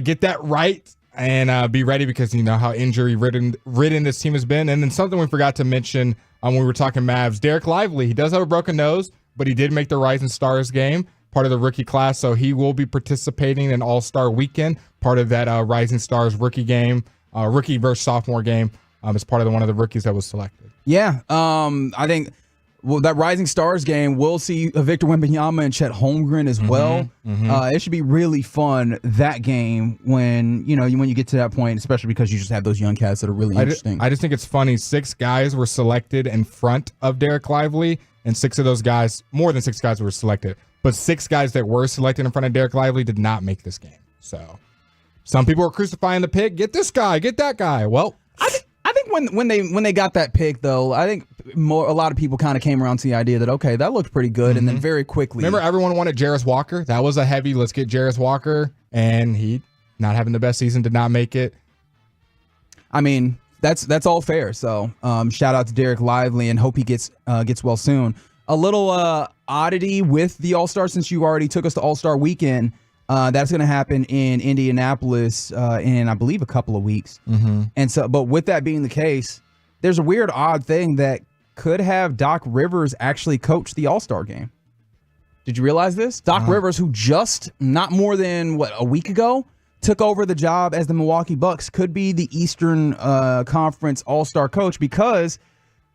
get that right and be ready, because you know how injury ridden this team has been. And then something we forgot to mention when we were talking Mavs, Derek Lively, he does have a broken nose, but he did make the Rising Stars game, part of the rookie class. So he will be participating in All-Star Weekend, part of that Rising Stars rookie game, rookie versus sophomore game, as part of one of the rookies that was selected. Yeah, I think that Rising Stars game, we'll see Victor Wembanyama and Chet Holmgren as well. It should be really fun, that game, when you get to that point, especially because you just have those young cats that are really interesting. I just think it's funny. 6 guys were selected in front of Derek Lively, and 6 of those guys, more than 6 guys were selected, but 6 guys that were selected in front of Derek Lively did not make this game. So some people were crucifying the pick. Get this guy, get that guy. Well, I think when they got that pick, though, I think a lot of people kind of came around to the idea that, okay, that looked pretty good, and then very quickly. Remember, everyone wanted Jarris Walker. That was a heavy, let's get Jarris Walker, and he, not having the best season, did not make it. I mean, that's all fair. So shout out to Derek Lively, and hope he gets well soon. A little oddity with the All-Star, since you already took us to All-Star Weekend. That's going to happen in Indianapolis in, I believe, a couple of weeks. And so, but with that being the case, there's a weird, odd thing that could have Doc Rivers actually coach the All-Star game. Did you realize this? Doc Rivers, who just not more than a week ago took over the job as the Milwaukee Bucks, could be the Eastern Conference All-Star coach, because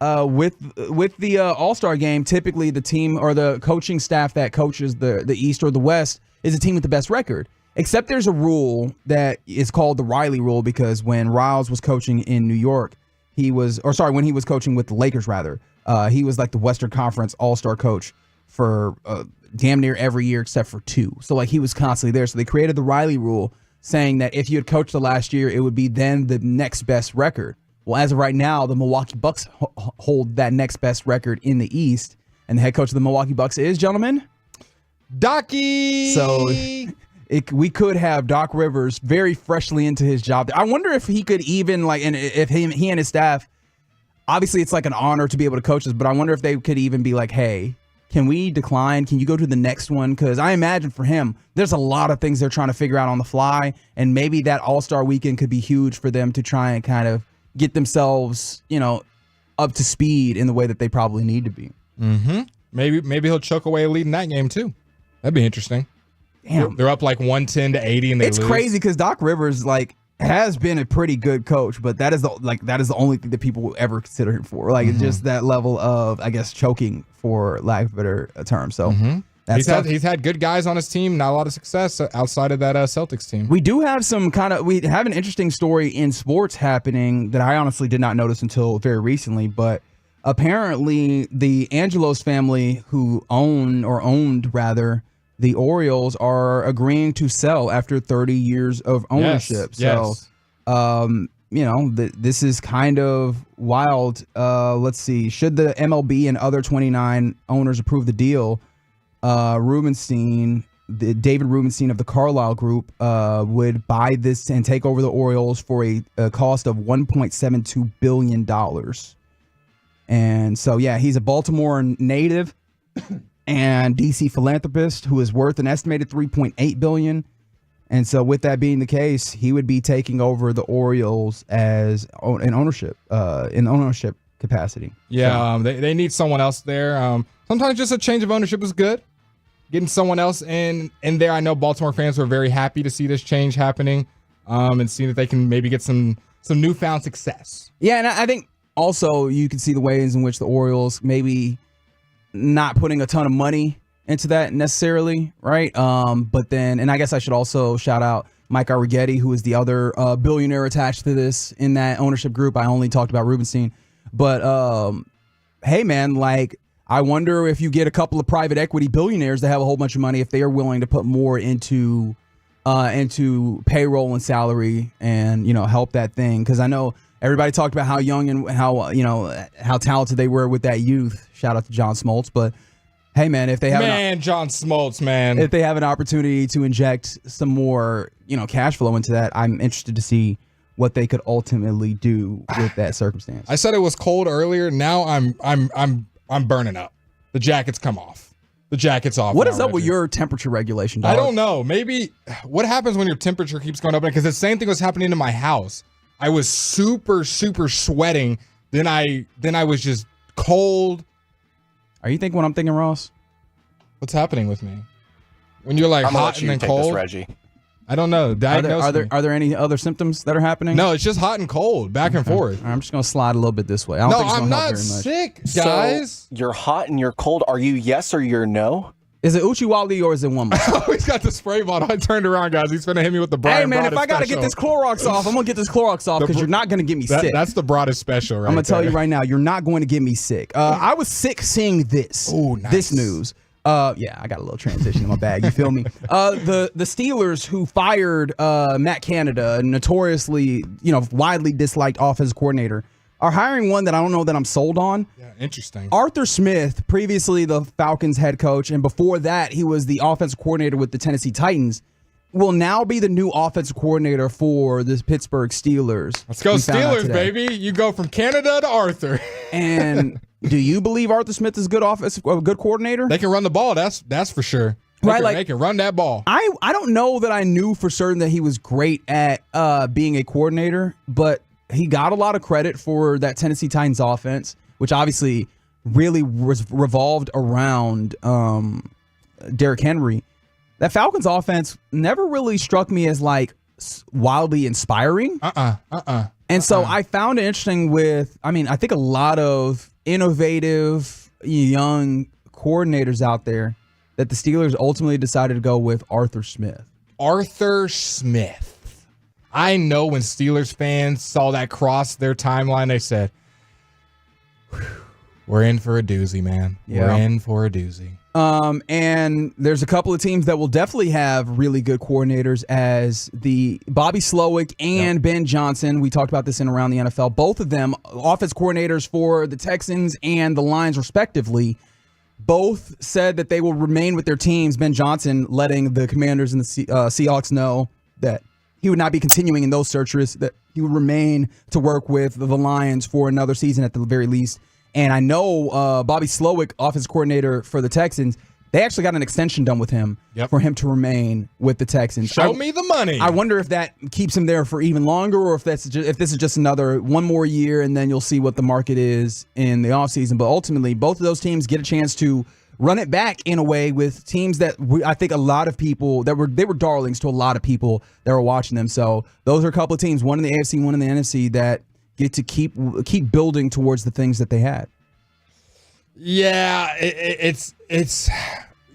with the All-Star game, typically the team or the coaching staff that coaches the East or the West is a team with the best record. Except there's a rule that is called the Riley rule, because when Riles was coaching in New York, when he was coaching with the Lakers, rather, he was like the Western Conference All-Star coach for damn near every year except for 2. So like he was constantly there. So they created the Riley rule, saying that if you had coached the last year, it would be then the next best record. Well, as of right now, the Milwaukee Bucks hold that next best record in the East, and the head coach of the Milwaukee Bucks is, gentlemen, Docky. So we could have Doc Rivers very freshly into his job. I wonder if he could even, like, and if he and his staff, obviously it's like an honor to be able to coach this, but I wonder if they could even be like, hey, can we decline? Can you go to the next one? Because I imagine for him, there's a lot of things they're trying to figure out on the fly, and maybe that All-Star Weekend could be huge for them to try and kind of get themselves, up to speed in the way that they probably need to be. Maybe he'll choke away leading that game too. That'd be interesting. Damn. They're up like 110-80 and they lose. It's crazy because Doc Rivers has been a pretty good coach, but that is the only thing that people will ever consider him for. It's just that level of, I guess, choking, for lack of a better term. So he's had good guys on his team, not a lot of success outside of that Celtics team. We do have we have an interesting story in sports happening that I honestly did not notice until very recently, but apparently the Angelos family, who owned the Orioles, are agreeing to sell after 30 years of ownership. Yes. So, this is kind of wild. Let's see. Should the MLB and other 29 owners approve the deal, David Rubenstein of the Carlyle Group would buy this and take over the Orioles for a cost of $1.72 billion. And so, he's a Baltimore native and DC philanthropist who is worth an estimated $3.8 billion. And so with that being the case, he would be taking over the Orioles as in ownership capacity. Yeah, so they need someone else there. Sometimes just a change of ownership is good. Getting someone else in there. I know Baltimore fans were very happy to see this change happening, and seeing that they can maybe get some newfound success. Yeah, and I think also, you can see the ways in which the Orioles maybe not putting a ton of money into that necessarily, right? But then, and I guess I should also shout out Mike Arrighetti, who is the other billionaire attached to this in that ownership group. I only talked about Rubenstein. But, hey, man, like, I wonder if you get a couple of private equity billionaires that have a whole bunch of money, if they are willing to put more into payroll and salary and, help that thing. Because I know everybody talked about how young and how talented they were with that youth. Shout out to John Smoltz. But, hey, man, if they have John Smoltz, man. If they have an opportunity to inject some more, cash flow into that, I'm interested to see what they could ultimately do with that circumstance. I said it was cold earlier. Now I'm burning up. The jacket's come off. The jacket's off. What is up with your temperature regulation, dog? I don't know. Maybe what happens when your temperature keeps going up? Because the same thing was happening in my house. I was super sweating. Then I was just cold. Are you thinking what I'm thinking, Ross? What's happening with me? When you're like hot and then cold, Reggie. I don't know. Are there any other symptoms that are happening? No, it's just hot and cold, back and forth. I'm just gonna slide a little bit this way. I don't think it's gonna help very much. Sick, guys. So you're hot and you're cold. Are you yes or you're no? Is it Uchiwali or is it one more? Oh, he's got the spray bottle. I turned around, guys. He's gonna hit me with the Brian. Hey man, Broaddus if I gotta special. get this Clorox off, I'm gonna get this Clorox off because you're not gonna get me sick. That's the Broaddus special, right? I'm gonna tell you right now, you're not going to get me sick. I was sick seeing this. Oh, nice. This news. Yeah, I got a little transition in my bag. You feel me? The Steelers, who fired Matt Canada, a notoriously, widely disliked offensive coordinator, are hiring one that I don't know that I'm sold on. Yeah, interesting. Arthur Smith, previously the Falcons head coach, and before that he was the offensive coordinator with the Tennessee Titans, will now be the new offensive coordinator for the Pittsburgh Steelers. Let's go Steelers, baby. You go from Canada to Arthur. And do you believe Arthur Smith is a good coordinator? They can run the ball. That's for sure. They can run that ball. I don't know that I knew for certain that he was great at being a coordinator, but he got a lot of credit for that Tennessee Titans offense, which obviously really was revolved around Derrick Henry. That Falcons offense never really struck me as wildly inspiring. And so I found it interesting I think a lot of innovative young coordinators out there that the Steelers ultimately decided to go with Arthur Smith. Arthur Smith. I know when Steelers fans saw that cross their timeline, they said, we're in for a doozy, man. Yeah. We're in for a doozy. And there's a couple of teams that will definitely have really good coordinators as the Bobby Slowick and Ben Johnson. We talked about this in Around the NFL. Both of them, offense coordinators for the Texans and the Lions respectively, both said that they will remain with their teams. Ben Johnson letting the Commanders and the Seahawks know that he would not be continuing in those searches, that he would remain to work with the Lions for another season at the very least. And I know Bobby Slowick, offensive coordinator for the Texans, they actually got an extension done with him for him to remain with the Texans. Show me the money. I wonder if that keeps him there for even longer, or if this is just another one more year, and then you'll see what the market is in the offseason. But ultimately, both of those teams get a chance to run it back in a way with teams that I think a lot of people they were darlings to a lot of people that were watching them. So those are a couple of teams, one in the AFC, one in the NFC, that get to keep building towards the things that they had. Yeah, it's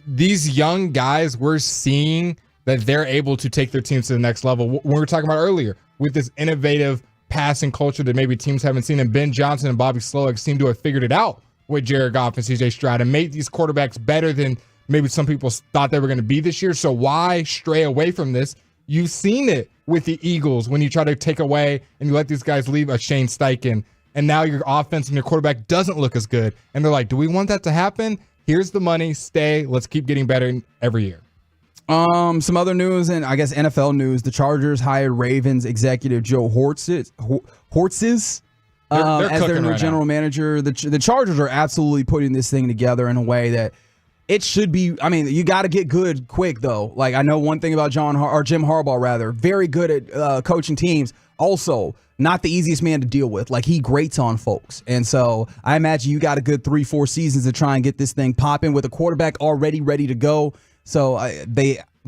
these young guys, we're seeing that they're able to take their teams to the next level. When we were talking about earlier, with this innovative passing culture that maybe teams haven't seen, and Ben Johnson and Bobby Slowick seem to have figured it out with Jared Goff and CJ Stroud and made these quarterbacks better than maybe some people thought they were going to be this year. So why stray away from this? You've seen it with the Eagles when you try to take away and you let these guys leave a Shane Steichen, and now your offense and your quarterback doesn't look as good. And they're like, do we want that to happen? Here's the money. Stay. Let's keep getting better every year. Some other news, and I guess NFL news. The Chargers hired Ravens executive Joe Hortzis as their new general manager. The Chargers are absolutely putting this thing together in a way that it should be. I mean, you got to get good quick, though. Like, I know one thing about Jim Harbaugh, rather. Very good at coaching teams. Also, not the easiest man to deal with. Like, he grates on folks. And so I imagine you got a good 3-4 seasons to try and get this thing popping with a quarterback already ready to go. So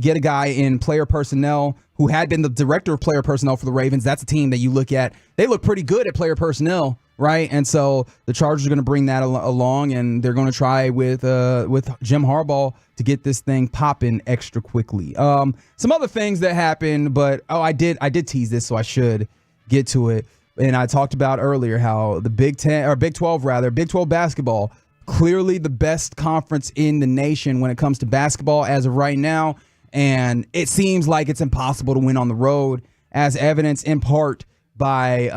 get a guy in player personnel who had been the director of player personnel for the Ravens. That's a team that you look at. They look pretty good at player personnel, right? And so the Chargers are going to bring that along, and they're going to try with Jim Harbaugh to get this thing popping extra quickly. Some other things that happened, but I did tease this, so I should get to it. And I talked about earlier how the Big 12 basketball, clearly the best conference in the nation when it comes to basketball as of right now. And it seems like it's impossible to win on the road, as evidenced in part by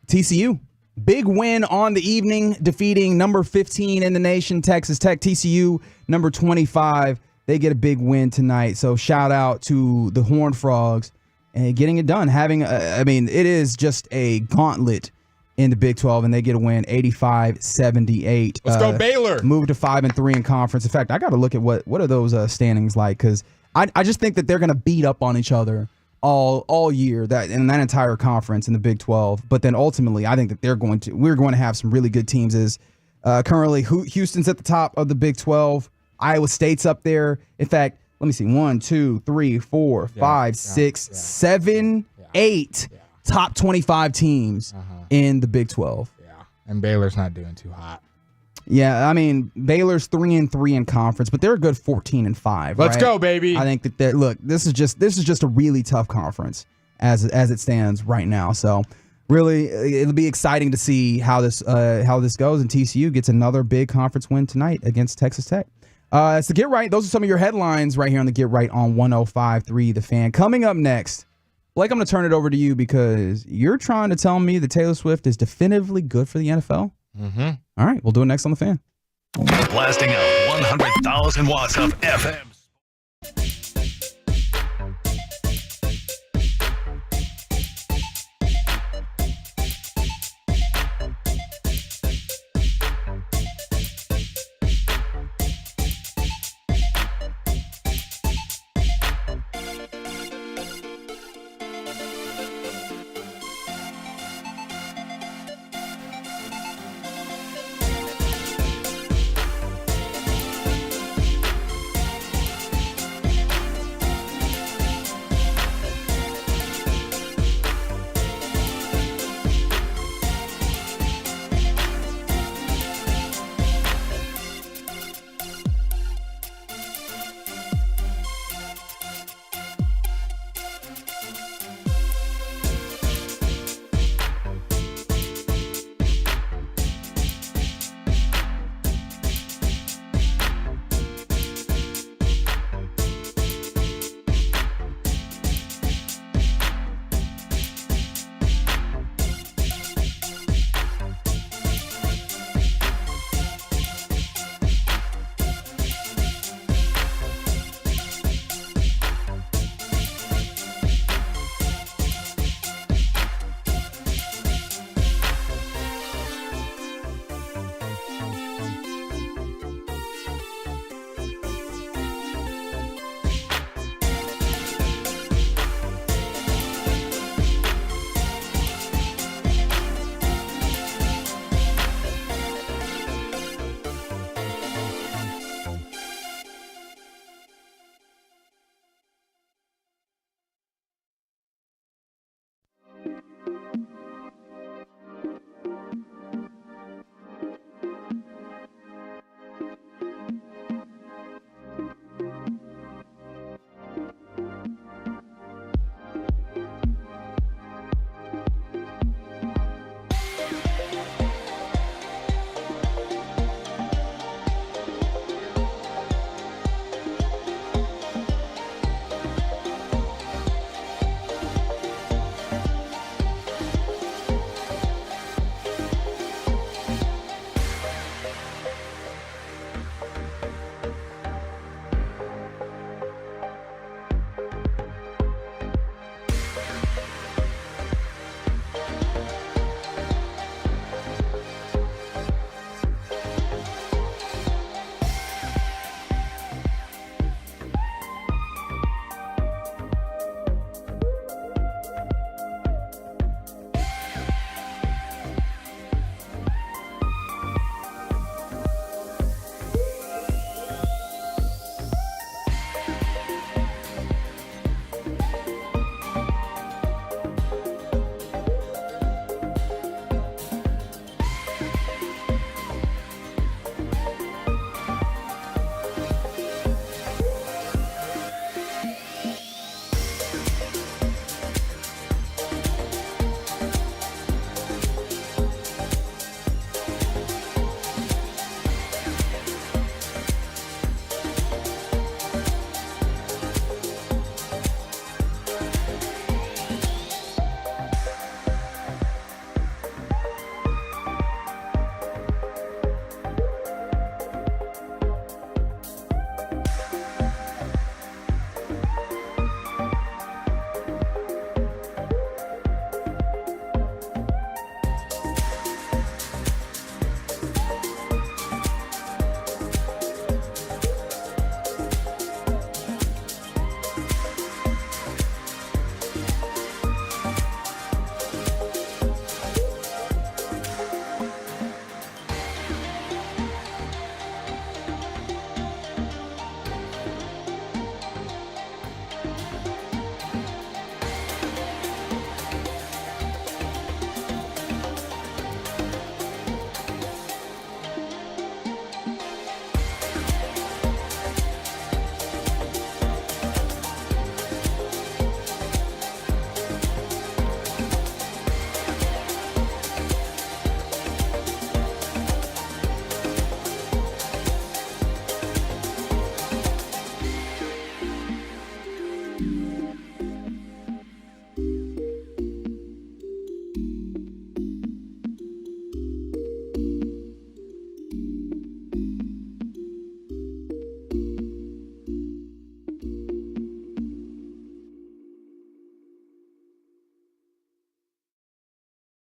TCU. Big win on the evening, defeating number 15 in the nation, Texas Tech. TCU, number 25. They get a big win tonight. So shout out to the Horned Frogs and getting it done. It is just a gauntlet in the Big 12, and they get a win 85-78. Let's go Baylor. Move to 5-3 in conference. In fact, I got to look at what are those standings like, because I just think that they're going to beat up on each other all year, that in that entire conference in the Big 12. But then ultimately, I think that we're going to have some really good teams. Currently Houston's at the top of the Big 12. Iowa State's up there. In fact, let me see, 1, 2, 3, 4, 5, 6, 7, 8 top 25 teams in the Big 12. Yeah, and Baylor's not doing too hot. Yeah, I mean, Baylor's 3-3 in conference, but they're a good 14-5. Let's go, baby. I think that look, this is just a really tough conference as it stands right now. So really, it'll be exciting to see how this goes. And TCU gets another big conference win tonight against Texas Tech. It's the Get Right. Those are some of your headlines right here on the Get Right on 105.3 The Fan. Coming up next, Blake, I'm going to turn it over to you because you're trying to tell me that Taylor Swift is definitively good for the NFL. Mm-hmm. All right, we'll do it next on The Fan. Blasting out 100,000 watts of FM.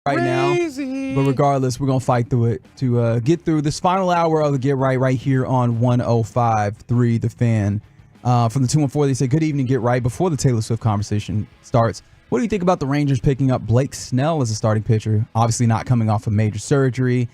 right now. But regardless, we're going to fight through it to get through this final hour of the Get right here on 105.3 The Fan. From the 214, they say, good evening, Get Right. Before the Taylor Swift conversation starts, what do you think about the Rangers picking up Blake Snell as a starting pitcher? Obviously not coming off a major surgery.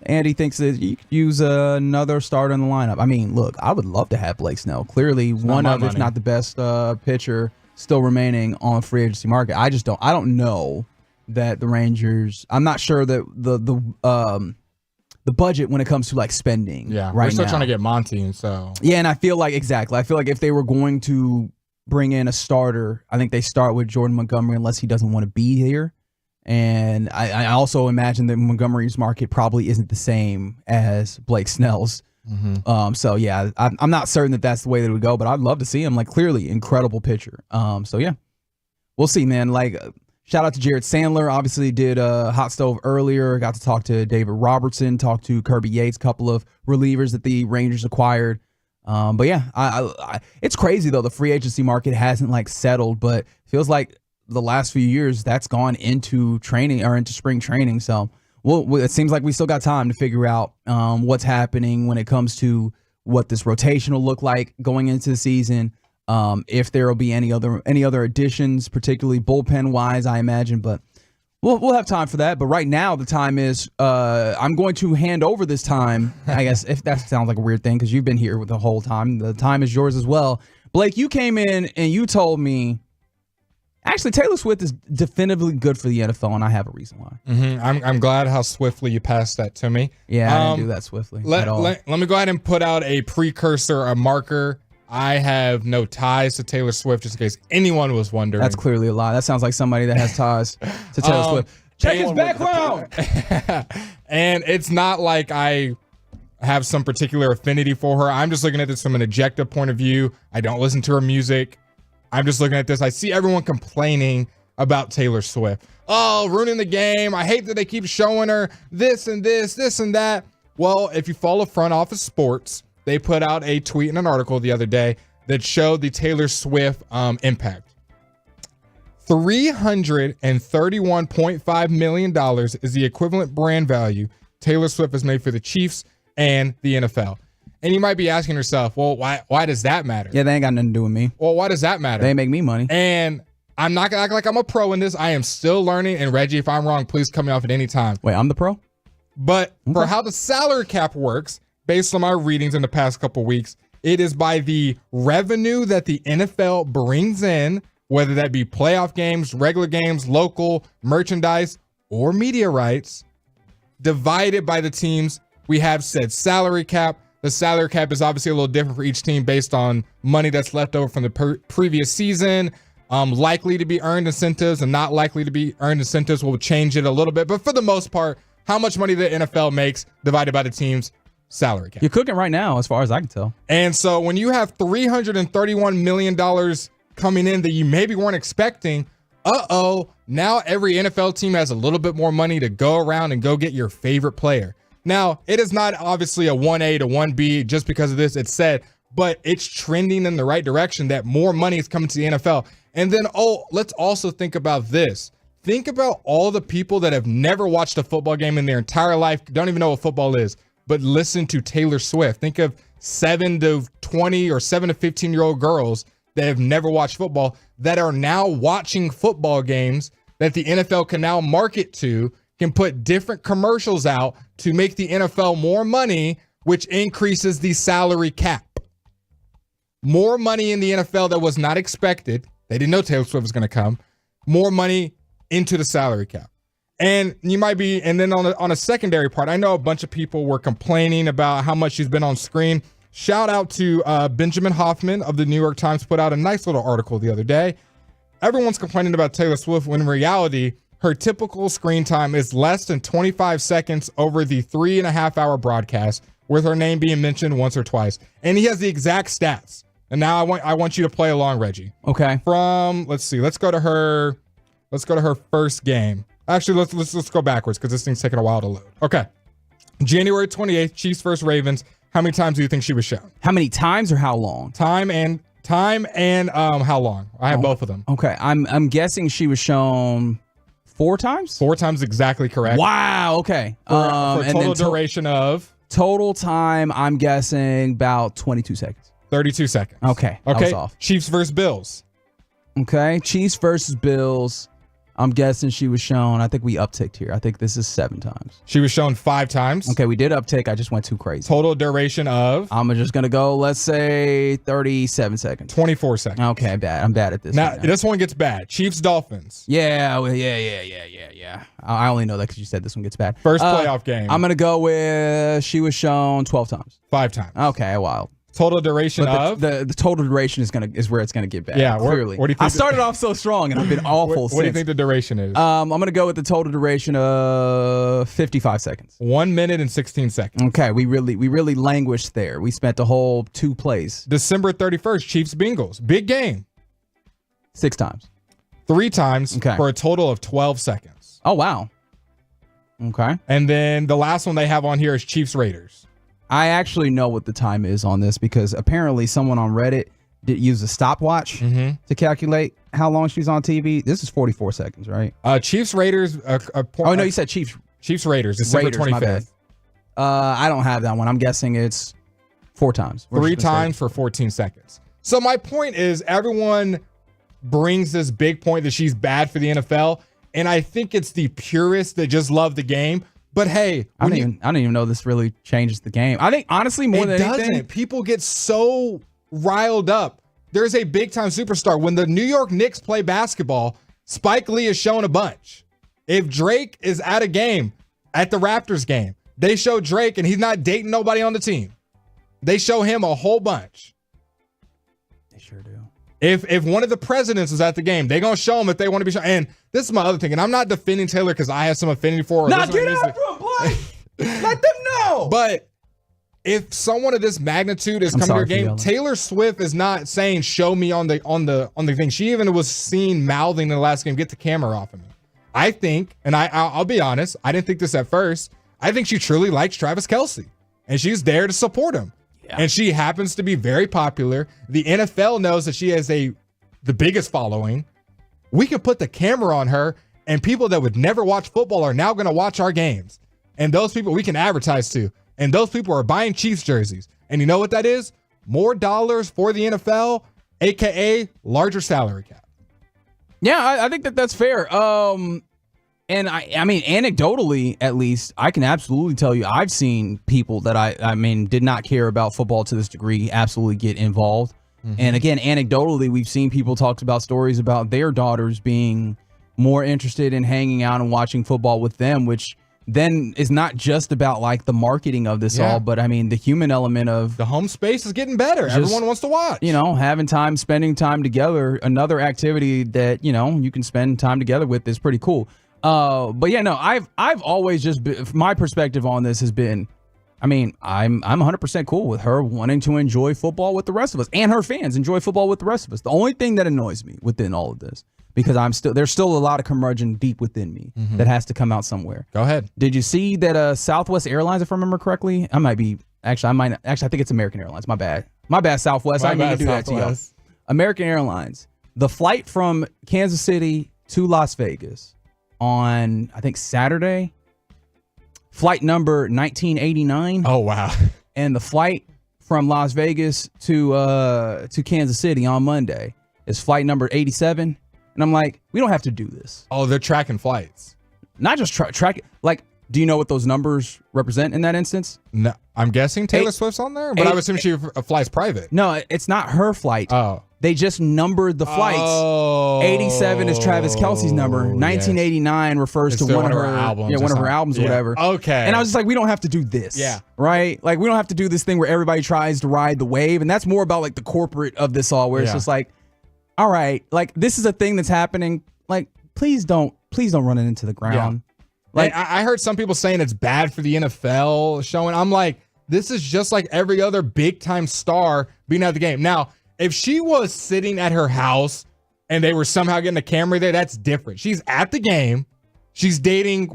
Andy thinks that you could use another starter in the lineup. I mean, look, I would love to have Blake Snell. Clearly, one of, if not the best pitcher still remaining on free agency market. I don't know that the Rangers. I'm not sure that the budget when it comes to like spending. Yeah, right we're still now. trying to get Monty, and so Yeah, and I feel like if they were going to bring in a starter, I think they start with Jordan Montgomery unless he doesn't want to be here. And I also imagine that Montgomery's market probably isn't the same as Blake Snell's. So yeah, I'm not certain that that's the way that it would go, but I'd love to see him. Like, clearly incredible pitcher. So yeah, we'll see, man. Like, shout out to Jared Sandler. Obviously did Hot Stove earlier. Got to talk to David Robertson, talk to Kirby Yates, couple of relievers that the Rangers acquired. But yeah, I it's crazy though. The free agency market hasn't like settled, but feels like the last few years that's gone into training or into spring training. So it seems like we still got time to figure out what's happening when it comes to what this rotation will look like going into the season. If there will be any other additions, particularly bullpen wise, I imagine, but we'll have time for that. But right now the time is I'm going to hand over this time. I guess if that sounds like a weird thing because you've been here the whole time. The time is yours as well. Blake, you came in and you told me actually Taylor Swift is definitively good for the NFL, and I have a reason why. I'm glad how swiftly you passed that to me. Yeah, I didn't do that swiftly at all. Let me go ahead and put out a precursor, a marker. I have no ties to Taylor Swift, just in case anyone was wondering. That's clearly a lie. That sounds like somebody that has ties to Taylor Swift. Check his background. And it's not like I have some particular affinity for her. I'm just looking at this from an objective point of view. I don't listen to her music. I'm just looking at this. I see everyone complaining about Taylor Swift. Oh, ruining the game. I hate that they keep showing her this and this and that. Well, if you follow Front Office Sports, they put out a tweet and an article the other day that showed the Taylor Swift impact. $331.5 million is the equivalent brand value Taylor Swift has made for the Chiefs and the NFL. And you might be asking yourself, well, why does that matter? Yeah, they ain't got nothing to do with me. Well, why does that matter? They make me money. And I'm not going to act like I'm a pro in this. I am still learning. And Reggie, if I'm wrong, please cut me off at any time. Wait, I'm the pro? But for how the salary cap works, based on my readings in the past couple weeks, it is by the revenue that the NFL brings in, whether that be playoff games, regular games, local, merchandise, or media rights, divided by the teams. We have said salary cap. The salary cap is obviously a little different for each team based on money that's left over from the previous season. Likely to be earned incentives and not likely to be earned incentives will change it a little bit. But for the most part, how much money the NFL makes divided by the team's salary cap. You're cooking right now, as far as I can tell. And so when you have $331 million coming in that you maybe weren't expecting, now every NFL team has a little bit more money to go around and go get your favorite player. Now, it is not obviously a 1A to 1B just because of this, it's said, but it's trending in the right direction that more money is coming to the NFL. And then, let's also think about this. Think about all the people that have never watched a football game in their entire life, don't even know what football is, but listen to Taylor Swift. Think of 7 to 20 or 7 to 15-year-old girls that have never watched football that are now watching football games that the NFL can now market to, can put different commercials out to make the NFL more money, which increases the salary cap. More money in the NFL that was not expected. They didn't know Taylor Swift was going to come. More money into the salary cap. And you might be, and then on a secondary part, I know a bunch of people were complaining about how much she's been on screen. Shout out to Benjamin Hoffman of the New York Times, put out a nice little article the other day. Everyone's complaining about Taylor Swift when in reality, her typical screen time is less than 25 seconds over the 3.5-hour broadcast, with her name being mentioned once or twice. And he has the exact stats. And now I want you to play along, Reggie. Okay. Let's go to her first game. Actually, let's go backwards because this thing's taking a while to load. Okay. January 28th, Chiefs versus Ravens. How many times do you think she was shown? How many times or how long? Time and how long? I have both of them. Okay. I'm guessing she was shown 4 times? 4 times exactly correct. Wow. Okay. For a total duration of total time, I'm guessing about 22 seconds. 32 seconds. Okay. I was off. Chiefs versus Bills. Okay. Chiefs versus Bills. I'm guessing she was shown. I think we upticked here. I think this is 7 times. She was shown 5 times. Okay, we did uptick. I just went too crazy. Total duration of? I'm just going to go, let's say, 37 seconds. 24 seconds. Okay, I'm bad at this. Now, this one gets bad. Chiefs Dolphins. Yeah. I only know that because you said this one gets bad. First playoff game. I'm going to go with she was shown 12 times. 5 times. Okay, wild. Total duration of? The total duration is where it's gonna get bad. Yeah, clearly. What do you think I started off so strong and I've been awful what since. do you think the duration is? I'm gonna go with the total duration of 55 seconds. 1 minute and 16 seconds. Okay, we really languished there. We spent the whole 2 plays. December 31st, Chiefs Bengals. Big game. 6 times. 3 times for a total of 12 seconds. Oh wow. Okay. And then the last one they have on here is Chiefs Raiders. I actually know what the time is on this because apparently someone on Reddit did use a stopwatch to calculate how long she's on TV. This is 44 seconds, right? Chiefs Raiders. Oh no, you said Chiefs. Chiefs Raiders. December 25th. My bad. I don't have that one. I'm guessing it's 4 times. 3 times for 14 seconds. So my point is, everyone brings this big point that she's bad for the NFL, and I think it's the purists that just love the game. But hey, I don't even know this really changes the game. I think honestly more than anything, people get so riled up. There's a big time superstar. When the New York Knicks play basketball, Spike Lee is shown a bunch. If Drake is at a game, at the Raptors game, they show Drake and he's not dating nobody on the team. They show him a whole bunch. They sure do. If one of the presidents is at the game, they're going to show him if they want to be shown. And this is my other thing, and I'm not defending Taylor because I have some affinity for her. Nah, get after him, boy. Let them know. But if someone of this magnitude is coming to your game, Taylor Swift is not saying show me on the thing. She even was seen mouthing in the last game, get the camera off of me. I think, and I'll be honest, I didn't think this at first. I think she truly likes Travis Kelce, and she's there to support him. Yeah. And she happens to be very popular. The NFL knows that she has the biggest following. We could put the camera on her, and people that would never watch football are now going to watch our games. And those people we can advertise to. And those people are buying Chiefs jerseys. And you know what that is? More dollars for the NFL, a.k.a. larger salary cap. Yeah, I think that's fair. And I mean, anecdotally, at least, I can absolutely tell you I've seen people that I mean did not care about football to this degree absolutely get involved. And again, anecdotally, we've seen people talk about stories about their daughters being more interested in hanging out and watching football with them, which then is not just about like the marketing of this all, but I mean the human element of the home space is getting better. Everyone wants to watch. You know, having time, spending time together, another activity that, you know, you can spend time together with is pretty cool. But yeah, no, I've always just been, my perspective on this has been, I mean, I'm 100% cool with her wanting to enjoy football with the rest of us, and her fans enjoy football with the rest of us. The only thing that annoys me within all of this, because there's still a lot of curmudgeon deep within me that has to come out somewhere. Go ahead. Did you see that Southwest Airlines, if I remember correctly, I think it's American Airlines. My bad, Southwest. I need to do that to y'all. American Airlines, the flight from Kansas City to Las Vegas on, I think, Saturday, flight number 1989. Oh, wow. And the flight from Las Vegas to Kansas City on Monday is flight number 87. And I'm like, we don't have to do this. Oh, they're tracking flights. Not just track. Like, do you know what those numbers represent in that instance? No, I'm guessing Taylor Swift's on there, but I would assume she flies private. No, it's not her flight. Oh. They just numbered the flights. Oh, 87 is Travis Kelce's number. 1989 refers to one of her albums. One of her albums or whatever. Okay. And I was just like, we don't have to do this. Yeah. Right? Like, we don't have to do this thing where everybody tries to ride the wave. And that's more about like the corporate of this all, where it's just like, all right, like this is a thing that's happening. Like, please don't run it into the ground. Yeah. Like, I heard some people saying it's bad for the NFL showing. I'm like, this is just like every other big time star being at the game. Now, if she was sitting at her house and they were somehow getting a camera there, that's different. She's at the game. She's dating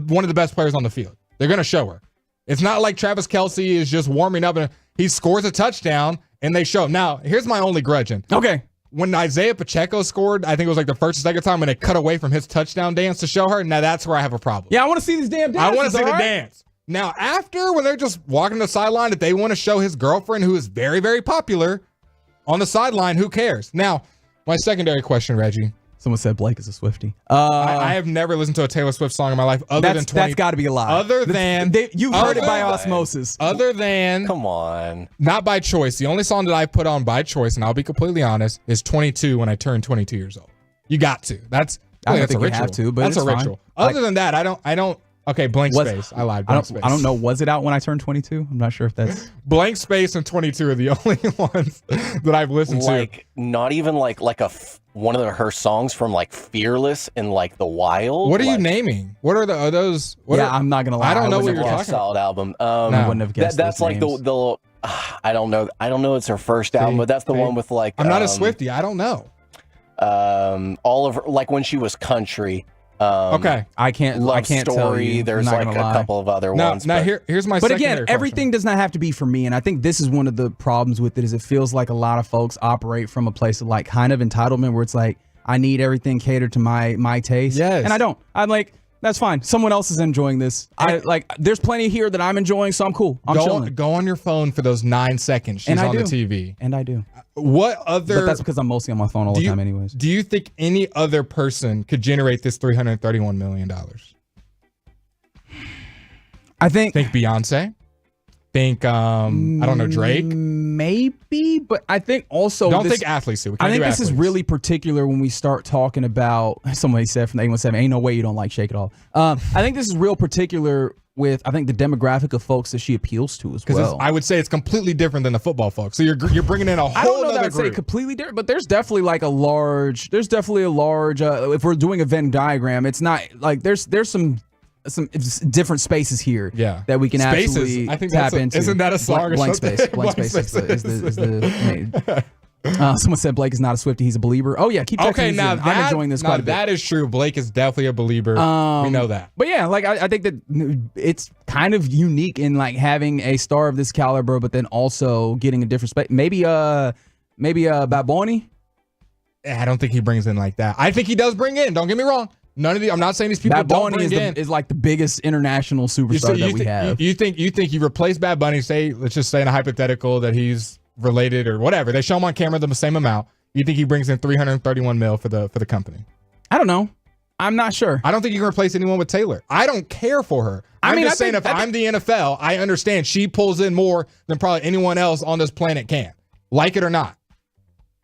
one of the best players on the field. They're going to show her. It's not like Travis Kelce is just warming up and he scores a touchdown and they show him. Now, here's my only grudging. Okay. when Isaiah Pacheco scored, I think it was like the first or second time when they cut away from his touchdown dance to show her. Now that's where I have a problem. Yeah, I want to see these damn dances. I want to see the right? dance. Now, after when they're just walking the sideline, if they want to show his girlfriend, who is very, very popular, on the sideline, who cares? Now, my secondary question, Reggie. Someone said Blake is a Swiftie. I have never listened to a Taylor Swift song in my life other than 20. That's got to be a lie. You've heard it by osmosis. Other than, Come on. not by choice. The only song that I put on by choice, and I'll be completely honest, is 22 when I turned 22 years old. You got to. I don't that's think a you ritual. have to, but that's it's a ritual. fine. Other than that, I don't. Okay, blank space. I lied. Blank space. I don't know. Was it out when I turned 22? I'm not sure if that's Blank space and 22 are the only ones that I've listened to. Like, not even like one of her songs from like Fearless and like The Wild. What are you naming? What are those? I'm not gonna lie. I don't know what you're Rock talking about. Solid album. I wouldn't have guessed. That's those like names. the I don't know. It's her first album, but that's the one with like. I'm not a Swiftie. I don't know. All of her, like when she was country. Okay, I can't Story, tell you. There's like a couple of other ones. Now here's my. But secondary again, question. everything does not have to be for me, and I think this is one of the problems with it. Is it feels like a lot of folks operate from a place of like kind of entitlement, where it's like I need everything catered to my taste. Yes. And I don't. I'm like, that's fine. Someone else is enjoying this. There's plenty here that I'm enjoying, so I'm cool. I'm chilling. Go on your phone for those 9 seconds. She's on the TV. And I do. What other? But that's because I'm mostly on my phone all the time anyways. Do you think any other person could generate this $331 million? I think Beyonce. Think I don't know, Drake. Maybe, but I think also Don't think athletes. Too. I think this is really particular when we start talking about. Somebody said from the 817, "Ain't no way you don't like Shake It Off." I think this is real particular with I think the demographic of folks that she appeals to as well. I would say it's completely different than the football folks. So you're bringing in a whole I don't know other that I'd say group. completely different, but there's definitely like a large. If we're doing a Venn diagram, it's not like there's some different spaces here. Yeah. that we can Spaces. actually I think tap into. Isn't that a song or blank something? space? Blank space is the someone said Blake is not a Swiftie, he's a believer. Oh yeah, keep texting Okay, these now in. I'm enjoying this quite a bit. That is true. Blake is definitely a believer. We know that. But yeah, like I think that it's kind of unique in like having a star of this caliber, but then also getting a different space. Maybe Bad Bunny. I don't think he brings in like that. I think he does bring in. Don't get me wrong. I'm not saying these people Bad don't Bunny bring in. is like the biggest international superstar that we have. You think you replace Bad Bunny? Let's just say in a hypothetical that he's related or whatever. They show him on camera the same amount. You think he brings in $331 million for the company? I don't know. I'm not sure. I don't think you can replace anyone with Taylor. I don't care for her. I'm just saying if I'm the NFL, I understand she pulls in more than probably anyone else on this planet can. Like it or not.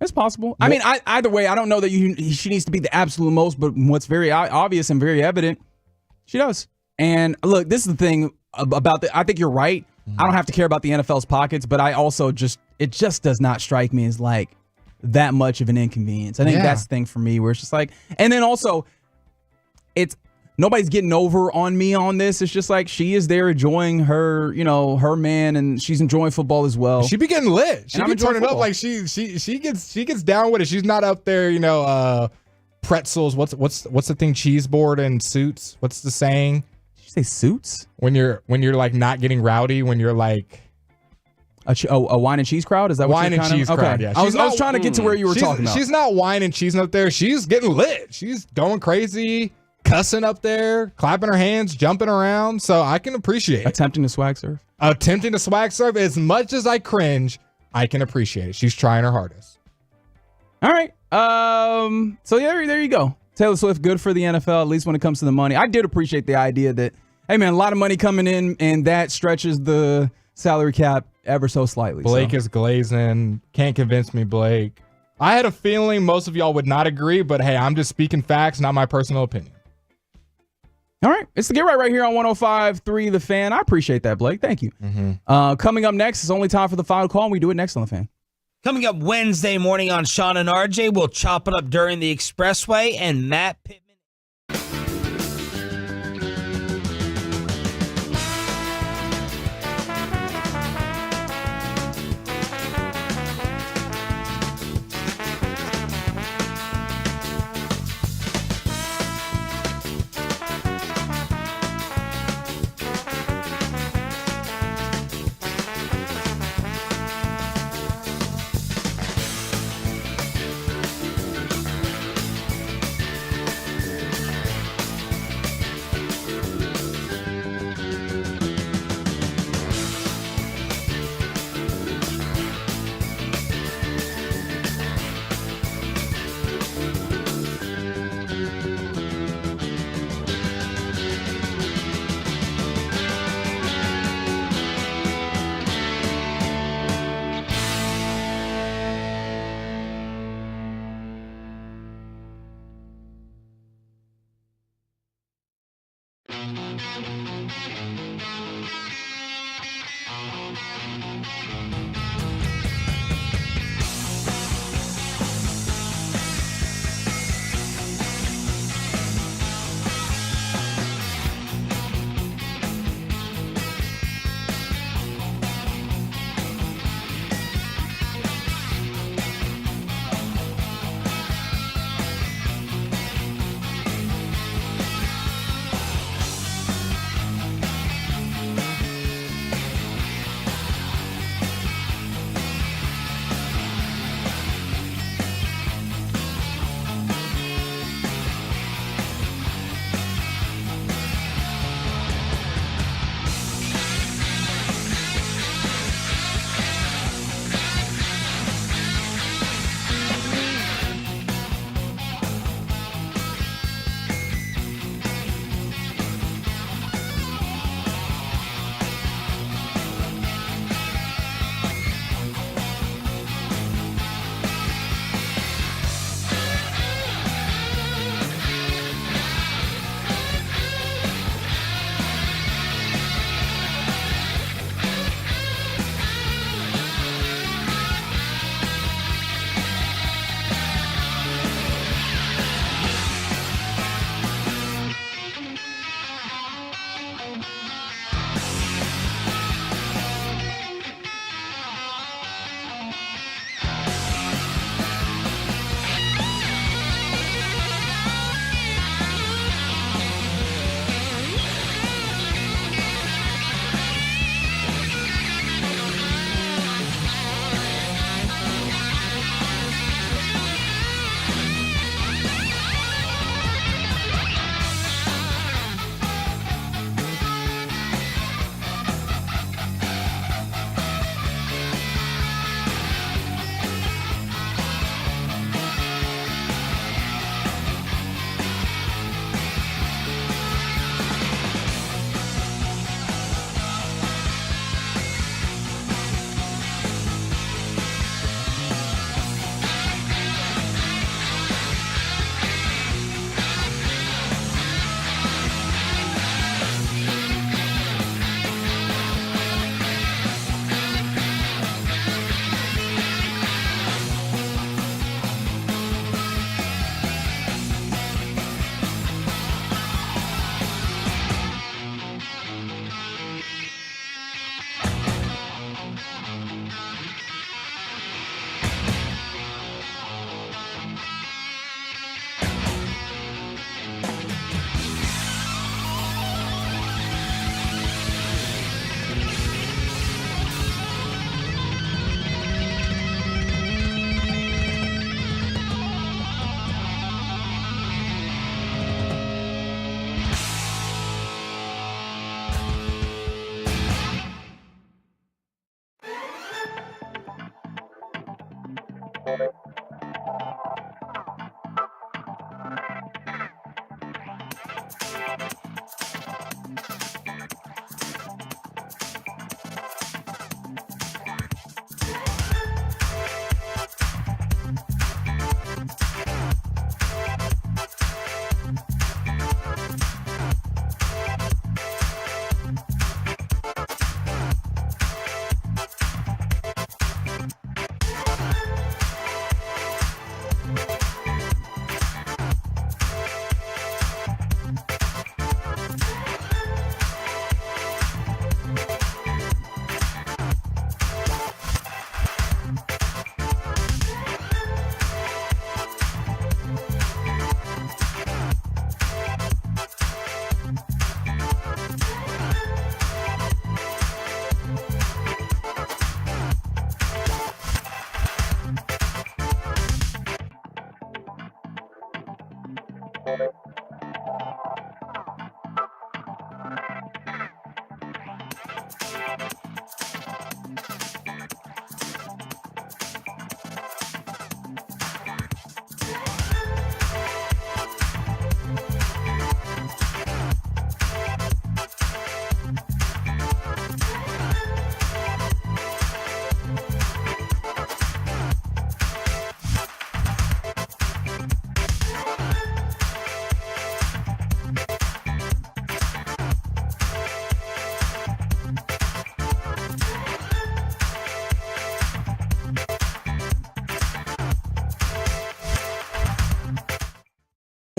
It's possible. I mean, either way, I don't know that she needs to be the absolute most, but what's very obvious and very evident, she does. And look, this is the thing about I think you're right. I don't have to care about the NFL's pockets, but I also it just does not strike me as like that much of an inconvenience. I think that's the thing for me where it's just like, and then also nobody's getting over on me on this. It's just like she is there enjoying her, her man, and she's enjoying football as well. She be getting lit. She be turning up like she gets down with it. She's not up there, pretzels. What's the thing? Cheese board and suits. What's the saying? Did you say suits? When you're like not getting rowdy. When you're like a wine and cheese crowd. Is that what wine and cheese crowd? Yeah, I was trying to get to where you were talking about. She's not wine and cheesing up there. She's getting lit. She's going crazy. Cussing up there, clapping her hands, jumping around. So I can appreciate it. Attempting to swag surf. As much as I cringe, I can appreciate it. She's trying her hardest. All right. So there you go. Taylor Swift, good for the NFL, at least when it comes to the money. I did appreciate the idea that, hey man, a lot of money coming in, and that stretches the salary cap ever so slightly. Blake is glazing. Can't convince me, Blake. I had a feeling most of y'all would not agree, but hey, I'm just speaking facts, not my personal opinion. All right. It's the Get Right here on 105.3 The Fan. I appreciate that, Blake. Thank you. Coming up next, it's only time for the final call, and we do it next on The Fan. Coming up Wednesday morning on Sean and RJ, we'll chop it up during the Expressway, and Matt Pittman.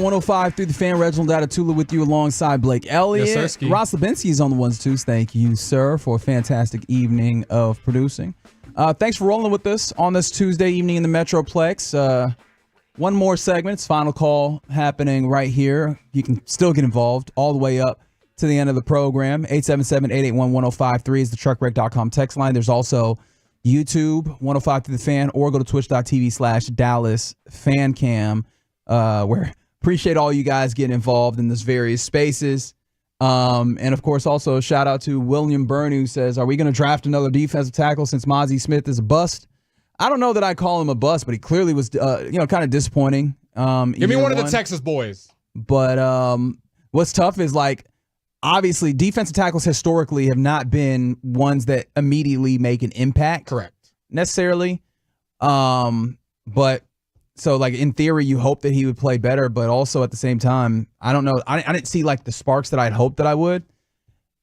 .105 through the fan. Reginald Atatula with you alongside Blake Elliott. Yes, sir. Ross Lebinsky is on the ones twos. Thank you, sir, for a fantastic evening of producing. Thanks for rolling with us on this Tuesday evening in the Metroplex. One more segment. It's Final Call happening right here. You can still get involved all the way up to the end of the program. 877-881-1053 is the truckwreck.com text line. There's also YouTube, 105 through the fan, or go to twitch.tv/Dallas FanCam, where appreciate all you guys getting involved in this various spaces. And of course, also a shout out to William Byrne, who says, are we going to draft another defensive tackle since Mozzie Smith is a bust? I don't know that I call him a bust, but he clearly was, kind of disappointing. Give me one of the Texas boys. But what's tough is, like, obviously defensive tackles historically have not been ones that immediately make an impact. Correct. Necessarily. But so, like, in theory, you hope that he would play better, but also at the same time, I don't know. I didn't see, like, the sparks that I'd hoped that I would.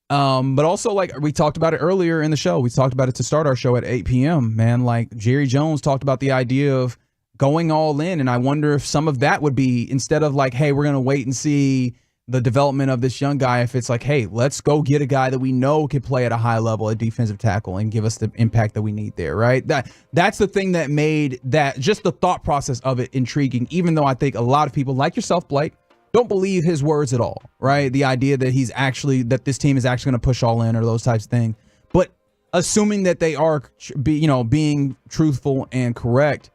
But also, like, we talked about it earlier in the show. We talked about it to start our show at 8 p.m., man. Like, Jerry Jones talked about the idea of going all in, and I wonder if some of that would be, instead of like, hey, we're going to wait and see the development of this young guy, if it's like, hey, let's go get a guy that we know can play at a high level at defensive tackle and give us the impact that we need there, right? That's the thing that made that, just the thought process of it, intriguing, even though I think a lot of people, like yourself, Blake, don't believe his words at all, right? The idea that that this team is actually going to push all in or those types of things. But assuming that they are being truthful and correct,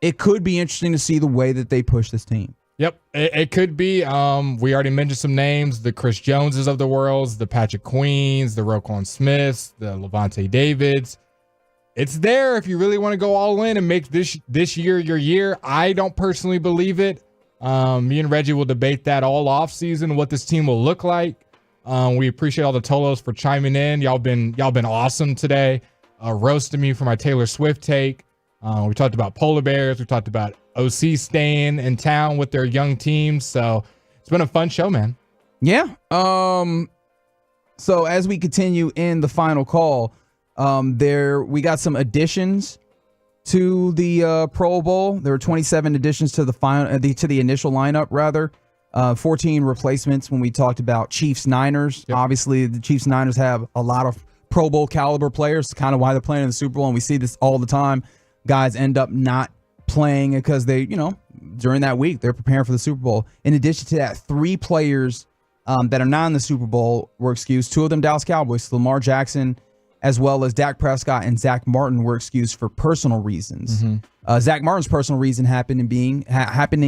it could be interesting to see the way that they push this team. Yep, it could be. We already mentioned some names: the Chris Joneses of the world, the Patrick Queens, the Roquan Smiths, the Levante Davids. It's there if you really want to go all in and make this year your year. I don't personally believe it. Me and Reggie will debate that all offseason, what this team will look like. We appreciate all the Tolos for chiming in. Y'all been awesome today, roasting me for my Taylor Swift take. We talked about polar bears. We talked about OC staying in town with their young teams. So it's been a fun show, man. Yeah. So as we continue in the final call, we got some additions to the Pro Bowl. There were 27 additions to the initial lineup, rather. 14 replacements when we talked about Chiefs-Niners. Yep. Obviously, the Chiefs-Niners have a lot of Pro Bowl caliber players. It's kind of why they're playing in the Super Bowl, and we see this all the time. Guys end up not playing because they, during that week, they're preparing for the Super Bowl. In addition to that, 3 players that are not in the Super Bowl were excused. 2 of them Dallas Cowboys, Lamar Jackson, as well as Dak Prescott and Zach Martin, were excused for personal reasons. Mm-hmm. Zach Martin's personal reason happening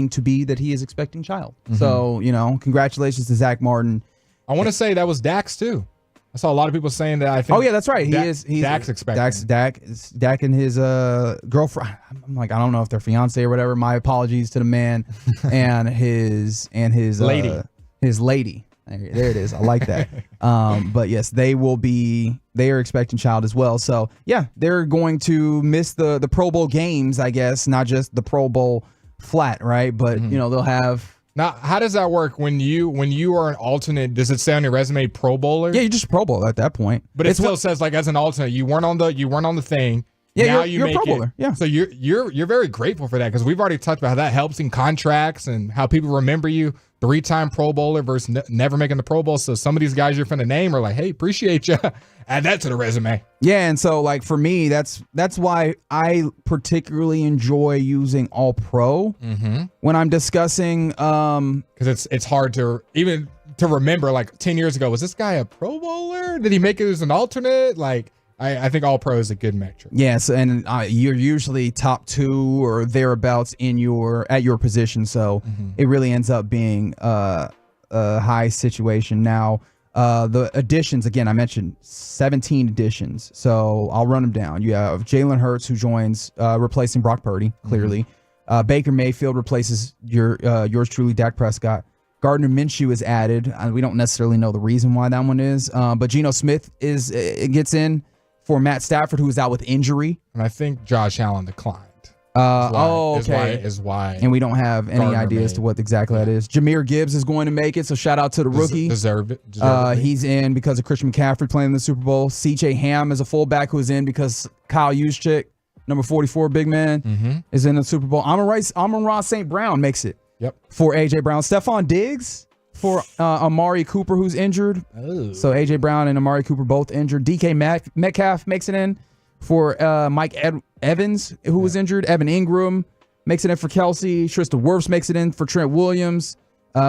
to be that he is expecting a child. Mm-hmm. So, congratulations to Zach Martin. I want to say that was Dak's too. I saw a lot of people saying that. I think. Oh yeah, that's right. He's Dak's expecting. Dak and his girlfriend. I'm like, I don't know if they're fiance or whatever. My apologies to the man and his lady. His lady. There it is. I like that. But yes, they are expecting child as well. So yeah, they're going to miss the Pro Bowl games, I guess, not just the Pro Bowl flat, right? But they'll have. Now, how does that work when you are an alternate? Does it say on your resume Pro Bowler? Yeah, you're just a Pro Bowler at that point. But it still says, like, as an alternate, you weren't on the thing. Yeah, now you're a Pro Bowler. Yeah. So you're very grateful for that, because we've already talked about how that helps in contracts and how people remember you. 3-time Pro Bowler versus never making the Pro Bowl. So some of these guys you're finna name are like, hey, appreciate you. Add that to the resume. Yeah, and so, like, for me, that's why I particularly enjoy using All Pro when I'm discussing. Because it's hard to remember. Like 10 years ago, was this guy a Pro Bowler? Did he make it as an alternate? Like, I think all pro is a good metric. Yes, and you're usually top 2 or thereabouts at your position, so it really ends up being a high situation. Now, the additions, again, I mentioned 17 additions, so I'll run them down. You have Jalen Hurts, who joins, replacing Brock Purdy, clearly. Baker Mayfield replaces yours truly, Dak Prescott. Gardner Minshew is added. We don't necessarily know the reason why that one is, but Geno Smith gets in for Matt Stafford, who is out with injury. And I think Josh Allen declined. Okay. Is why. And we don't have any idea as to what exactly that is. Jameer Gibbs is going to make it, so shout out to the rookie. Deserved it. He's in because of Christian McCaffrey playing in the Super Bowl. CJ Ham is a fullback who is in because Kyle Juszczyk, number 44, big man, is in the Super Bowl. Amon-Ra St. Brown makes it for A.J. Brown. Stephon Diggs for Amari Cooper, who's injured. Oh. So A.J. Brown and Amari Cooper both injured. DK Metcalf makes it in for Mike Evans, who was injured. Evan Ingram makes it in for Kelsey. Tristan Wirfs makes it in for Trent Williams.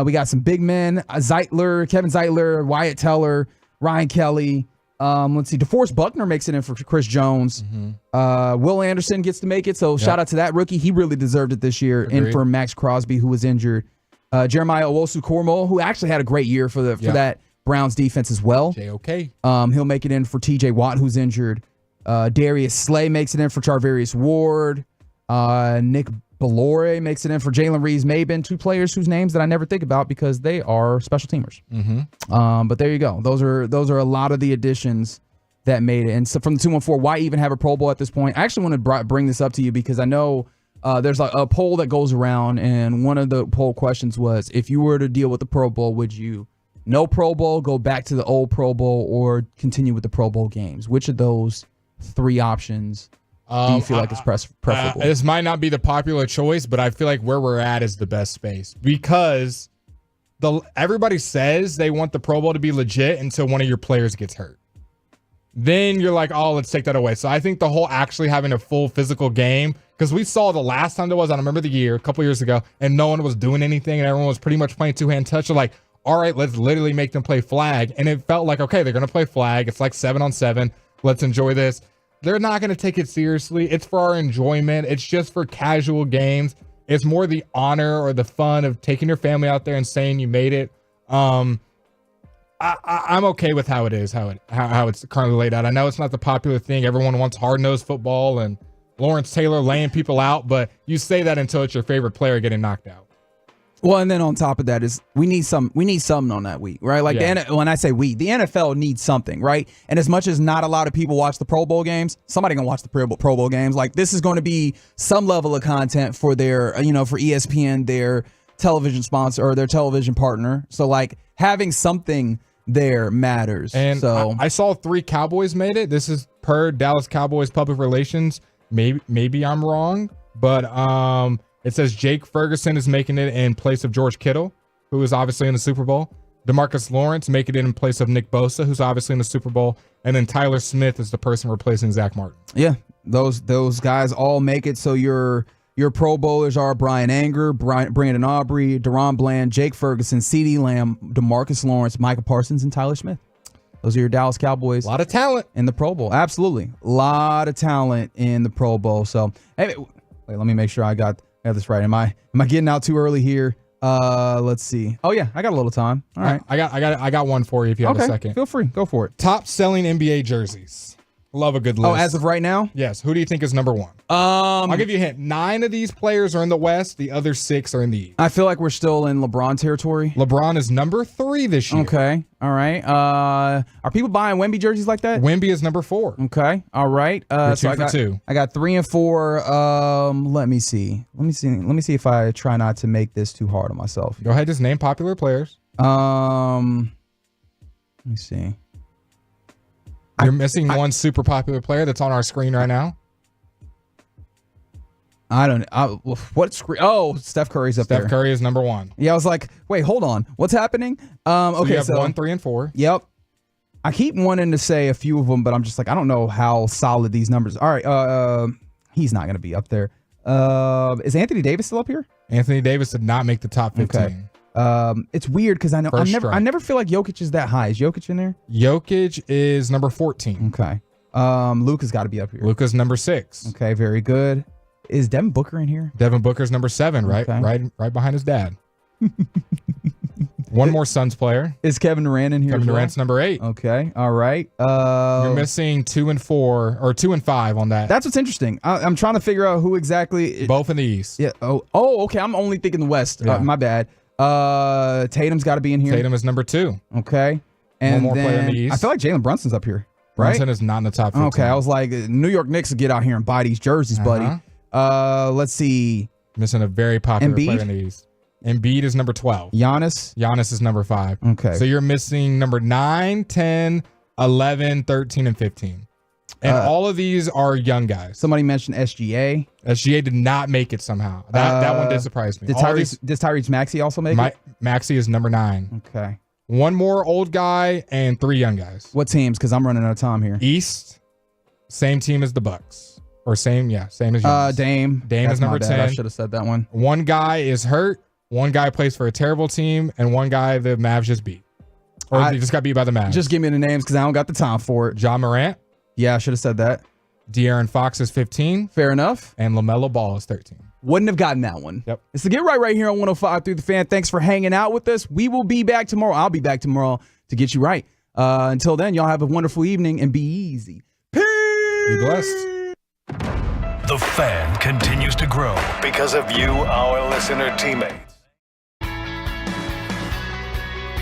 We got some big men. Kevin Zeitler, Wyatt Teller, Ryan Kelly. Let's see. DeForest Buckner makes it in for Chris Jones. Will Anderson gets to make it. So shout out to that rookie. He really deserved it this year. Agreed. And for Max Crosby, who was injured. Jeremiah Owusu-Koramoah, who actually had a great year for that Browns defense as well. JOK. He'll make it in for TJ Watt, who's injured. Darius Slay makes it in for Charvarius Ward. Nick Bellore makes it in for Jalen Reeves-Maybin, 2 players whose names that I never think about because they are special teamers. But there you go. Those are a lot of the additions that made it. And so from the 214, why even have a Pro Bowl at this point? I actually want to bring this up to you because I know there's a poll that goes around, and one of the poll questions was, if you were to deal with the Pro Bowl, would you no Pro Bowl, go back to the old Pro Bowl, or continue with the Pro Bowl games? Which of those 3 options do you feel like is preferable? This might not be the popular choice, but I feel like where we're at is the best space because everybody says they want the Pro Bowl to be legit until one of your players gets hurt. Then you're like, oh, let's take that away. So I think the whole actually having a full physical game, because we saw the last time there was, I don't remember the year, a couple years ago, and no one was doing anything and everyone was pretty much playing 2-hand touch. So like, all right, let's literally make them play flag. And it felt like, okay, they're going to play flag. It's like 7-on-7. Let's enjoy this. They're not going to take it seriously. It's for our enjoyment. It's just for casual games. It's more the honor or the fun of taking your family out there and saying you made it. I'm okay with how it is, how it's currently laid out. I know it's not the popular thing. Everyone wants hard-nosed football and Lawrence Taylor laying people out, but you say that until it's your favorite player getting knocked out. Well, and then on top of that is we need something on that week, right? Like when I say we, the NFL needs something, right? And as much as not a lot of people watch the Pro Bowl games, somebody gonna watch the Pro Bowl games. Like this is going to be some level of content for their, for ESPN, their television sponsor or their television partner. So like having something there matters. And so I saw 3 Cowboys made it. This is per Dallas Cowboys public relations. Maybe I'm wrong, but it says Jake Ferguson is making it in place of George Kittle, who is obviously in the Super Bowl. DeMarcus Lawrence making it in place of Nick Bosa, who's obviously in the Super Bowl. And then Tyler Smith is the person replacing Zach Martin. Yeah, those guys all make it. So your Pro Bowlers are Brian Anger, Brandon Aubrey, Deron Bland, Jake Ferguson, CeeDee Lamb, DeMarcus Lawrence, Michael Parsons, and Tyler Smith. Those are your Dallas Cowboys. A lot of talent in the Pro Bowl. Absolutely. A lot of talent in the Pro Bowl. So, hey, wait, let me make sure I got this right. Am I getting out too early here? Let's see. Oh yeah, I got a little time. All right. I got one for you if you have a second. Feel free. Go for it. Top selling NBA jerseys. Love a good list. Oh, as of right now? Yes. Who do you think is number 1? I'll give you a hint. 9 of these players are in the West. The other 6 are in the East. I feel like we're still in LeBron territory. LeBron is number 3 this year. Okay. All right. Are people buying Wemby jerseys like that? Wemby is number 4. Okay. All right. So I got 2. I got 3 and 4. Let me see if I try not to make this too hard on myself. Go ahead. Just name popular players. Let me see. You're missing one super popular player that's on our screen right now. I don't know. What screen? Oh, Steph Curry's up there. Steph Curry is number 1. Yeah, I was like, wait, hold on. What's happening? Okay, you have 1, 3, and 4. Yep. I keep wanting to say a few of them, but I'm just like, I don't know how solid these numbers are. All right, he's not going to be up there. Is Anthony Davis still up here? Anthony Davis did not make the top 15. Okay. It's weird because I never feel like Jokic is that high. Is Jokic in there? Jokic is number 14. Okay. Luka's got to be up here. Luka's number 6. Okay, very good. Is Devin Booker in here? Devin Booker's number 7, right? Okay. Right behind his dad. One more Suns player. Is Kevin Durant in here? Kevin as well? Durant's number 8. Okay, all right. You're missing 2 and 4 or 2 and 5 on that. That's what's interesting. I'm trying to figure out who exactly. Both in the East. Yeah. Oh, okay. I'm only thinking the West. Yeah. My bad. Tatum's got to be in here. Tatum is number 2. Okay. And more then player in the East. I feel like Jalen Brunson's up here. Right? Brunson is not in the top 15. Okay. I was like, New York Knicks will get out here and buy these jerseys, buddy. Let's see. Missing a very popular Embiid? player in the East. Embiid is number 12. Giannis. Giannis is number 5. Okay. So you're missing number 9, 10, 11, 13, and 15. And all of these are young guys. Somebody mentioned SGA. SGA did not make it somehow. That one did surprise me. Did Tyrese Maxey also make it? Maxey is number 9. Okay. One more old guy and 3 young guys. What teams? Because I'm running out of time here. East, same team as the Bucks. Or same as Giannis. Dame. Dame That's is number my bad. 10. I should have said that one. One guy is hurt. One guy plays for a terrible team, and one guy the Mavs just beat. Or they just got beat by the Mavs. Just give me the names because I don't got the time for it. Ja Morant. Yeah, I should have said that. De'Aaron Fox is 15. Fair enough. And LaMelo Ball is 13. Wouldn't have gotten that one. Yep. It's the Get Right here on 105 through the Fan. Thanks for hanging out with us. We will be back tomorrow. I'll be back tomorrow to get you right. Until then, y'all have a wonderful evening and be easy. Peace. Be blessed. The Fan continues to grow because of you, our listener teammates.